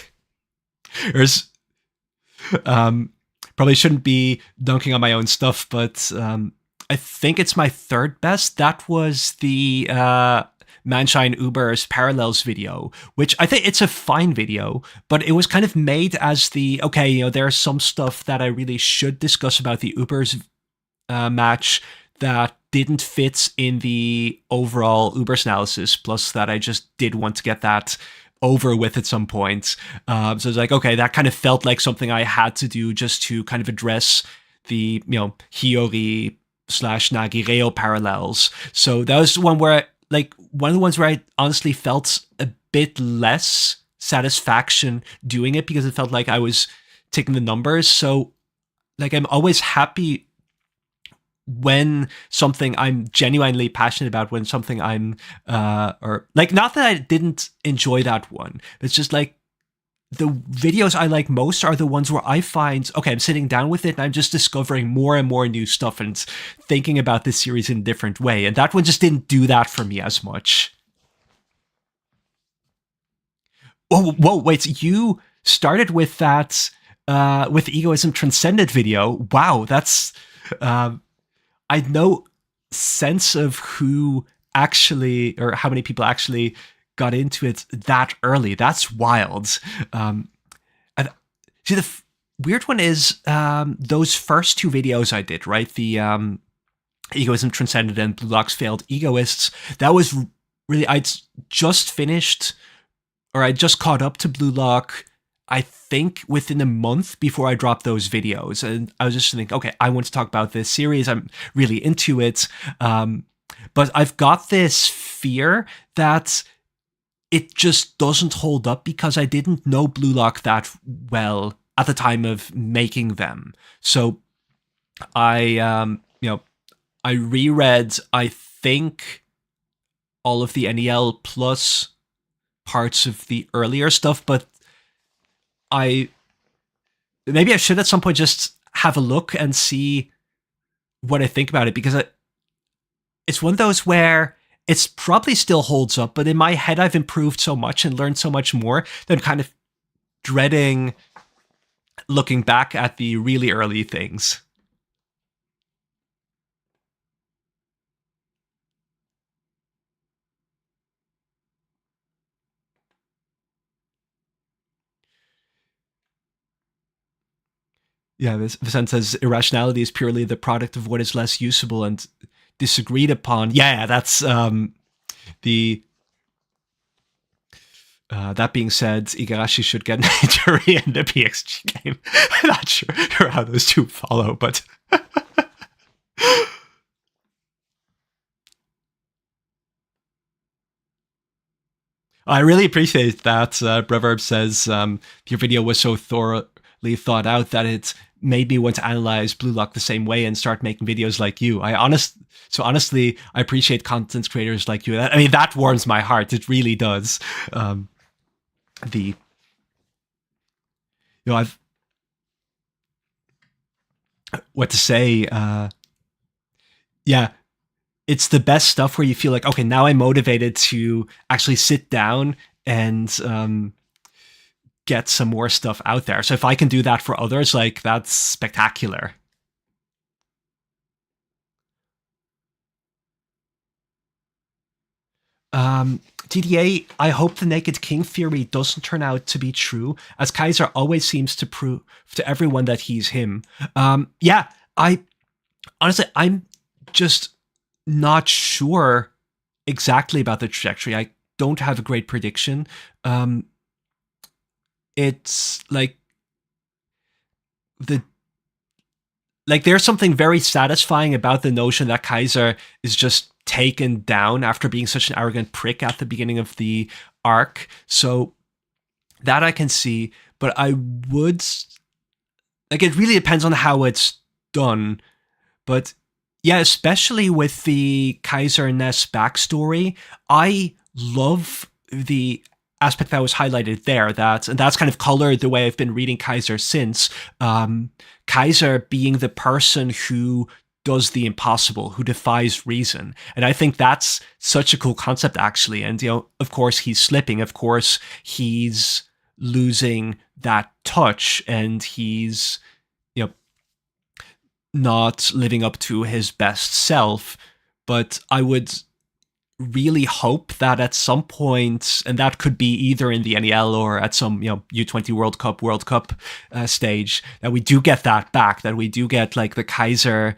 There's probably shouldn't be dunking on my own stuff, but I think it's my third best. That was the Manshine Uber's Parallels video, which I think it's a fine video, but it was kind of made as there's some stuff that I really should discuss about the Uber's match that didn't fit in the overall Uber's analysis, plus that I just did want to get that over with at some point. So it's that kind of felt like something I had to do just to kind of address the, Hiyori / Nagireo parallels. So that was one where one of the ones where I honestly felt a bit less satisfaction doing it because it felt like I was ticking the numbers. So I'm always happy when something I'm genuinely passionate about, when something I'm not that I didn't enjoy that one. It's just the videos I like most are the ones where I find, I'm sitting down with it and I'm just discovering more and more new stuff and thinking about this series in a different way. And that one just didn't do that for me as much. Whoa, wait, you started with that, with the Egoism Transcended video. Wow, that's, I had no sense of who actually, or how many people actually got into it that early. That's wild. And see, the weird one is those first two videos I did, right? The Egoism Transcended and Blue Lock's Failed Egoists. That was really, I'd just finished, or I just caught up to Blue Lock, I think within a month before I dropped those videos. And I was just thinking, I want to talk about this series. I'm really into it. But I've got this fear that it just doesn't hold up because I didn't know Blue Lock that well at the time of making them. So I reread, I think, all of the NEL plus parts of the earlier stuff, but maybe I should at some point just have a look and see what I think about it, because it's one of those where it's probably still holds up, but in my head I've improved so much and learned so much more that I'm kind of dreading looking back at the really early things. Yeah, Vicente says irrationality is purely the product of what is less usable and disagreed upon. Yeah, that's the. That being said, Igarashi should get an injury in the PXG game. I'm not sure how those two follow, but. I really appreciate that. Breverb says your video was so thoroughly thought out that it made me want to analyze Blue Lock the same way and start making videos like you. Honestly, I appreciate content creators like you. I mean, that warms my heart. It really does. what to say. Yeah, it's the best stuff where you feel like, okay, now I'm motivated to actually sit down and get some more stuff out there. So if I can do that for others, like, that's spectacular. DDA, I hope the Naked King theory doesn't turn out to be true, as Kaiser always seems to prove to everyone that he's him. Yeah, I honestly, I'm just not sure exactly about the trajectory. I don't have a great prediction. It's the there's something very satisfying about the notion that Kaiser is just taken down after being such an arrogant prick at the beginning of the arc. So that I can see, but I would it really depends on how it's done. But yeah, especially with the Kaiser Ness backstory, I love the aspect that was highlighted there, and that's kind of colored the way I've been reading Kaiser since. Kaiser being the person who does the impossible, who defies reason. And I think that's such a cool concept, actually. And, of course, he's slipping. Of course, he's losing that touch, and he's, not living up to his best self. But I would really hope that at some point, and that could be either in the NEL or at some U20 World Cup stage, that we do get that back, that we do get the Kaiser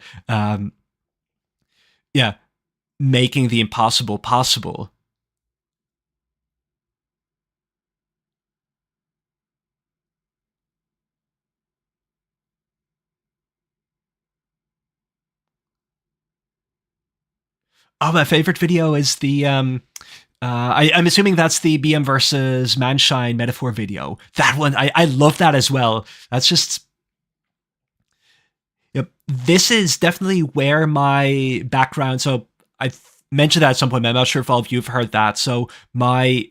making the impossible possible. Oh, my favorite video is the I'm assuming that's the BM versus Manshine metaphor video. That one, I love that as well. That's just, this is definitely where my background. So I mentioned that at some point. I'm not sure if all of you have heard that. So my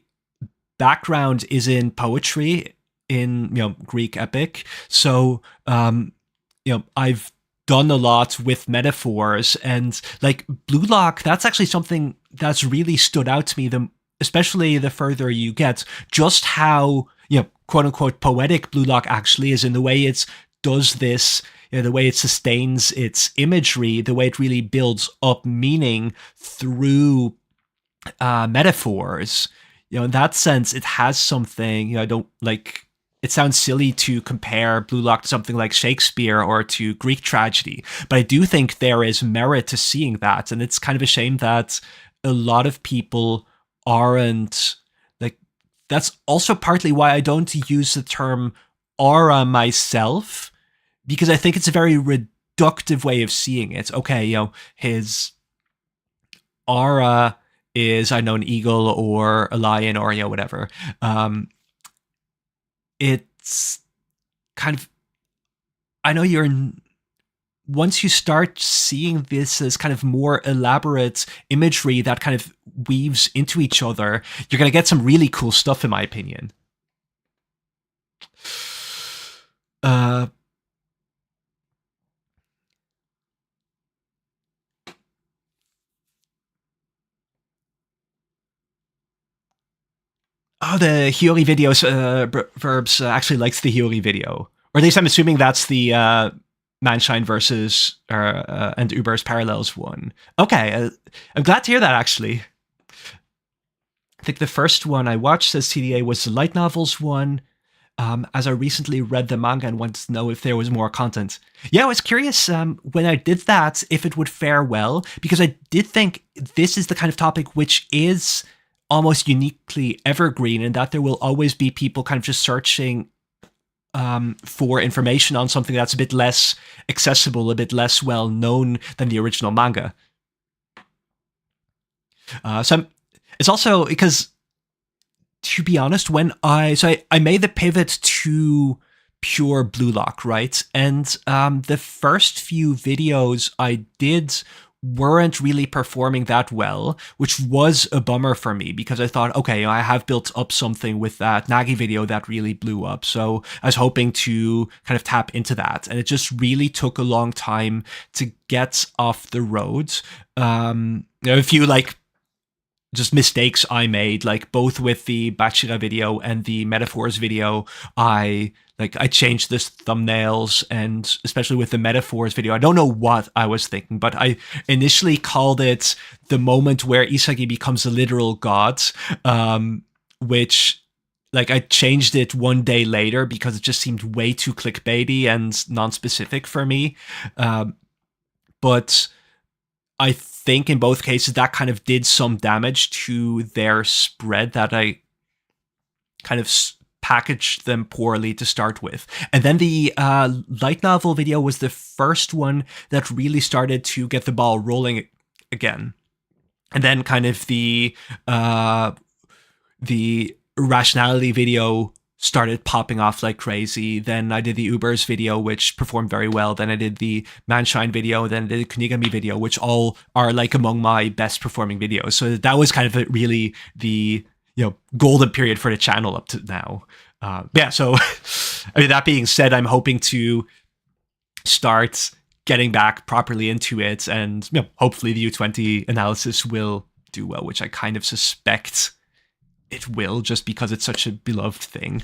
background is in poetry, in Greek epic. So I've done a lot with metaphors, and Blue Lock, that's actually something that's really stood out to me, especially the further you get, just how quote unquote poetic Blue Lock actually is, in the way it does this, the way it sustains its imagery, the way it really builds up meaning through metaphors. In that sense, it has something. I don't it sounds silly to compare Blue Lock to something like Shakespeare or to Greek tragedy, but I do think there is merit to seeing that, and it's kind of a shame that a lot of people aren't. That's also partly why I don't use the term aura myself, because I think it's a very reductive way of seeing it. Okay, his aura is, I know, an eagle or a lion or whatever. It's kind of, I know once you start seeing this as kind of more elaborate imagery that kind of weaves into each other, you're going to get some really cool stuff, in my opinion. Oh, the Hiyori videos, Verbs actually likes the Hiyori video. Or at least I'm assuming that's the Manshine versus and Uber's Parallels one. Okay, I'm glad to hear that, actually. I think the first one I watched, says TDA, was the light novels one, as I recently read the manga and wanted to know if there was more content. Yeah, I was curious when I did that if it would fare well, because I did think this is the kind of topic which is almost uniquely evergreen, in that there will always be people kind of just searching for information on something that's a bit less accessible, a bit less well known than the original manga. It's also because, to be honest, when I made the pivot to pure Blue Lock, right? And the first few videos I did weren't really performing that well, which was a bummer for me because I thought, okay, I have built up something with that Nagi video that really blew up. So I was hoping to kind of tap into that. And it just really took a long time to get off the road. A few like just mistakes I made, like both with the Bachira video and the Metaphors video. I changed the thumbnails, and especially with the Metaphors video, I don't know what I was thinking, but I initially called it the moment where Isagi becomes a literal god, which like I changed it one day later because it just seemed way too clickbaity and non-specific for me. But I think in both cases that kind of did some damage to their spread, that I kind of packaged them poorly to start with. And then the light novel video was the first one that really started to get the ball rolling again. And then kind of the rationality video started popping off like crazy. Then I did the Ubers video, which performed very well. Then I did the Manshine video. Then I did the Kunigami video, which all are like among my best performing videos. So that was kind of really the golden period for the channel up to now. So I mean, that being said, I'm hoping to start getting back properly into it, and hopefully the U20 analysis will do well, which I kind of suspect it will, just because it's such a beloved thing.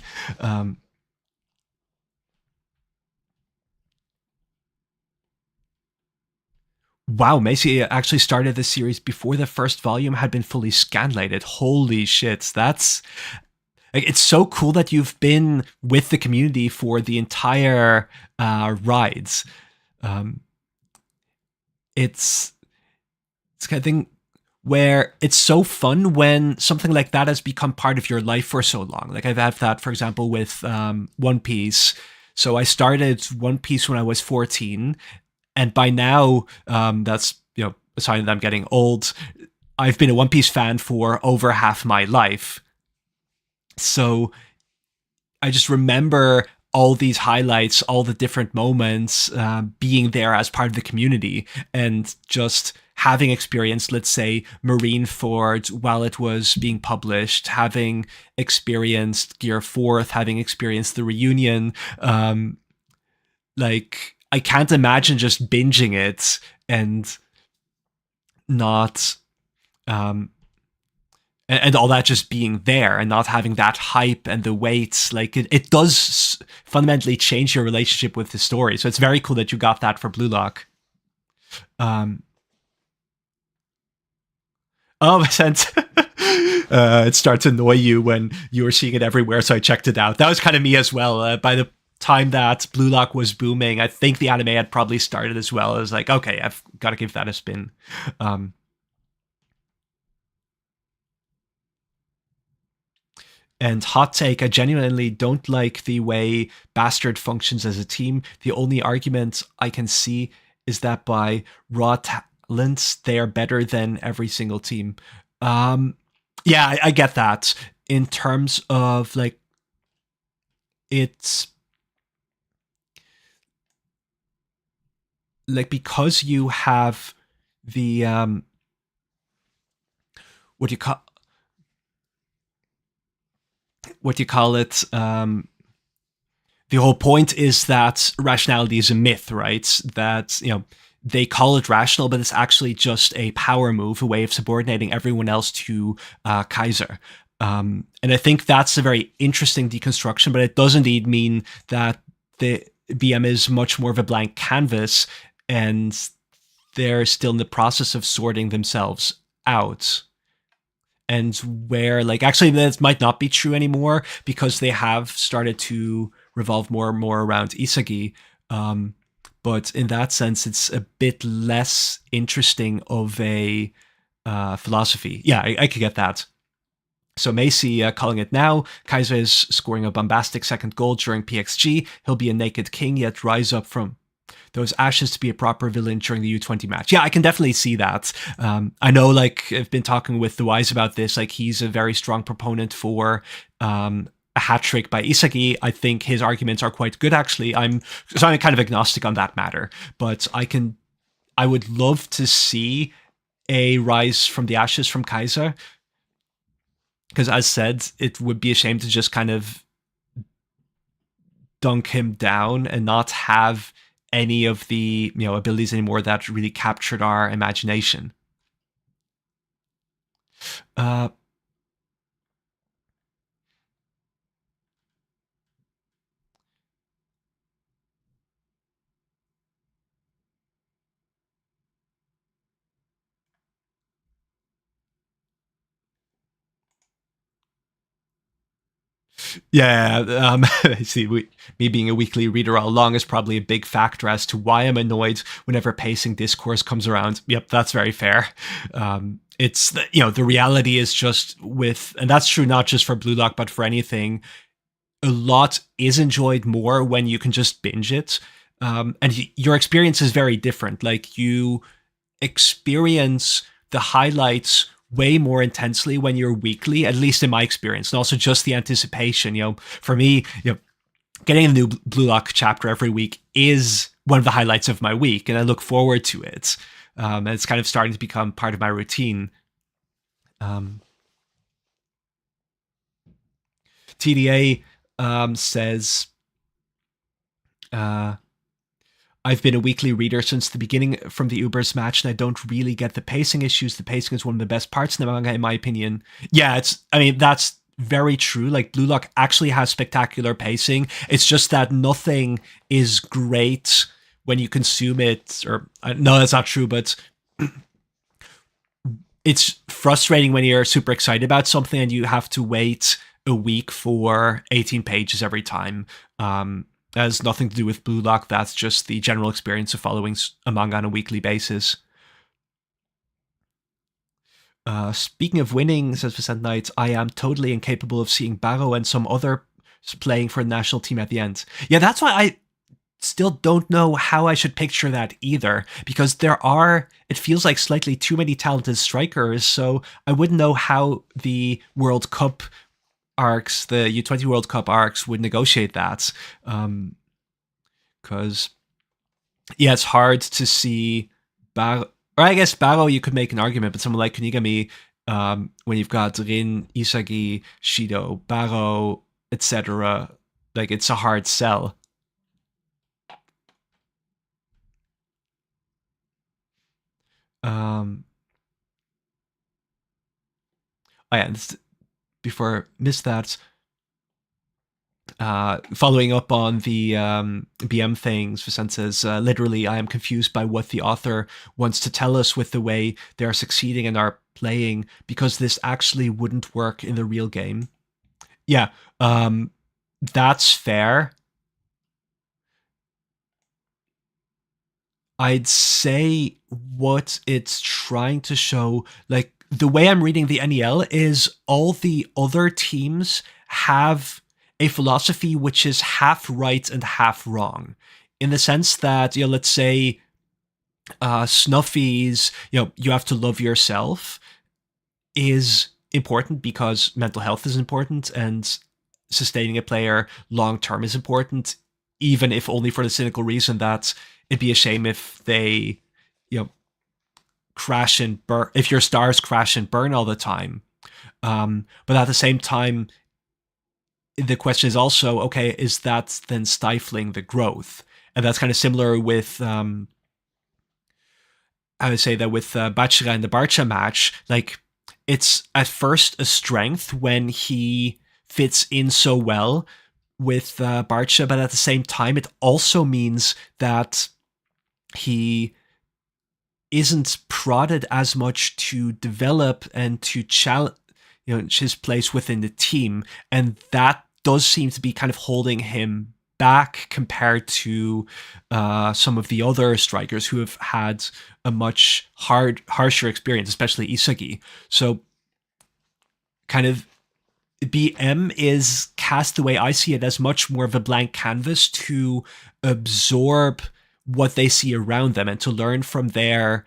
Wow, Macy actually started the series before the first volume had been fully scanlated. Holy shit, that's... It's so cool that you've been with the community for the entire rides. It's kind of thing where it's so fun when something like that has become part of your life for so long. Like I've had that, for example, with One Piece. So I started One Piece when I was 14, and by now, that's a sign that I'm getting old. I've been a One Piece fan for over half my life. So I just remember all these highlights, all the different moments, being there as part of the community, and just having experienced, let's say, Marineford while it was being published, having experienced Gear 4th, having experienced the reunion. Like, I can't imagine just binging it and not... and all that just being there and not having that hype and the weight. Like, it does fundamentally change your relationship with the story. So it's very cool that you got that for Blue Lock. Oh, it starts to annoy you when you were seeing it everywhere, so I checked it out. That was kind of me as well. By the time that Blue Lock was booming, I think the anime had probably started as well. I was like, okay, I've got to give that a spin. And hot take, I genuinely don't like the way Bastard functions as a team. The only argument I can see is that by raw talents, they are better than every single team. Yeah, I get that. In terms of, like, it's... like, because you have the... what do you call it? The whole point is that rationality is a myth, right? That, they call it rational, but it's actually just a power move, a way of subordinating everyone else to Kaiser. And I think that's a very interesting deconstruction, but it does indeed mean that the BM is much more of a blank canvas, and they're still in the process of sorting themselves out. And where, like, actually that might not be true anymore, because they have started to revolve more and more around Isagi. But in that sense, it's a bit less interesting of a philosophy. Yeah, I could get that. So Macy calling it now. Kaiser is scoring a bombastic second goal during PXG. He'll be a naked king, yet rise up from those ashes to be a proper villain during the U20 match. Yeah, I can definitely see that. I know, like, I've been talking with the Wise about this. Like, he's a very strong proponent for a hat trick by Isagi. I think his arguments are quite good, actually. I'm kind of agnostic on that matter, but I can I would love to see a rise from the ashes from Kaiser, because as said, it would be a shame to just kind of dunk him down and not have any of the abilities anymore that really captured our imagination. Uh, Yeah, see, me being a weekly reader all along is probably a big factor as to why I'm annoyed whenever pacing discourse comes around. Yep, that's very fair. It's the reality is just with, and that's true not just for Blue Lock but for anything. A lot is enjoyed more when you can just binge it, and your experience is very different. Like you experience the highlights way more intensely when you're weekly, at least in my experience, and also just the anticipation. For me, getting a new Blue Lock chapter every week is one of the highlights of my week, and I look forward to it. And it's kind of starting to become part of my routine. TDA says, I've been a weekly reader since the beginning from the Ubers match, and I don't really get the pacing issues. The pacing is one of the best parts in the manga, in my opinion. Yeah, that's very true. Like, Blue Lock actually has spectacular pacing. It's just that nothing is great when you consume it. Or, no, that's not true, but it's frustrating when you're super excited about something and you have to wait a week for 18 pages every time. That has nothing to do with Blue Lock. That's just the general experience of following a manga on a weekly basis. Speaking of winning, says Vicent Knight, I am totally incapable of seeing Barrow and some other playing for the national team at the end. Yeah, that's why I still don't know how I should picture that either, because it feels like slightly too many talented strikers, so I wouldn't know how the World Cup arcs, the U20 World Cup arcs, would negotiate that. Because, it's hard to see Barrow, or I guess Barrow you could make an argument, but someone like Kunigami, when you've got Rin, Isagi, Shido, Barrow, etc., like, it's a hard sell. Before I missed that, following up on the BM things, Vicent says, literally, I am confused by what the author wants to tell us with the way they are succeeding and are playing, because this actually wouldn't work in the real game. Yeah, that's fair. I'd say what it's trying to show, like, the way I'm reading the NEL is all the other teams have a philosophy which is half right and half wrong, in the sense that, let's say Snuffy's, you have to love yourself is important because mental health is important and sustaining a player long term is important, even if only for the cynical reason that it'd be a shame if they, crash and burn, if your stars crash and burn all the time. But at the same time, the question is also, okay, is that then stifling the growth? And that's kind of similar with, I would say that with Bachira and the Barcha match, like, it's at first a strength when he fits in so well with Barcha, but at the same time, it also means that he isn't prodded as much to develop and to challenge, his place within the team, and that does seem to be kind of holding him back compared to some of the other strikers who have had a much harsher experience, especially Isagi. So, kind of, BM is cast, the way I see it, as much more of a blank canvas to absorb what they see around them and to learn from their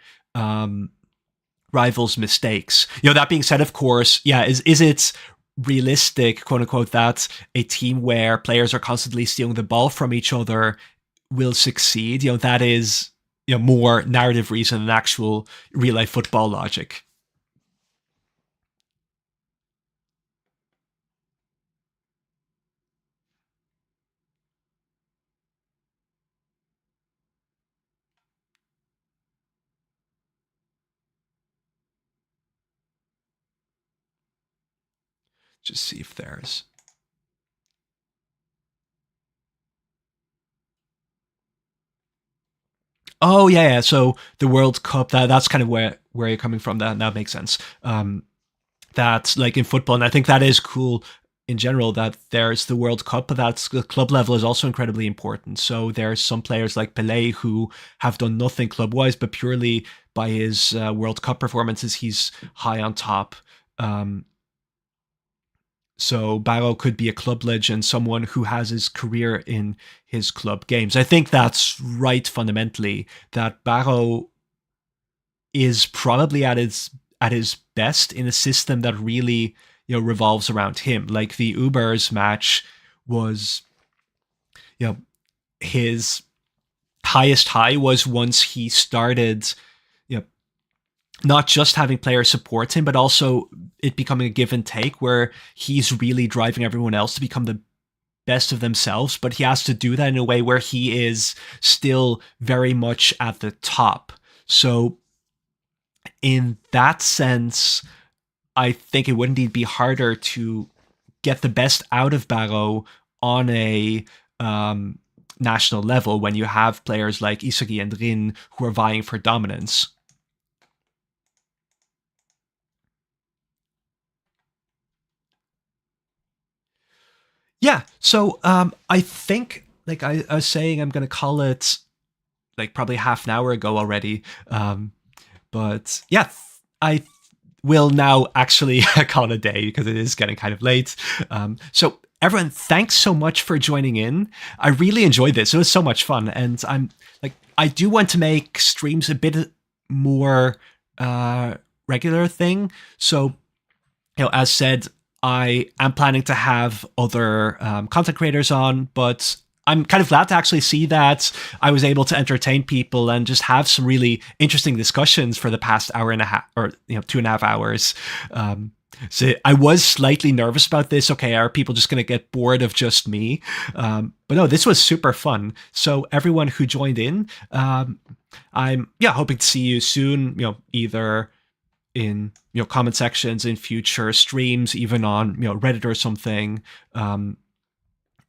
rivals' mistakes. That being said, of course, is it realistic, quote unquote, that a team where players are constantly stealing the ball from each other will succeed? That is more narrative reason than actual real life football logic. Just see if there's. Oh yeah. So the World Cup, that's kind of where you're coming from. That makes sense. That like in football, and I think that is cool in general that there's the World Cup, but that's the club level is also incredibly important. So there's some players like Pelé who have done nothing club wise, but purely by his World Cup performances, he's high on top. So Barrow could be a club legend, someone who has his career in his club games. I think that's right fundamentally, that Barrow is probably at his best in a system that really revolves around him. Like the Ubers match was his highest high was once he started not just having players support him, but also it becoming a give and take where he's really driving everyone else to become the best of themselves, but he has to do that in a way where he is still very much at the top. So in that sense, I think it would indeed be harder to get the best out of Barrow on a national level when you have players like Isagi and Rin who are vying for dominance. Yeah, so I think, like I was saying, I'm going to call it like probably half an hour ago already. But yeah, I will now actually call it a day because it is getting kind of late. So everyone, thanks so much for joining in. I really enjoyed this. It was so much fun. And I do want to make streams a bit more regular thing. So, as said, I am planning to have other content creators on, but I'm kind of glad to actually see that I was able to entertain people and just have some really interesting discussions for the past hour and a half, or 2.5 hours. So I was slightly nervous about this. Okay, are people just going to get bored of just me? But no, this was super fun. So everyone who joined in, I'm hoping to see you soon. Either in comment sections in future streams, even on Reddit or something.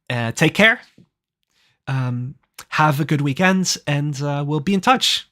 Take care. Have a good weekend, and we'll be in touch.